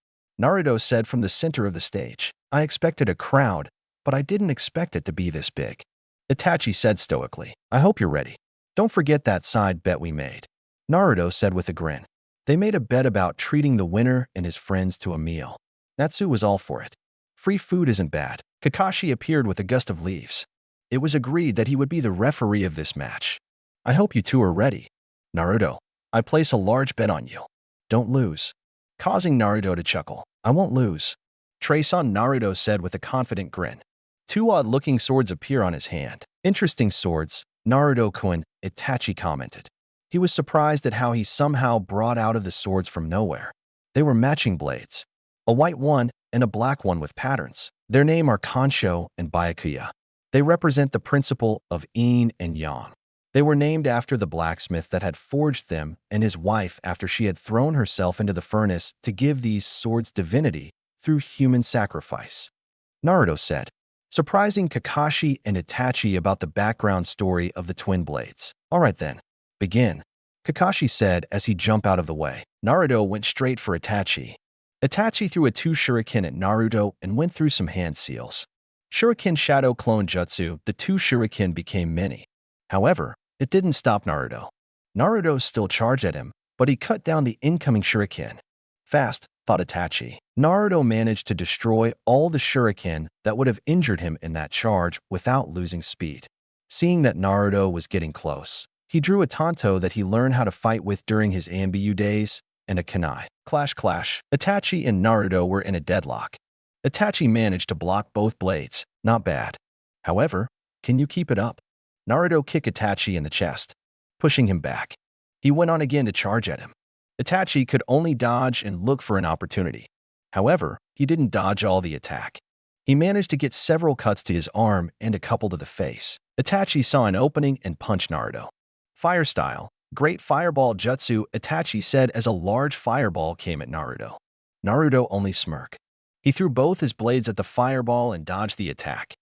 Naruto said from the center of the stage. I expected a crowd, but I didn't expect it to be this big. Itachi said stoically. I hope you're ready. Don't forget that side bet we made. Naruto said with a grin. They made a bet about treating the winner and his friends to a meal. Natsu was all for it. Free food isn't bad. Kakashi appeared with a gust of leaves. It was agreed that he would be the referee of this match. I hope you two are ready. Naruto, I place a large bet on you. Don't lose. Causing Naruto to chuckle. I won't lose. Trace-on, Naruto said with a confident grin. Two odd-looking swords appear on his hand. Interesting swords, Naruto-kun, Itachi commented. He was surprised at how he somehow brought out of the swords from nowhere. They were matching blades. A white one and a black one with patterns. Their name are Kansho and Byakuya. They represent the principle of yin and yang. They were named after the blacksmith that had forged them and his wife after she had thrown herself into the furnace to give these swords divinity through human sacrifice. Naruto said, surprising Kakashi and Itachi about the background story of the twin blades. All right then, begin, Kakashi said as he jumped out of the way. Naruto went straight for Itachi. Itachi threw a 2 shuriken at Naruto and went through some hand seals. Shuriken Shadow Clone Jutsu, the 2 shuriken became many. However, it didn't stop Naruto. Naruto still charged at him, but he cut down the incoming shuriken. Fast, thought Itachi. Naruto managed to destroy all the shuriken that would have injured him in that charge without losing speed. Seeing that Naruto was getting close, he drew a tanto that he learned how to fight with during his Anbu days, and a kunai. Clash clash. Itachi and Naruto were in a deadlock. Itachi managed to block both blades. Not bad. However, can you keep it up? Naruto kicked Itachi in the chest, pushing him back. He went on again to charge at him. Itachi could only dodge and look for an opportunity. However, he didn't dodge all the attack. He managed to get several cuts to his arm and a couple to the face. Itachi saw an opening and punched Naruto. Fire style. Great fireball jutsu, Itachi said as a large fireball came at Naruto. Naruto only smirked. He threw both his blades at the fireball and dodged the attack.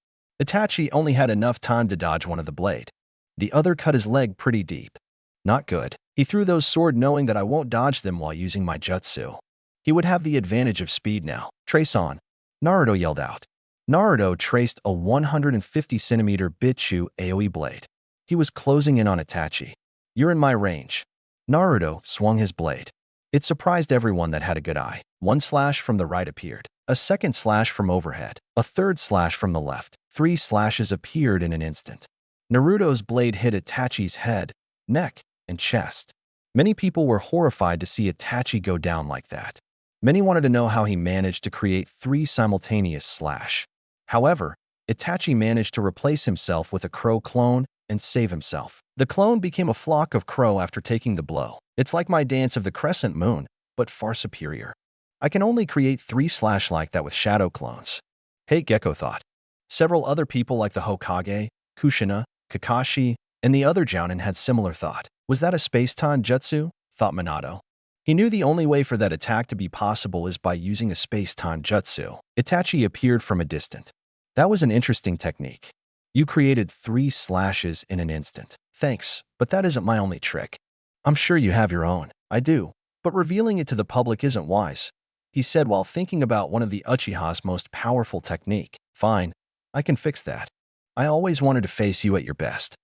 Itachi only had enough time to dodge one of the blade. The other cut his leg pretty deep. Not good. He threw those sword knowing that I won't dodge them while using my jutsu. He would have the advantage of speed now. Trace on. Naruto yelled out. Naruto traced a 150cm Bitchu AoE blade. He was closing in on Itachi. You're in my range. Naruto swung his blade. It surprised everyone that had a good eye. One slash from the right appeared. A second slash from overhead. A third slash from the left. 3 slashes appeared in an instant. Naruto's blade hit Itachi's head, neck, and chest. Many people were horrified to see Itachi go down like that. Many wanted to know how he managed to create 3 simultaneous slash. However, Itachi managed to replace himself with a crow clone and save himself. The clone became a flock of crow after taking the blow. It's like my dance of the crescent moon, but far superior. I can only create 3 slash like that with shadow clones. Hey, Gecko thought. Several other people like the Hokage, Kushina, Kakashi, and the other Jounin had similar thought. Was that a space-time jutsu? Thought Minato. He knew the only way for that attack to be possible is by using a space-time jutsu. Itachi appeared from a distance. That was an interesting technique. You created 3 slashes in an instant. Thanks, but that isn't my only trick. I'm sure you have your own. I do, but revealing it to the public isn't wise, he said while thinking about one of the Uchiha's most powerful technique. Fine, I can fix that. I always wanted to face you at your best.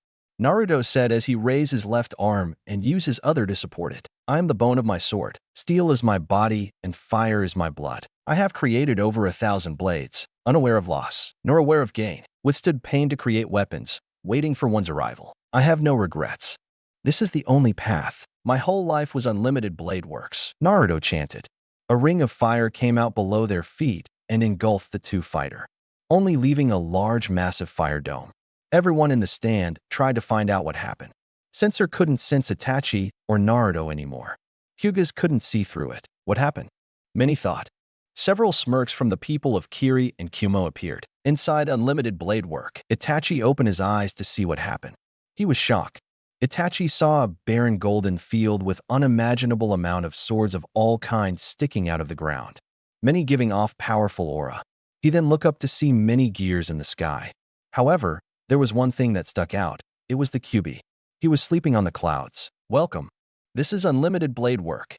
Naruto said as he raised his left arm and used his other to support it. I am the bone of my sword. Steel is my body and fire is my blood. I have created over 1,000 blades, unaware of loss, nor aware of gain, withstood pain to create weapons, waiting for one's arrival. I have no regrets. This is the only path. My whole life was unlimited blade works, Naruto chanted. A ring of fire came out below their feet and engulfed the 2 fighters, only leaving a large massive fire dome. Everyone in the stand tried to find out what happened. Sensor couldn't sense Itachi or Naruto anymore. Hyugas couldn't see through it. What happened? Many thought. Several smirks from the people of Kiri and Kumo appeared. Inside unlimited blade work, Itachi opened his eyes to see what happened. He was shocked. Itachi saw a barren golden field with unimaginable amount of swords of all kinds sticking out of the ground, many giving off powerful aura. He then looked up to see many gears in the sky. However, there was one thing that stuck out. It was the Kyuubi. He was sleeping on the clouds. Welcome. This is unlimited blade work.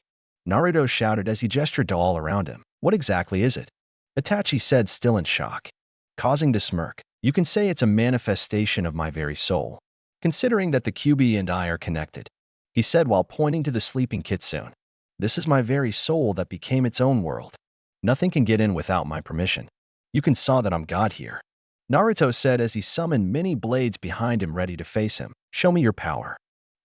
Naruto shouted as he gestured to all around him. What exactly is it? Itachi said, still in shock, causing to smirk. You can say it's a manifestation of my very soul, considering that the Kyuubi and I are connected, he said while pointing to the sleeping kitsune. This is my very soul that became its own world. Nothing can get in without my permission. You can saw that I'm God here. Naruto said as he summoned many blades behind him ready to face him. Show me your power.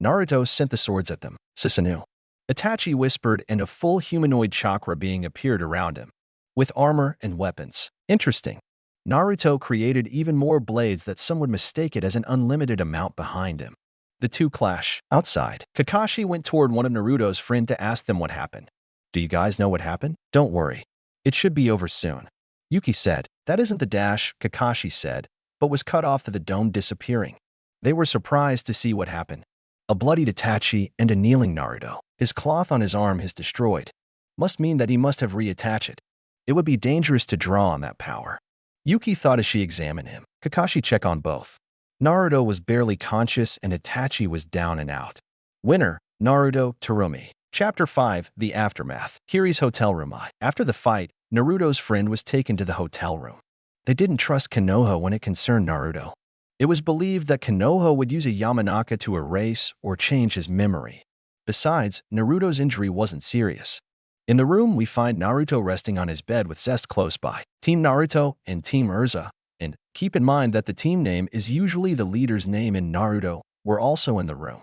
Naruto sent the swords at them. Susanoo. Itachi whispered and a full humanoid chakra being appeared around him, with armor and weapons. Interesting. Naruto created even more blades that some would mistake it as an unlimited amount behind him. The 2 clash. Outside, Kakashi went toward one of Naruto's friends to ask them what happened. Do you guys know what happened? Don't worry. It should be over soon. Yuki said. That isn't the dash, Kakashi said, but was cut off to the dome disappearing. They were surprised to see what happened. A bloodied Itachi and a kneeling Naruto. His cloth on his arm is destroyed. Must mean that he must have reattached it. It would be dangerous to draw on that power. Yuki thought as she examined him. Kakashi checked on both. Naruto was barely conscious and Itachi was down and out. Winner, Naruto Terumi. Chapter 5, The Aftermath. Kiri's hotel room. After the fight, Naruto's friend was taken to the hotel room. They didn't trust Konoha when it concerned Naruto. It was believed that Konoha would use a Yamanaka to erase or change his memory. Besides, Naruto's injury wasn't serious. In the room, we find Naruto resting on his bed with Zest close by. Team Naruto and Team Urza, and keep in mind that the team name is usually the leader's name in Naruto, were also in the room.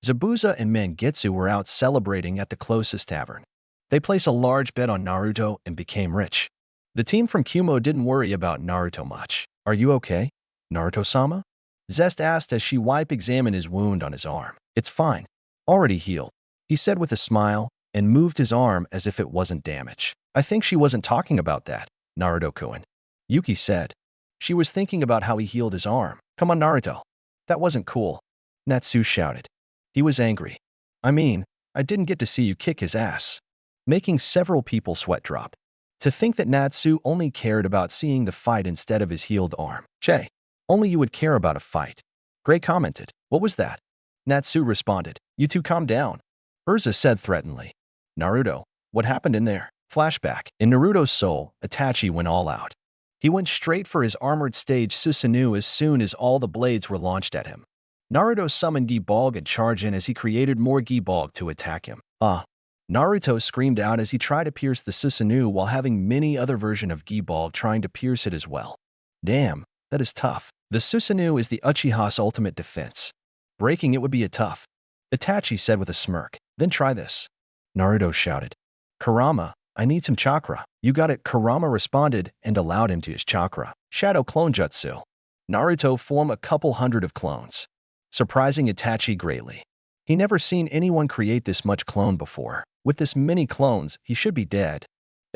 Zabuza and Mangetsu were out celebrating at the closest tavern. They placed a large bet on Naruto and became rich. The team from Kumo didn't worry about Naruto much. Are you okay, Naruto-sama? Zest asked as she examined his wound on his arm. It's fine. Already healed, he said with a smile and moved his arm as if it wasn't damaged. I think she wasn't talking about that, Naruto-kun. Yuki said. She was thinking about how he healed his arm. Come on, Naruto. That wasn't cool, Natsu shouted. He was angry. I mean, I didn't get to see you kick his ass. Making several people sweat drop. To think that Natsu only cared about seeing the fight instead of his healed arm. Che, only you would care about a fight. Gray commented, what was that? Natsu responded, you two calm down. Urza said threateningly. Naruto, what happened in there? Flashback. In Naruto's soul, Itachi went all out. He went straight for his armored stage Susanoo as soon as all the blades were launched at him. Naruto summoned Gibalg and charged in as he created more Gibalg to attack him. Naruto screamed out as he tried to pierce the Susanoo while having many other versions of Gibalg trying to pierce it as well. Damn, that is tough. The Susanoo is the Uchiha's ultimate defense. Breaking it would be a tough. Itachi said with a smirk. Then try this. Naruto shouted. Kurama, I need some chakra. You got it, Kurama responded and allowed him to use chakra. Shadow clone jutsu. Naruto formed a couple hundred of clones, surprising Itachi greatly. He never seen anyone create this much clone before. With this many clones, he should be dead.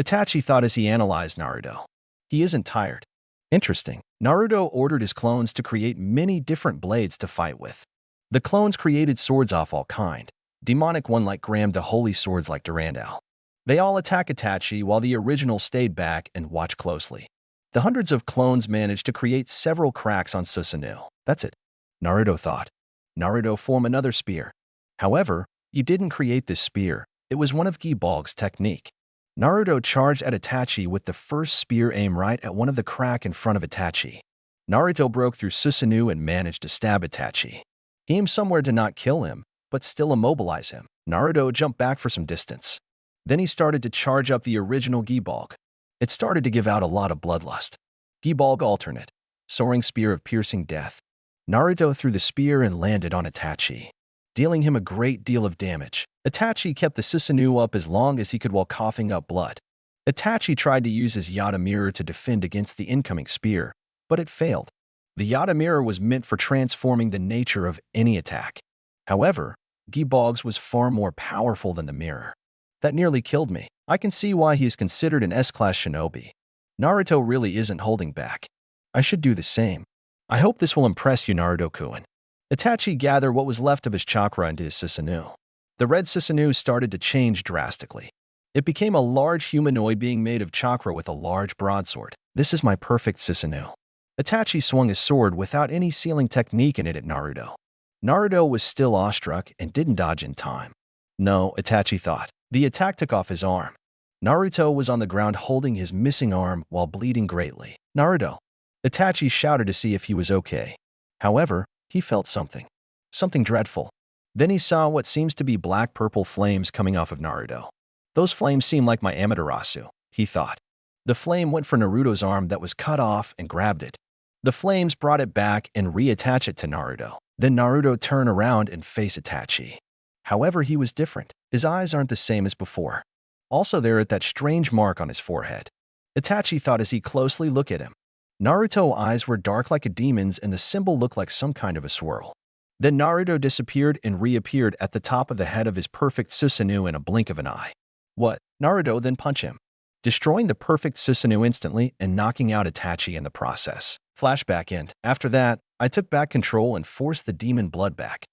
Itachi thought as he analyzed Naruto. He isn't tired. Interesting. Naruto ordered his clones to create many different blades to fight with. The clones created swords of all kind. Demonic one like Graham to holy swords like Durandal. They all attack Itachi while the original stayed back and watched closely. The hundreds of clones managed to create several cracks on Susanoo. That's it, Naruto thought. Naruto formed another spear. However, he didn't create this spear. It was one of Gibalg's technique. Naruto charged at Itachi with the first spear aim right at one of the crack in front of Itachi. Naruto broke through Susanoo and managed to stab Itachi. He aimed somewhere to not kill him, but still immobilize him. Naruto jumped back for some distance. Then he started to charge up the original Gibalg. It started to give out a lot of bloodlust. Gibalg alternate. Soaring spear of piercing death. Naruto threw the spear and landed on Itachi, dealing him a great deal of damage. Itachi kept the Susanoo up as long as he could while coughing up blood. Itachi tried to use his Yata mirror to defend against the incoming spear, but it failed. The Yata mirror was meant for transforming the nature of any attack. However, Gibalg's was far more powerful than the mirror. That nearly killed me. I can see why he is considered an S-class shinobi. Naruto really isn't holding back. I should do the same. I hope this will impress you, Naruto-kun. Itachi gathered what was left of his chakra into his Susanoo. The red Susanoo started to change drastically. It became a large humanoid being made of chakra with a large broadsword. This is my perfect Susanoo. Itachi swung his sword without any sealing technique in it at Naruto. Naruto was still awestruck and didn't dodge in time. No, Itachi thought. The attack took off his arm. Naruto was on the ground holding his missing arm while bleeding greatly. Naruto. Itachi shouted to see if he was okay. However, he felt something. Something dreadful. Then he saw what seems to be black-purple flames coming off of Naruto. Those flames seem like my Amaterasu, he thought. The flame went for Naruto's arm that was cut off and grabbed it. The flames brought it back and reattached it to Naruto. Then Naruto turned around and faced Itachi. However, he was different. His eyes aren't the same as before. Also there at that strange mark on his forehead. Itachi thought as he closely looked at him. Naruto's eyes were dark like a demon's and the symbol looked like some kind of a swirl. Then Naruto disappeared and reappeared at the top of the head of his perfect Susanoo in a blink of an eye. What? Naruto then punched him, destroying the perfect Susanoo instantly and knocking out Itachi in the process. Flashback end. After that, I took back control and forced the demon blood back.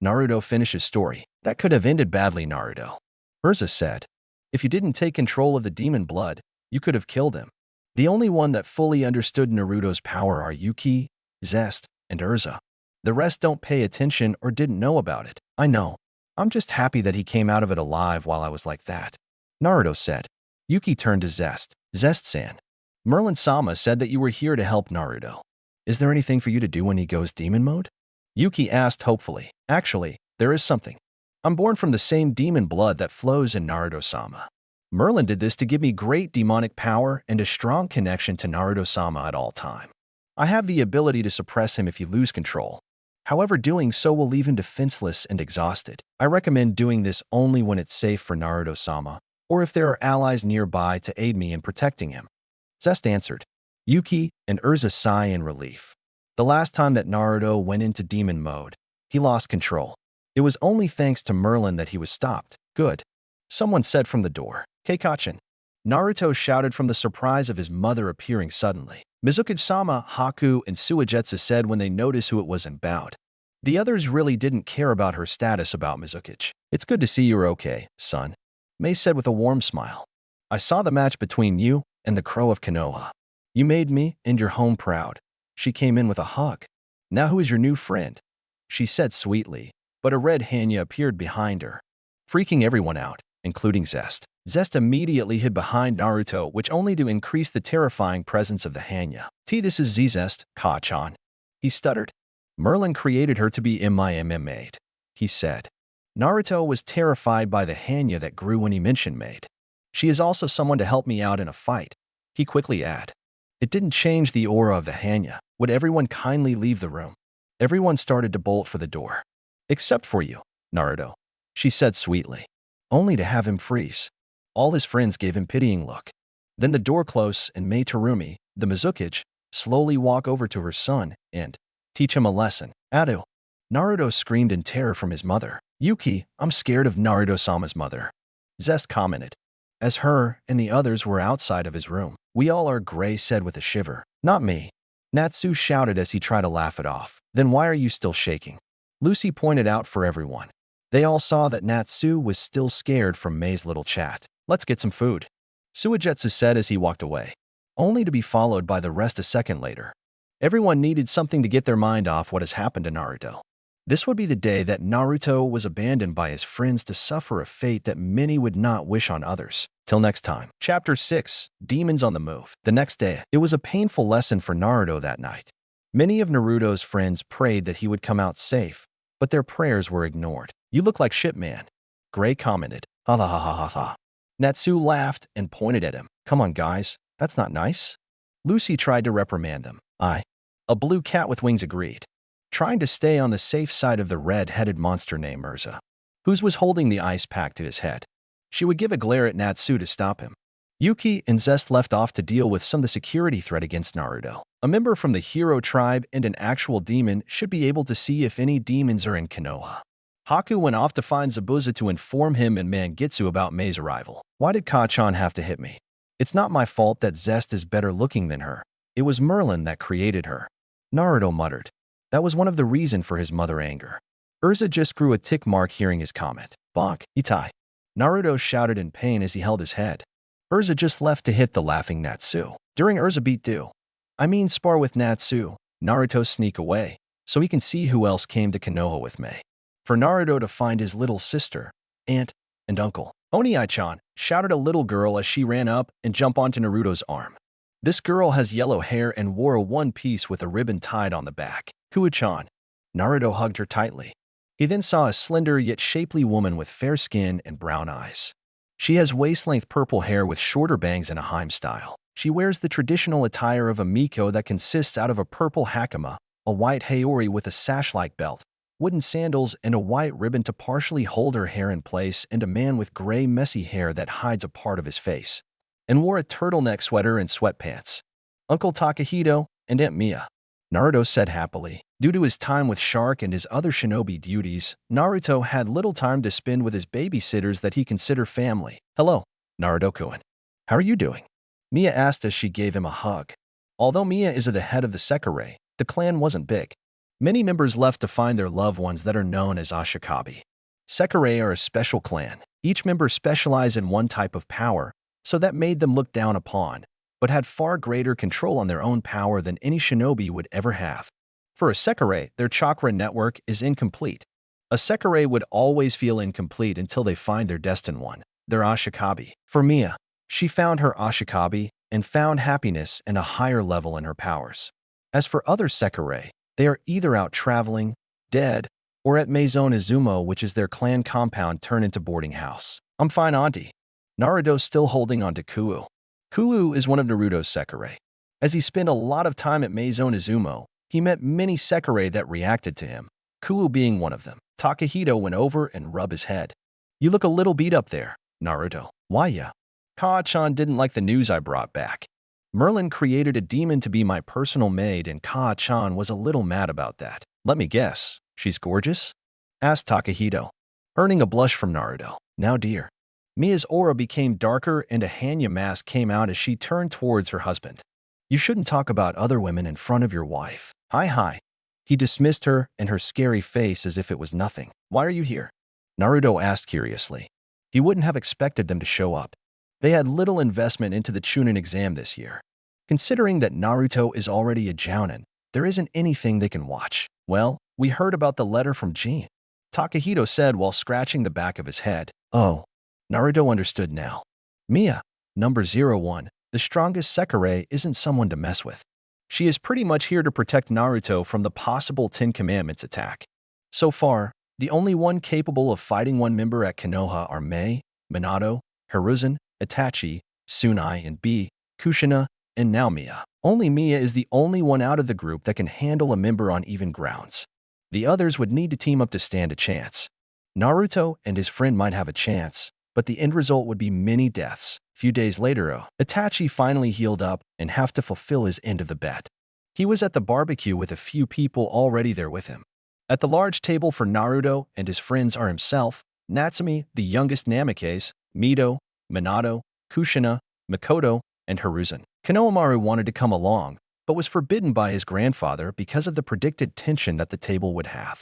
Naruto finished his story. That could have ended badly, Naruto. Urza said. If you didn't take control of the demon blood, you could have killed him. The only one that fully understood Naruto's power are Yuki, Zest, and Urza. The rest don't pay attention or didn't know about it. I know. I'm just happy that he came out of it alive while I was like that. Naruto said. Yuki turned to Zest. Zest-san. Merlin-sama said that you were here to help Naruto. Is there anything for you to do when he goes demon mode? Yuki asked hopefully. Actually, there is something. I'm born from the same demon blood that flows in Naruto-sama. Merlin did this to give me great demonic power and a strong connection to Naruto-sama at all time. I have the ability to suppress him if you lose control. However, doing so will leave him defenseless and exhausted. I recommend doing this only when it's safe for Naruto-sama, or if there are allies nearby to aid me in protecting him. Zest answered. Yuki and Urza sigh in relief. The last time that Naruto went into demon mode, he lost control. It was only thanks to Merlin that he was stopped. Good. Someone said from the door. Keikachin. Naruto shouted from the surprise of his mother appearing suddenly. Mizukage-sama, Haku, and Suigetsu said when they noticed who it was and bowed. The others really didn't care about her status about Mizukage. It's good to see you're okay, son, Mei said with a warm smile. I saw the match between you and the Crow of Konoha. You made me and your home proud. She came in with a hug. Now who is your new friend? She said sweetly, but a red Hanya appeared behind her, freaking everyone out, including Zest. Zest immediately hid behind Naruto, which only to increase the terrifying presence of the Hanya. This is Z-Zest, Ka-chan. He stuttered. Merlin created her to be my maid, he said. Naruto was terrified by the Hanya that grew when he mentioned maid. She is also someone to help me out in a fight, he quickly added. It didn't change the aura of the Hanya. Would everyone kindly leave the room? Everyone started to bolt for the door. Except for you, Naruto, she said sweetly, only to have him freeze. All his friends gave him pitying look. Then the door closed and Mei Terumi, the Mizukage, slowly walk over to her son and teach him a lesson. Ado. Naruto screamed in terror from his mother. Yuki, I'm scared of Naruto-sama's mother. Zest commented. As her and the others were outside of his room. We all are, Gray said with a shiver. Not me. Natsu shouted as he tried to laugh it off. Then why are you still shaking? Lucy pointed out for everyone. They all saw that Natsu was still scared from Mei's little chat. Let's get some food, Suigetsu said as he walked away, only to be followed by the rest a second later. Everyone needed something to get their mind off what has happened to Naruto. This would be the day that Naruto was abandoned by his friends to suffer a fate that many would not wish on others. Till next time. Chapter 6, Demons on the Move. The next day, it was a painful lesson for Naruto that night. Many of Naruto's friends prayed that he would come out safe, but their prayers were ignored. You look like shit, man, Gray commented. Ha ha ha ha ha ha. Natsu laughed and pointed at him. Come on, guys, that's not nice. Lucy tried to reprimand them. A blue cat with wings agreed, trying to stay on the safe side of the red-headed monster named Mirza, whose was holding the ice pack to his head. She would give a glare at Natsu to stop him. Yuki and Zest left off to deal with some of the security threat against Naruto. A member from the hero tribe and an actual demon should be able to see if any demons are in Konoha. Haku went off to find Zabuza to inform him and Mangitsu about Mei's arrival. Why did Ka-chan have to hit me? It's not my fault that Zest is better looking than her. It was Merlin that created her. Naruto muttered. That was one of the reasons for his mother anger. Urza just grew a tick mark hearing his comment. Bonk, Itachi. Naruto shouted in pain as he held his head. Urza just left to hit the laughing Natsu. During Urza beat do. Spar with Natsu, Naruto sneak away, so he can see who else came to Konoha with Mei. For Naruto to find his little sister, aunt, and uncle. Oni-chan, shouted a little girl as she ran up and jumped onto Naruto's arm. This girl has yellow hair and wore a one-piece with a ribbon tied on the back. Kuo-chan. Naruto hugged her tightly. He then saw a slender yet shapely woman with fair skin and brown eyes. She has waist-length purple hair with shorter bangs in a Heim style. She wears the traditional attire of a Miko that consists out of a purple hakama, a white haori with a sash-like belt, wooden sandals, and a white ribbon to partially hold her hair in place, and a man with gray messy hair that hides a part of his face, and wore a turtleneck sweater and sweatpants. Uncle Takahito and Aunt Mia, Naruto said happily. Due to his time with Shark and his other shinobi duties, Naruto had little time to spend with his babysitters that he considered family. Hello, Naruto-kun. How are you doing? Mia asked as she gave him a hug. Although Mia is the head of the Sekirei, the clan wasn't big. Many members left to find their loved ones that are known as Ashikabi. Sekirei are a special clan. Each member specialized in one type of power, so that made them looked down upon, but had far greater control on their own power than any shinobi would ever have. For a Sekirei, their chakra network is incomplete. A Sekirei would always feel incomplete until they find their destined one, their Ashikabi. For Mia, she found her Ashikabi and found happiness and a higher level in her powers. As for other Sekirei, they are either out traveling, dead, or at Maison Izumo, which is their clan compound turned into boarding house. I'm fine, auntie. Naruto still holding on to Kuu. Kuu is one of Naruto's Sekirei. As he spent a lot of time at Maison Izumo, he met many Sekirei that reacted to him, Kuu being one of them. Takahito went over and rubbed his head. You look a little beat up there, Naruto. Why ya? Ka-chan didn't like the news I brought back. Merlin created a demon to be my personal maid, and Ka-chan was a little mad about that. Let me guess, she's gorgeous? Asked Takahito, earning a blush from Naruto. Now dear. Mia's aura became darker and a Hanya mask came out as she turned towards her husband. You shouldn't talk about other women in front of your wife. Hi. He dismissed her and her scary face as if it was nothing. "Why are you here?" Naruto asked curiously. He wouldn't have expected them to show up. They had little investment into the Chunin exam this year. Considering that Naruto is already a jounin, there isn't anything they can watch. "Well, we heard about the letter from Jin," Takahito said while scratching the back of his head. "Oh." Naruto understood now. Mia, number 01, the strongest Sekirei, isn't someone to mess with. She is pretty much here to protect Naruto from the possible Ten Commandments attack. So far, the only one capable of fighting one member at Konoha are Mei, Minato, Hiruzen, Itachi, Tsunai, and Kushina, and now Mia. Only Mia is the only one out of the group that can handle a member on even grounds. The others would need to team up to stand a chance. Naruto and his friend might have a chance, but the end result would be many deaths. Few days later, Itachi finally healed up and have to fulfill his end of the bet. He was at the barbecue with a few people already there with him. At the large table for Naruto and his friends are himself, Natsumi, the youngest Namikaze, Mito, Minato, Kushina, Mikoto, and Hiruzen. Konohamaru wanted to come along, but was forbidden by his grandfather because of the predicted tension that the table would have.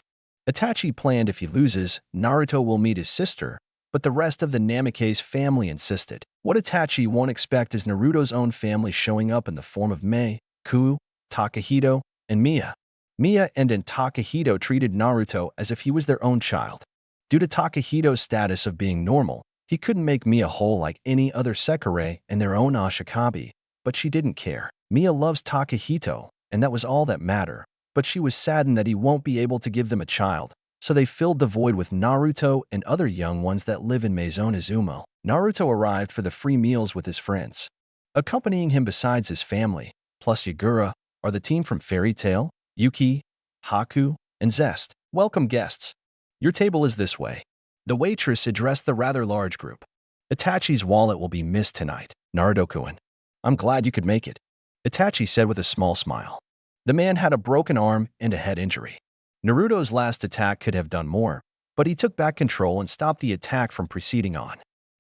Itachi planned if he loses, Naruto will meet his sister, but the rest of the Namikaze family insisted. What Itachi won't expect is Naruto's own family showing up in the form of Mei, Ku, Takahito, and Mia. Mia and Takahito treated Naruto as if he was their own child. Due to Takahito's status of being normal, he couldn't make Mia whole like any other Sekirei and their own Ashikabi, but she didn't care. Mia loves Takahito, and that was all that mattered, but she was saddened that he won't be able to give them a child, so they filled the void with Naruto and other young ones that live in Maison Izumo. Naruto arrived for the free meals with his friends. Accompanying him besides his family, plus Yagura, are the team from Fairy Tail, Yuki, Haku, and Zest. "Welcome guests. Your table is this way." The waitress addressed the rather large group. "Itachi's wallet will be missed tonight, Naruto-kun. I'm glad you could make it," Itachi said with a small smile. The man had a broken arm and a head injury. Naruto's last attack could have done more, but he took back control and stopped the attack from proceeding on.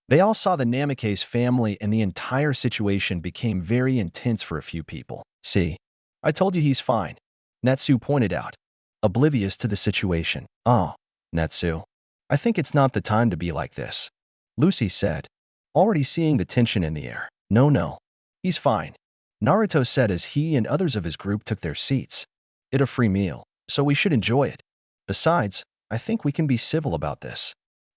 They all saw the Namikaze family and the entire situation became very intense for a few people. "See, I told you he's fine," Natsu pointed out, oblivious to the situation. "Oh, Natsu, I think it's not the time to be like this," Lucy said, already seeing the tension in the air. No, he's fine," Naruto said as he and others of his group took their seats. "It's a free meal, so we should enjoy it. Besides, I think we can be civil about this,"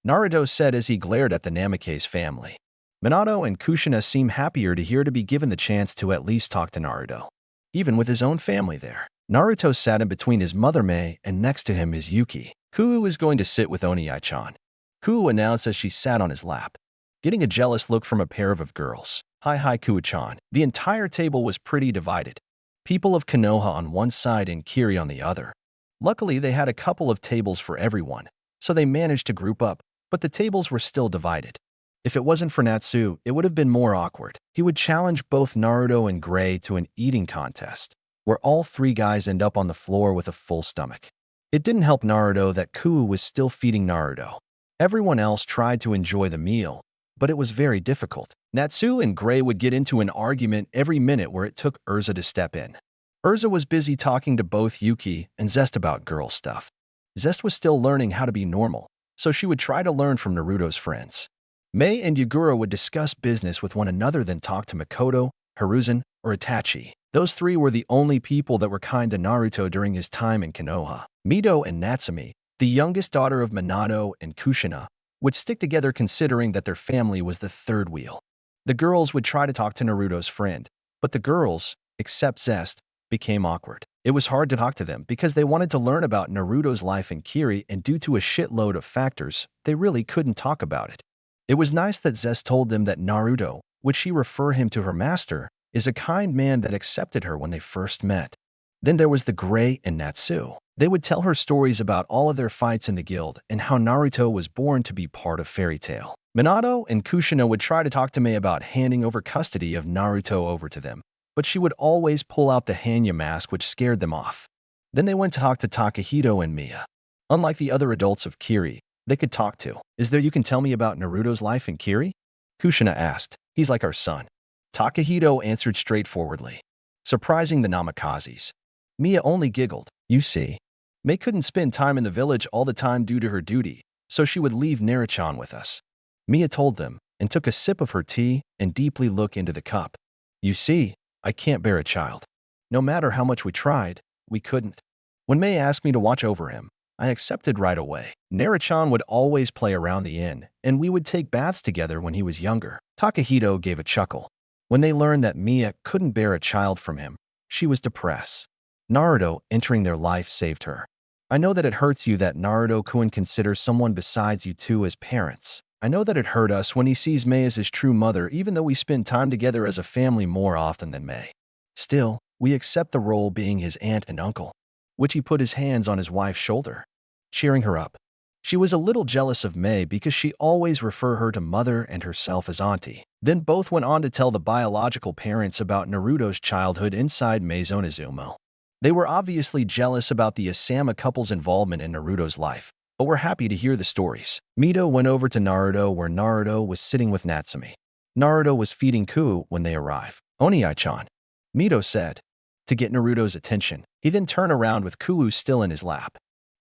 Naruto said as he glared at the Namikaze family. Minato and Kushina seemed happier to be given the chance to at least talk to Naruto, even with his own family there. Naruto sat in between his mother Mei and next to him is Yuki. "Kuu is going to sit with Onii-chan," Kuu announced as she sat on his lap, getting a jealous look from a pair of girls. Hi Kuu-chan." The entire table was pretty divided. People of Konoha on one side and Kiri on the other. Luckily, they had a couple of tables for everyone, so they managed to group up, but the tables were still divided. If it wasn't for Natsu, it would have been more awkward. He would challenge both Naruto and Gray to an eating contest, where all three guys end up on the floor with a full stomach. It didn't help Naruto that Kuu was still feeding Naruto. Everyone else tried to enjoy the meal, but it was very difficult. Natsu and Gray would get into an argument every minute where it took Urza to step in. Urza was busy talking to both Yuki and Zest about girl stuff. Zest was still learning how to be normal, so she would try to learn from Naruto's friends. Mei and Yagura would discuss business with one another, then talk to Mikoto, Hiruzen, or Itachi. Those three were the only people that were kind to Naruto during his time in Konoha. Mito and Natsumi, the youngest daughter of Minato and Kushina, would stick together considering that their family was the third wheel. The girls would try to talk to Naruto's friend, but the girls, except Zest, became awkward. It was hard to talk to them because they wanted to learn about Naruto's life in Kiri, and due to a shitload of factors, they really couldn't talk about it. It was nice that Zest told them that Naruto, would she refer him to her master, is a kind man that accepted her when they first met. Then there was the Gray and Natsu. They would tell her stories about all of their fights in the guild and how Naruto was born to be part of Fairy Tail. Minato and Kushina would try to talk to Mei about handing over custody of Naruto over to them, but she would always pull out the Hanya mask, which scared them off. Then they went to talk to Takahito and Mia. Unlike the other adults of Kiri, they could talk to. "Is there you can tell me about Naruto's life in Kiri?" Kushina asked. "He's like our son," Takahito answered straightforwardly, surprising the Namakazes. Mia only giggled. You see, Mei couldn't spend time in the village all the time due to her duty, so she would leave Naruto with us. Mia told them, and took a sip of her tea and deeply looked into the cup. You see, I can't bear a child. No matter how much we tried, we couldn't. When Mei asked me to watch over him, I accepted right away. Naruto would always play around the inn, and we would take baths together when he was younger. Takahito gave a chuckle. When they learned that Mia couldn't bear a child from him, she was depressed. Naruto entering their life saved her. I know that it hurts you that Naruto couldn't consider someone besides you two as parents. I know that it hurt us when he sees Mei as his true mother, even though we spend time together as a family more often than Mei. Still, we accept the role being his aunt and uncle. Which he put his hands on his wife's shoulder, cheering her up. She was a little jealous of Mei because she always referred her to mother and herself as auntie. Then both went on to tell the biological parents about Naruto's childhood inside Mei's Onizumo. They were obviously jealous about the Asama couple's involvement in Naruto's life, but were happy to hear the stories. Mito went over to Naruto where Naruto was sitting with Natsumi. Naruto was feeding Ku when they arrived. Onii-chan, Mito said, to get Naruto's attention. He then turned around with Kuu still in his lap.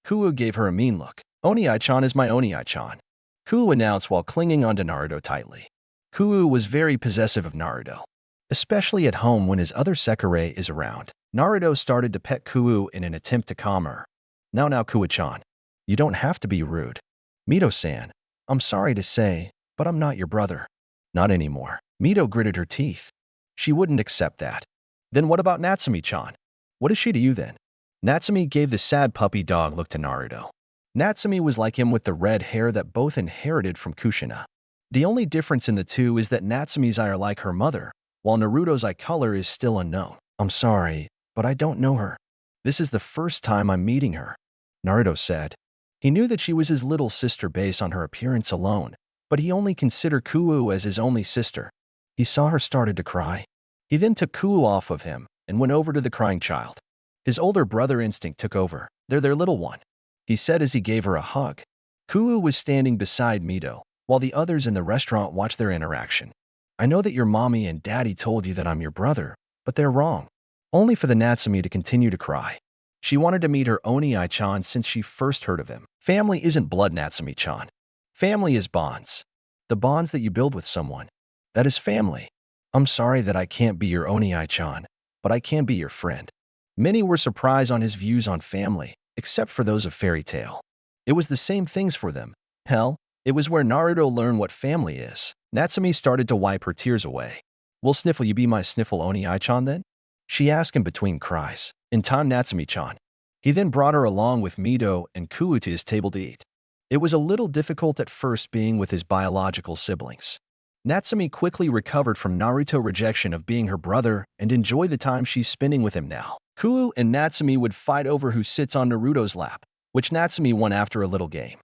Kuu gave her a mean look. Onii-chan is my Onii-chan, Kuu announced while clinging onto Naruto tightly. Kuu was very possessive of Naruto, especially at home when his other Sekirei is around. Naruto started to pet Kuu in an attempt to calm her. Now Kuu-chan, you don't have to be rude. Mito-san, I'm sorry to say, but I'm not your brother. Not anymore. Mito gritted her teeth. She wouldn't accept that. Then what about Natsumi-chan? What is she to you then? Natsumi gave the sad puppy dog look to Naruto. Natsumi was like him with the red hair that both inherited from Kushina. The only difference in the two is that Natsumi's eye are like her mother, while Naruto's eye color is still unknown. I'm sorry, but I don't know her. This is the first time I'm meeting her, Naruto said. He knew that she was his little sister based on her appearance alone, but he only considered Kuu as his only sister. He saw her started to cry. He then took Kuu off of him and went over to the crying child. His older brother instinct took over. They're their little one, he said as he gave her a hug. Kuu was standing beside Mito, while the others in the restaurant watched their interaction. I know that your mommy and daddy told you that I'm your brother, but they're wrong. Only for the Natsumi to continue to cry. She wanted to meet her Onii-chan since she first heard of him. Family isn't blood, Natsumi-chan. Family is bonds. The bonds that you build with someone. That is family. I'm sorry that I can't be your Onii-chan, but I can be your friend. Many were surprised on his views on family, except for those of Fairy Tail. It was the same things for them. Hell, it was where Naruto learned what family is. Natsumi started to wipe her tears away. Will Sniffle you be my Sniffle Onii-chan then? She asked him between cries. In time, Natsumi-chan. He then brought her along with Mito and Kuu to his table to eat. It was a little difficult at first being with his biological siblings. Natsumi quickly recovered from Naruto's rejection of being her brother and enjoyed the time she's spending with him now. Kuu and Natsumi would fight over who sits on Naruto's lap, which Natsumi won after a little game.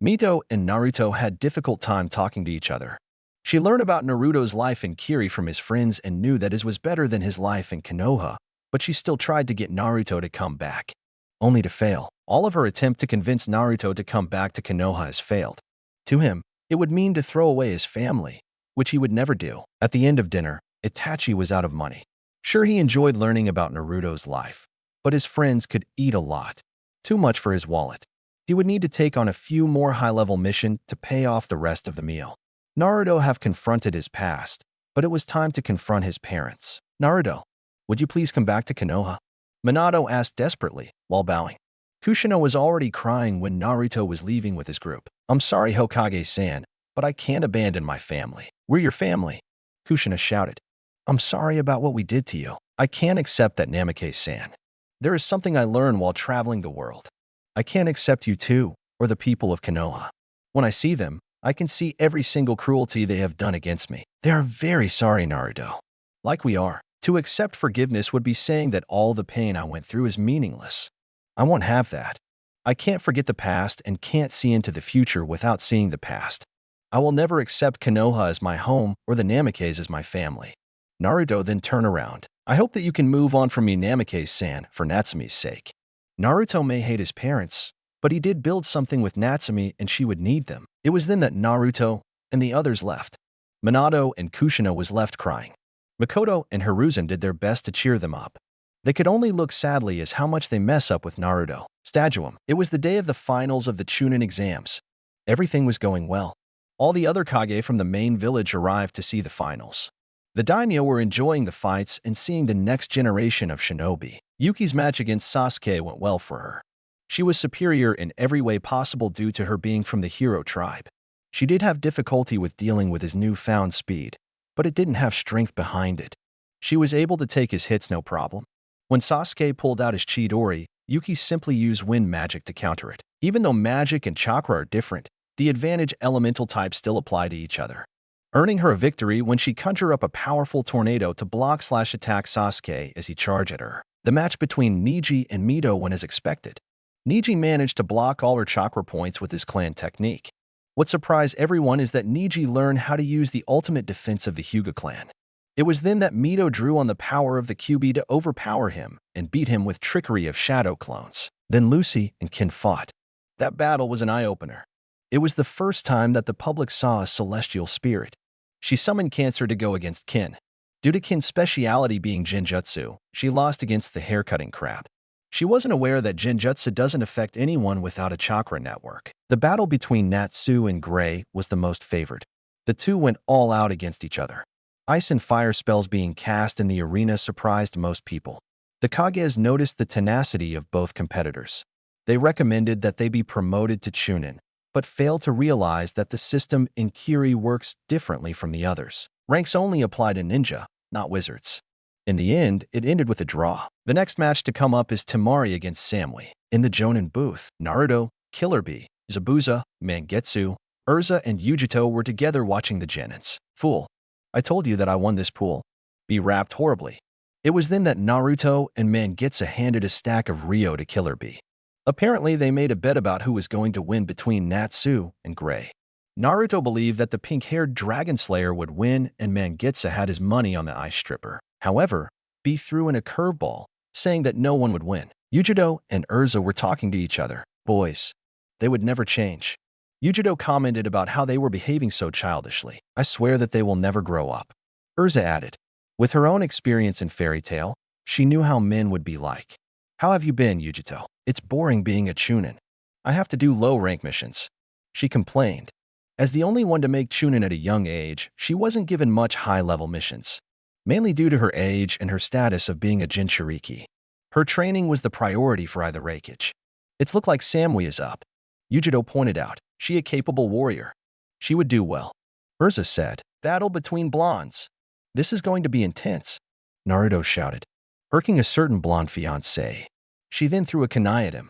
Mito and Naruto had difficult time talking to each other. She learned about Naruto's life in Kiri from his friends and knew that it was better than his life in Konoha, but she still tried to get Naruto to come back, only to fail. All of her attempt to convince Naruto to come back to Konoha has failed. To him, it would mean to throw away his family, which he would never do. At the end of dinner, Itachi was out of money. Sure, he enjoyed learning about Naruto's life, but his friends could eat a lot. Too much for his wallet. He would need to take on a few more high-level missions to pay off the rest of the meal. Naruto have confronted his past, but it was time to confront his parents. Naruto, would you please come back to Konoha? Minato asked desperately, while bowing. Kushina was already crying when Naruto was leaving with his group. I'm sorry, Hokage-san, but I can't abandon my family. We're your family, Kushina shouted. I'm sorry about what we did to you. I can't accept that, Namikaze-san. There is something I learned while traveling the world. I can't accept you too, or the people of Konoha. When I see them, I can see every single cruelty they have done against me. They are very sorry, Naruto. Like we are. To accept forgiveness would be saying that all the pain I went through is meaningless. I won't have that. I can't forget the past and can't see into the future without seeing the past. I will never accept Konoha as my home or the Namikaze as my family. Naruto then turned around. I hope that you can move on from me, Namikaze-san, for Natsumi's sake. Naruto may hate his parents, but he did build something with Natsumi and she would need them. It was then that Naruto and the others left. Minato and Kushina was left crying. Makoto and Hiruzen did their best to cheer them up. They could only look sadly as how much they mess up with Naruto. Stadium. It was the day of the finals of the Chunin exams. Everything was going well. All the other Kage from the main village arrived to see the finals. The daimyo were enjoying the fights and seeing the next generation of shinobi. Yuki's match against Sasuke went well for her. She was superior in every way possible due to her being from the hero tribe. She did have difficulty with dealing with his newfound speed, but it didn't have strength behind it. She was able to take his hits no problem. When Sasuke pulled out his Chidori, Yuki simply used wind magic to counter it. Even though magic and chakra are different, the advantage elemental types still apply to each other, earning her a victory when she conjured up a powerful tornado to block/attack Sasuke as he charged at her. The match between Neji and Mito went as expected. Neji managed to block all her chakra points with his clan technique. What surprised everyone is that Neji learned how to use the ultimate defense of the Hyuga clan. It was then that Mito drew on the power of the Kyuubi to overpower him and beat him with trickery of shadow clones. Then Lucy and Kin fought. That battle was an eye-opener. It was the first time that the public saw a celestial spirit. She summoned Cancer to go against Kin. Due to Kin's speciality being Genjutsu, she lost against the hair-cutting crab. She wasn't aware that Genjutsu doesn't affect anyone without a chakra network. The battle between Natsu and Gray was the most favored. The two went all out against each other. Ice and fire spells being cast in the arena surprised most people. The Kages noticed the tenacity of both competitors. They recommended that they be promoted to Chunin, but failed to realize that the system in Kiri works differently from the others. Ranks only apply to ninja, not wizards. In the end, it ended with a draw. The next match to come up is Temari against Samui. In the Jonin booth, Naruto, Killer Bee, Zabuza, Mangetsu, Urza, and Yujito were together watching the Genins. Fool. I told you that I won this pool. Bee rapped horribly. It was then that Naruto and Mangetsu handed a stack of Ryo to Killer Bee. Apparently, they made a bet about who was going to win between Natsu and Gray. Naruto believed that the pink-haired Dragon Slayer would win, and Mangetsu had his money on the ice stripper. However, Bee threw in a curveball, saying that no one would win. Yujito and Urza were talking to each other. Boys. They would never change. Yujito commented about how they were behaving so childishly. I swear that they will never grow up. Urza added. With her own experience in Fairy Tail, she knew how men would be like. How have you been, Yujito? It's boring being a Chunin. I have to do low-rank missions. She complained. As the only one to make Chunin at a young age, she wasn't given much high-level missions, mainly due to her age and her status of being a Jinchuriki. Her training was the priority for either Reikage. It's looked like Samui is up. Yujito pointed out. She a capable warrior. She would do well. Urza said. Battle between blondes. This is going to be intense. Naruto shouted, irking a certain blonde fiancé. She then threw a kunai at him.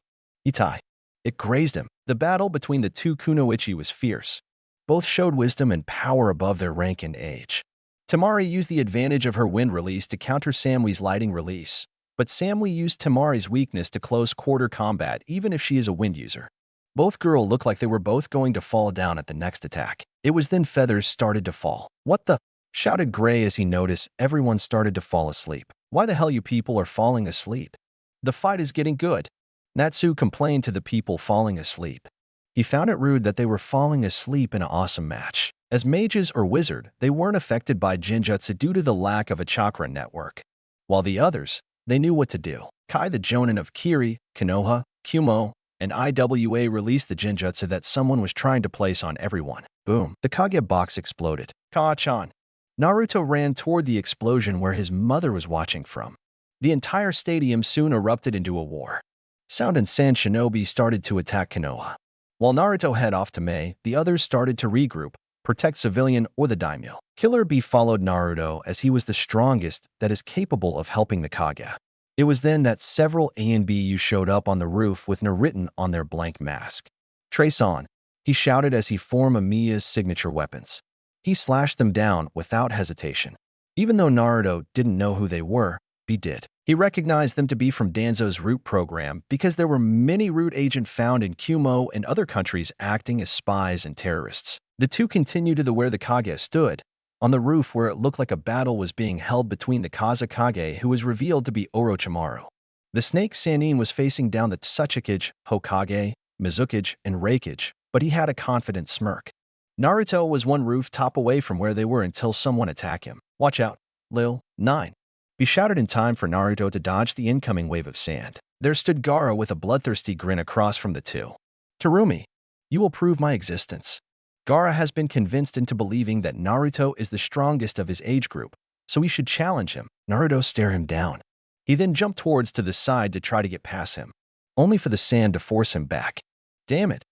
Itai. It grazed him. The battle between the two kunoichi was fierce. Both showed wisdom and power above their rank and age. Temari used the advantage of her wind release to counter Samui's lighting release, but Samui used Temari's weakness to close quarter combat even if she is a wind user. Both girls looked like they were both going to fall down at the next attack. It was then feathers started to fall. What the? Shouted Gray as he noticed everyone started to fall asleep. Why the hell you people are falling asleep? The fight is getting good. Natsu complained to the people falling asleep. He found it rude that they were falling asleep in an awesome match. As mages or wizard, they weren't affected by Genjutsu due to the lack of a chakra network. While the others, they knew what to do. Kai the Jonin of Kiri, Konoha, Kumo, and IWA released the Genjutsu that someone was trying to place on everyone. Boom. The Kage box exploded. Ka-chan. Naruto ran toward the explosion where his mother was watching from. The entire stadium soon erupted into a war. Sound and Sand Shinobi started to attack Konoha. While Naruto head off to Mei, the others started to regroup, protect civilian or the daimyo. Killer Bee followed Naruto as he was the strongest that is capable of helping the Kage. It was then that several A and BU showed up on the roof with no written on their blank mask. Trace on, he shouted as he formed Amiya's signature weapons. He slashed them down without hesitation. Even though Naruto didn't know who they were, Bee did. He recognized them to be from Danzo's Root program because there were many Root agents found in Kumo and other countries acting as spies and terrorists. The two continued to where the Kage stood, on the roof where it looked like a battle was being held between the Kazekage who was revealed to be Orochimaru. The snake Sannin was facing down the Tsuchikage, Hokage, Mizukage, and Reikage, but he had a confident smirk. Naruto was one rooftop away from where they were until someone attacked him. Watch out, Lil. 9. He shouted in time for Naruto to dodge the incoming wave of sand. There stood Gaara with a bloodthirsty grin across from the two. Terumi, you will prove my existence. Gaara has been convinced into believing that Naruto is the strongest of his age group, so he should challenge him. Naruto stared him down. He then jumped towards to the side to try to get past him, only for the sand to force him back. Damn it.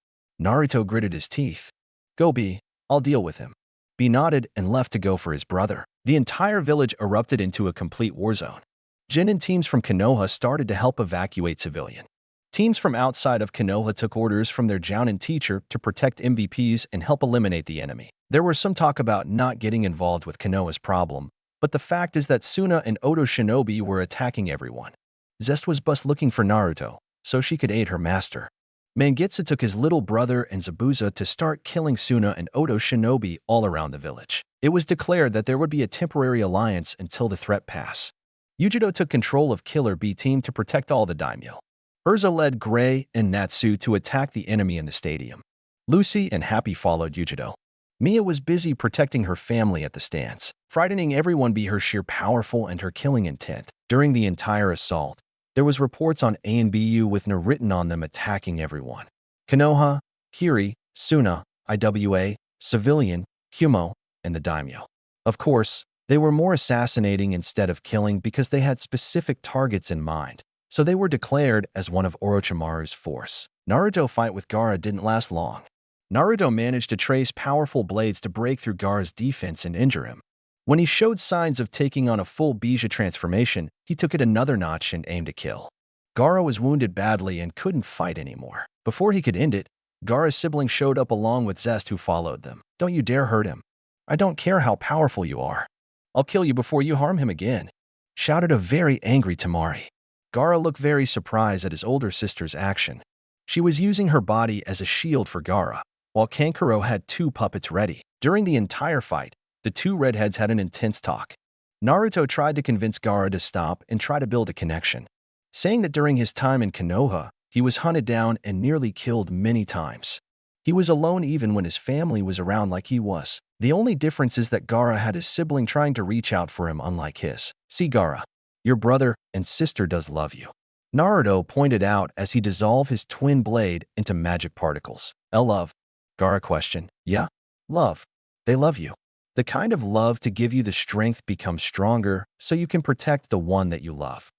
Naruto gritted his teeth. Go B, I'll deal with him. B nodded and left to go for his brother. The entire village erupted into a complete war zone. Jin and teams from Konoha started to help evacuate civilians. Teams from outside of Konoha took orders from their Jounin teacher to protect MVPs and help eliminate the enemy. There was some talk about not getting involved with Konoha's problem, but the fact is that Suna and Oto Shinobi were attacking everyone. Zest was bus looking for Naruto, so she could aid her master. Mangitsu took his little brother and Zabuza to start killing Suna and Oto Shinobi all around the village. It was declared that there would be a temporary alliance until the threat passed. Yujido took control of Killer B team to protect all the daimyo. Urza led Gray and Natsu to attack the enemy in the stadium. Lucy and Happy followed Yujido. Mia was busy protecting her family at the stands, frightening everyone by her sheer powerful and her killing intent. During the entire assault, there was reports on A and BU with no written on them attacking everyone. Konoha, Kiri, Suna, IWA, Civilian, Humo, and the daimyo. Of course, they were more assassinating instead of killing because they had specific targets in mind, so they were declared as one of Orochimaru's force. Naruto's fight with Gaara didn't last long. Naruto managed to trace powerful blades to break through Gaara's defense and injure him. When he showed signs of taking on a full Bija transformation, he took it another notch and aimed to kill. Gaara was wounded badly and couldn't fight anymore. Before he could end it, Gaara's sibling showed up along with Zest, who followed them. Don't you dare hurt him. I don't care how powerful you are. I'll kill you before you harm him again, shouted a very angry Temari. Gaara looked very surprised at his older sister's action. She was using her body as a shield for Gaara, while Kankuro had two puppets ready. During the entire fight, the two redheads had an intense talk. Naruto tried to convince Gaara to stop and try to build a connection, saying that during his time in Konoha, he was hunted down and nearly killed many times. He was alone even when his family was around like he was. The only difference is that Gaara had his sibling trying to reach out for him unlike his. See Gaara, your brother and sister does love you. Naruto pointed out as he dissolved his twin blade into magic particles. Love? Gaara questioned. Yeah, love. They love you. The kind of love to give you the strength become stronger so you can protect the one that you love.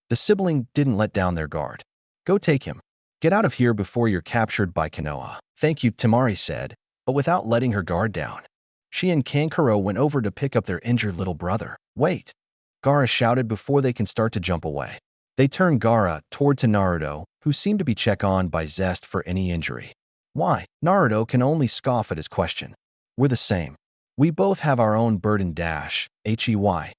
The sibling didn't let down their guard. Go take him. Get out of here before you're captured by Konoha. Thank you, Temari said, but without letting her guard down. She and Kankuro went over to pick up their injured little brother. Wait, Gaara shouted before they can start to jump away. They turned Gaara toward to Naruto, who seemed to be checked on by Zest for any injury. Why? Naruto can only scoff at his question. We're the same. We both have our own burden dash, HEY,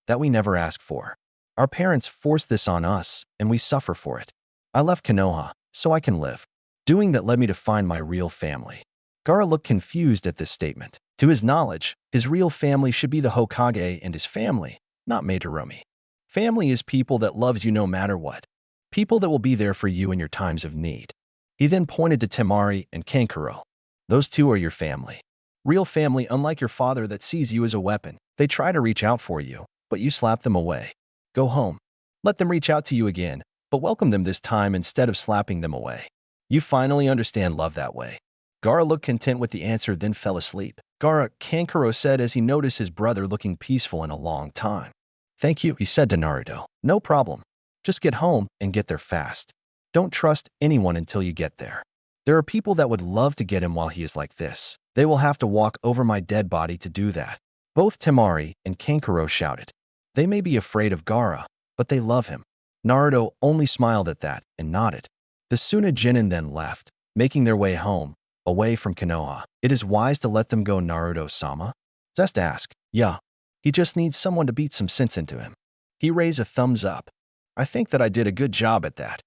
that we never asked for. Our parents forced this on us, and we suffer for it. I left Konoha, so I can live. Doing that led me to find my real family. Gaara looked confused at this statement. To his knowledge, his real family should be the Hokage and his family, not Madarumi. Family is people that loves you no matter what. People that will be there for you in your times of need. He then pointed to Temari and Kankuro. Those two are your family. Real family, unlike your father that sees you as a weapon. They try to reach out for you, but you slap them away. Go home. Let them reach out to you again, but welcome them this time instead of slapping them away. You finally understand love that way. Gaara looked content with the answer, then fell asleep. Gaara, Kankuro said as he noticed his brother looking peaceful in a long time. Thank you, he said to Naruto. No problem. Just get home and get there fast. Don't trust anyone until you get there. There are people that would love to get him while he is like this. They will have to walk over my dead body to do that. Both Temari and Kankuro shouted. They may be afraid of Gaara, but they love him. Naruto only smiled at that and nodded. The Suna Jinin then left, making their way home, away from Konoha. It is wise to let them go, Naruto-sama? Zest asked. Yeah. He just needs someone to beat some sense into him. He raised a thumbs up. I think that I did a good job at that.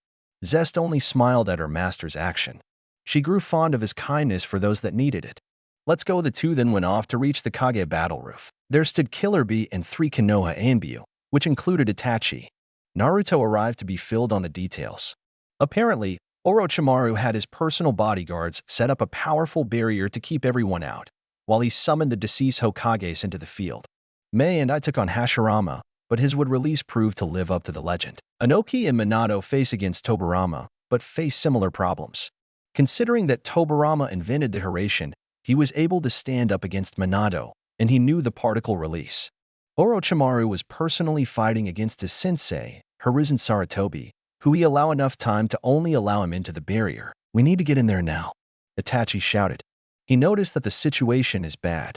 Zest only smiled at her master's action. She grew fond of his kindness for those that needed it. Let's go. The two then went off to reach the Kage battle roof. There stood Killer Bee and 3 Konoha Anbu, which included Itachi. Naruto arrived to be filled on the details. Apparently, Orochimaru had his personal bodyguards set up a powerful barrier to keep everyone out, while he summoned the deceased Hokages into the field. Mei and I took on Hashirama, but his release proved to live up to the legend. Inoki and Minato face against Tobirama, but face similar problems. Considering that Tobirama invented the Hiraishin, he was able to stand up against Minato, and he knew the particle release. Orochimaru was personally fighting against his sensei, Hiruzen Sarutobi, who he allowed enough time to only allow him into the barrier. "We need to get in there now," Itachi shouted. He noticed that the situation is bad.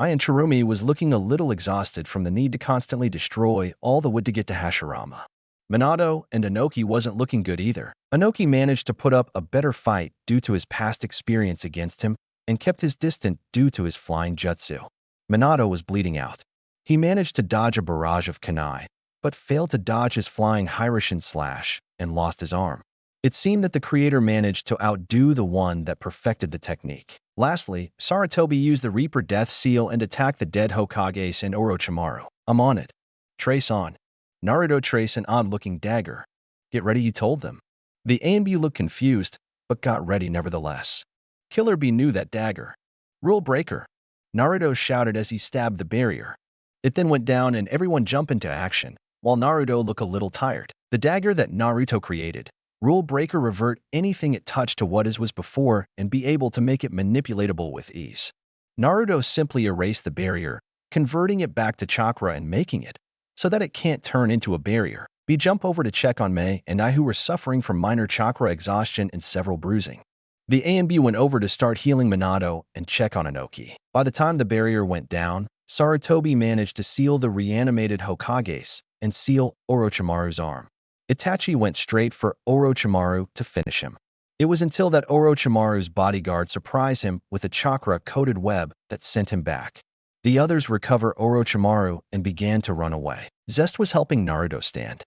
Ian Chirumi was looking a little exhausted from the need to constantly destroy all the wood to get to Hashirama. Minato and Inoki wasn't looking good either. Inoki managed to put up a better fight due to his past experience against him and kept his distance due to his flying jutsu. Minato was bleeding out. He managed to dodge a barrage of kunai, but failed to dodge his flying Hiraishin slash and lost his arm. It seemed that the creator managed to outdo the one that perfected the technique. Lastly, Sarutobi used the Reaper Death Seal and attacked the dead Hokages and Orochimaru. "I'm on it. Trace on." Naruto traced an odd-looking dagger. "Get ready," you told them. The AMB looked confused, but got ready nevertheless. Killer Bee knew that dagger. "Rule breaker," Naruto shouted as he stabbed the barrier. It then went down and everyone jumped into action, while Naruto looked a little tired. The dagger that Naruto created, Rule Breaker, revert anything it touched to what it was before and be able to make it manipulatable with ease. Naruto simply erased the barrier, converting it back to chakra and making it so that it can't turn into a barrier. We jump over to check on Mei and I, who were suffering from minor chakra exhaustion and several bruising. The A and B went over to start healing Minato and check on Inoki. By the time the barrier went down, Sarutobi managed to seal the reanimated Hokages and seal Orochimaru's arm. Itachi went straight for Orochimaru to finish him. It was until that Orochimaru's bodyguard surprised him with a chakra-coated web that sent him back. The others recover Orochimaru and began to run away. Zest was helping Naruto stand.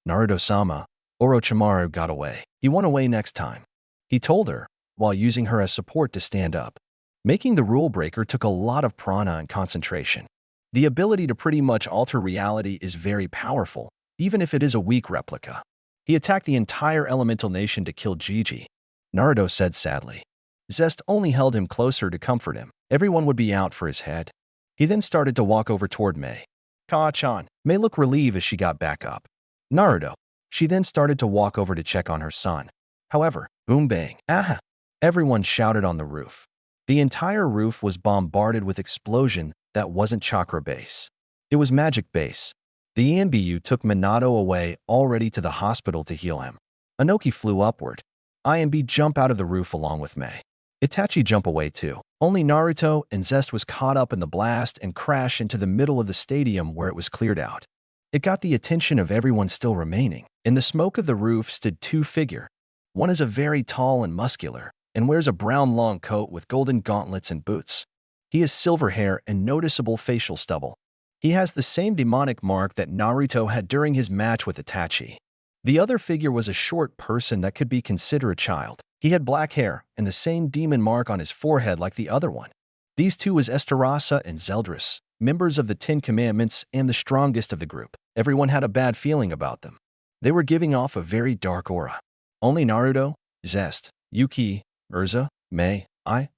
"Naruto-sama, Orochimaru got away. He went away next time," he told her, while using her as support to stand up. Making the rule breaker took a lot of prana and concentration. The ability to pretty much alter reality is very powerful, even if it is a weak replica. He attacked the entire elemental nation to kill Gigi, Naruto said sadly. Zest only held him closer to comfort him. Everyone would be out for his head. He then started to walk over toward Mei. "Ka-chan." Mei looked relieved as she got back up. "Naruto." She then started to walk over to check on her son. However, boom bang, aha! Everyone shouted on the roof. The entire roof was bombarded with explosion that wasn't chakra base. It was magic base. The ENBU took Minato away already to the hospital to heal him. Inoki flew upward. INB jumped out of the roof along with Mei. Itachi jumped away too. Only Naruto and Zest was caught up in the blast and crashed into the middle of the stadium where it was cleared out. It got the attention of everyone still remaining. In the smoke of the roof stood two figures. One is a very tall and muscular, and wears a brown long coat with golden gauntlets and boots. He has silver hair and noticeable facial stubble. He has the same demonic mark that Naruto had during his match with Itachi. The other figure was a short person that could be considered a child. He had black hair and the same demon mark on his forehead like the other one. These two was Esterasa and Zeldris, members of the 10 Commandments and the strongest of the group. Everyone had a bad feeling about them. They were giving off a very dark aura. Only Naruto, Zest, Yuki, Urza, Mei,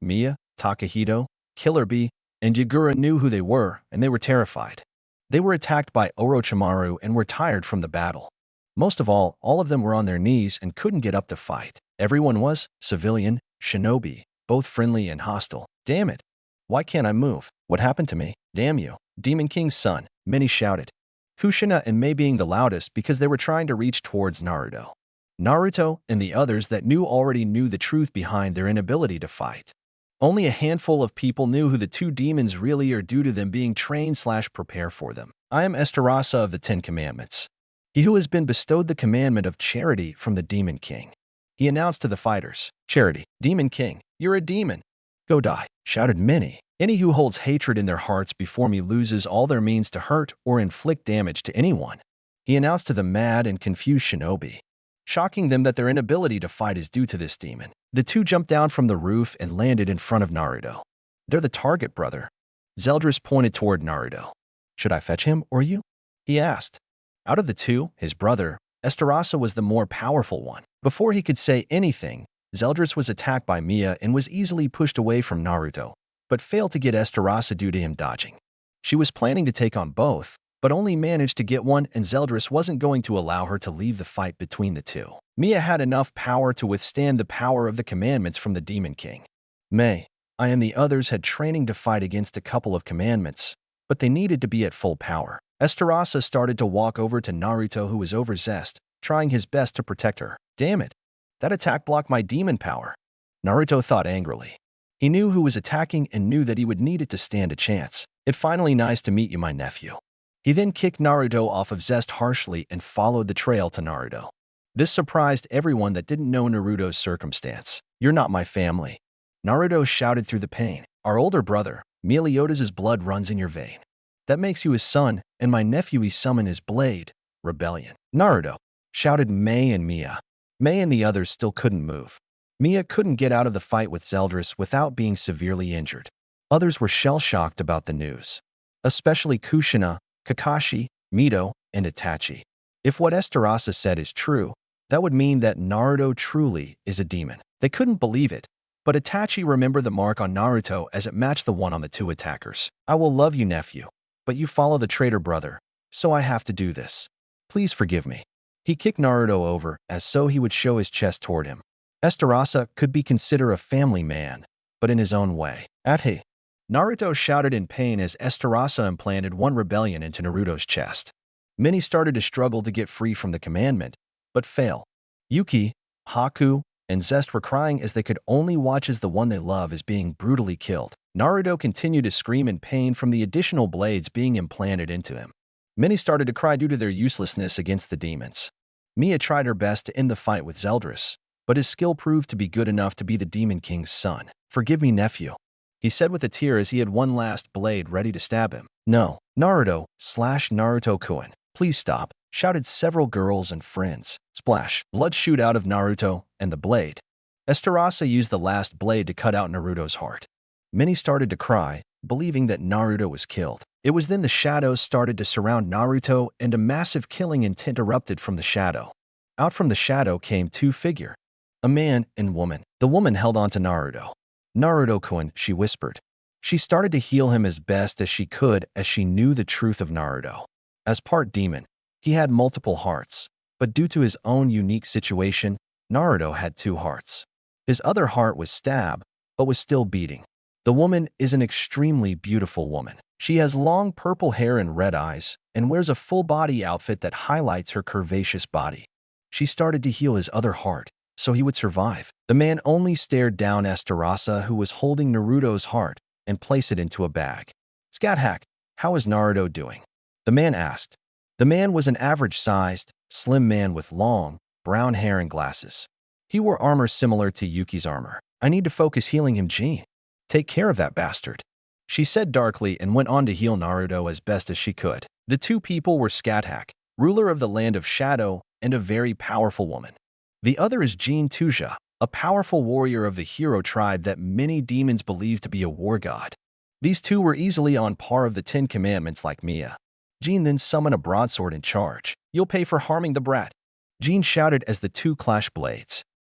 Miya, Takahito, Killer Bee, and Yagura knew who they were, and they were terrified. They were attacked by Orochimaru and were tired from the battle. Most of all of them were on their knees and couldn't get up to fight. Everyone was civilian, shinobi, both friendly and hostile. "Damn it! Why can't I move? What happened to me? Damn you! Demon King's son," many shouted. Kushina and Mei being the loudest because they were trying to reach towards Naruto. Naruto and the others that knew already knew the truth behind their inability to fight. Only a handful of people knew who the two demons really are due to them being trained/prepare for them. "I am Esterasa of the 10 Commandments. He who has been bestowed the commandment of charity from the Demon King," he announced to the fighters. "Charity, Demon King, you're a demon. Go die," shouted many. "Any who holds hatred in their hearts before me loses all their means to hurt or inflict damage to anyone," he announced to the mad and confused shinobi, shocking them that their inability to fight is due to this demon. The two jumped down from the roof and landed in front of Naruto. "They're the target, brother." Zeldris pointed toward Naruto. "Should I fetch him or you?" he asked. Out of the two, his brother, Esterasa was the more powerful one. Before he could say anything, Zeldris was attacked by Miya and was easily pushed away from Naruto, but failed to get Esterasa due to him dodging. She was planning to take on both, but only managed to get one, and Zeldris wasn't going to allow her to leave the fight between the two. Mia had enough power to withstand the power of the commandments from the Demon King. Mei, I and the others had training to fight against a couple of commandments, but they needed to be at full power. Esterasa started to walk over to Naruto, who was overzest, trying his best to protect her. Damn it! That attack blocked my demon power. Naruto thought angrily. He knew who was attacking and knew that he would need it to stand a chance. It's finally nice to meet you, my nephew. He then kicked Naruto off of Zest harshly and followed the trail to Naruto. This surprised everyone that didn't know Naruto's circumstance. You're not my family. Naruto shouted through the pain. Our older brother, Meliodas' blood runs in your vein. That makes you his son, and my nephew he summoned his blade. Rebellion. Naruto, shouted Mei and Mia. Mei and the others still couldn't move. Mia couldn't get out of the fight with Zeldris without being severely injured. Others were shell-shocked about the news, especially Kushina, Kakashi, Mito, and Itachi. If what Esterasa said is true, that would mean that Naruto truly is a demon. They couldn't believe it, but Itachi remembered the mark on Naruto as it matched the one on the two attackers. I will love you, nephew, but you follow the traitor brother, so I have to do this. Please forgive me. He kicked Naruto over as so he would show his chest toward him. Esterasa could be considered a family man, but in his own way. Ahe! Naruto shouted in pain as Esterasa implanted one rebellion into Naruto's chest. Many started to struggle to get free from the commandment, but fail. Yuki, Haku, and Zest were crying as they could only watch as the one they love is being brutally killed. Naruto continued to scream in pain from the additional blades being implanted into him. Many started to cry due to their uselessness against the demons. Mia tried her best to end the fight with Zeldris, but his skill proved to be good enough to be the Demon King's son. Forgive me, nephew, he said with a tear as he had one last blade ready to stab him. No, Naruto/Naruto-kun, please stop, shouted several girls and friends. Splash, blood shoot out of Naruto and the blade. Esterasa used the last blade to cut out Naruto's heart. Many started to cry, believing that Naruto was killed. It was then the shadows started to surround Naruto and a massive killing intent erupted from the shadow. Out from the shadow came two figures, a man and woman. The woman held on to Naruto. Naruto-kun, she whispered. She started to heal him as best as she could as she knew the truth of Naruto. As part demon, he had multiple hearts, but due to his own unique situation, Naruto had two hearts. His other heart was stabbed, but was still beating. The woman is an extremely beautiful woman. She has long purple hair and red eyes, and wears a full-body outfit that highlights her curvaceous body. She started to heal his other heart, so he would survive. The man only stared down Esterasa, who was holding Naruto's heart, and placed it into a bag. Scat hack, how is Naruto doing? The man asked. The man was an average-sized, slim man with long, brown hair and glasses. He wore armor similar to Yuki's armor. I need to focus healing him, Jean. Take care of that bastard, she said darkly and went on to heal Naruto as best as she could. The two people were Scathach, ruler of the land of Shadow, and a very powerful woman. The other is Jean Tuja, a powerful warrior of the hero tribe that many demons believe to be a war god. These two were easily on par of the 10 Commandments like Mia. Jean then summoned a broadsword in charge. You'll pay for harming the brat, Jean shouted as the two clashed blades.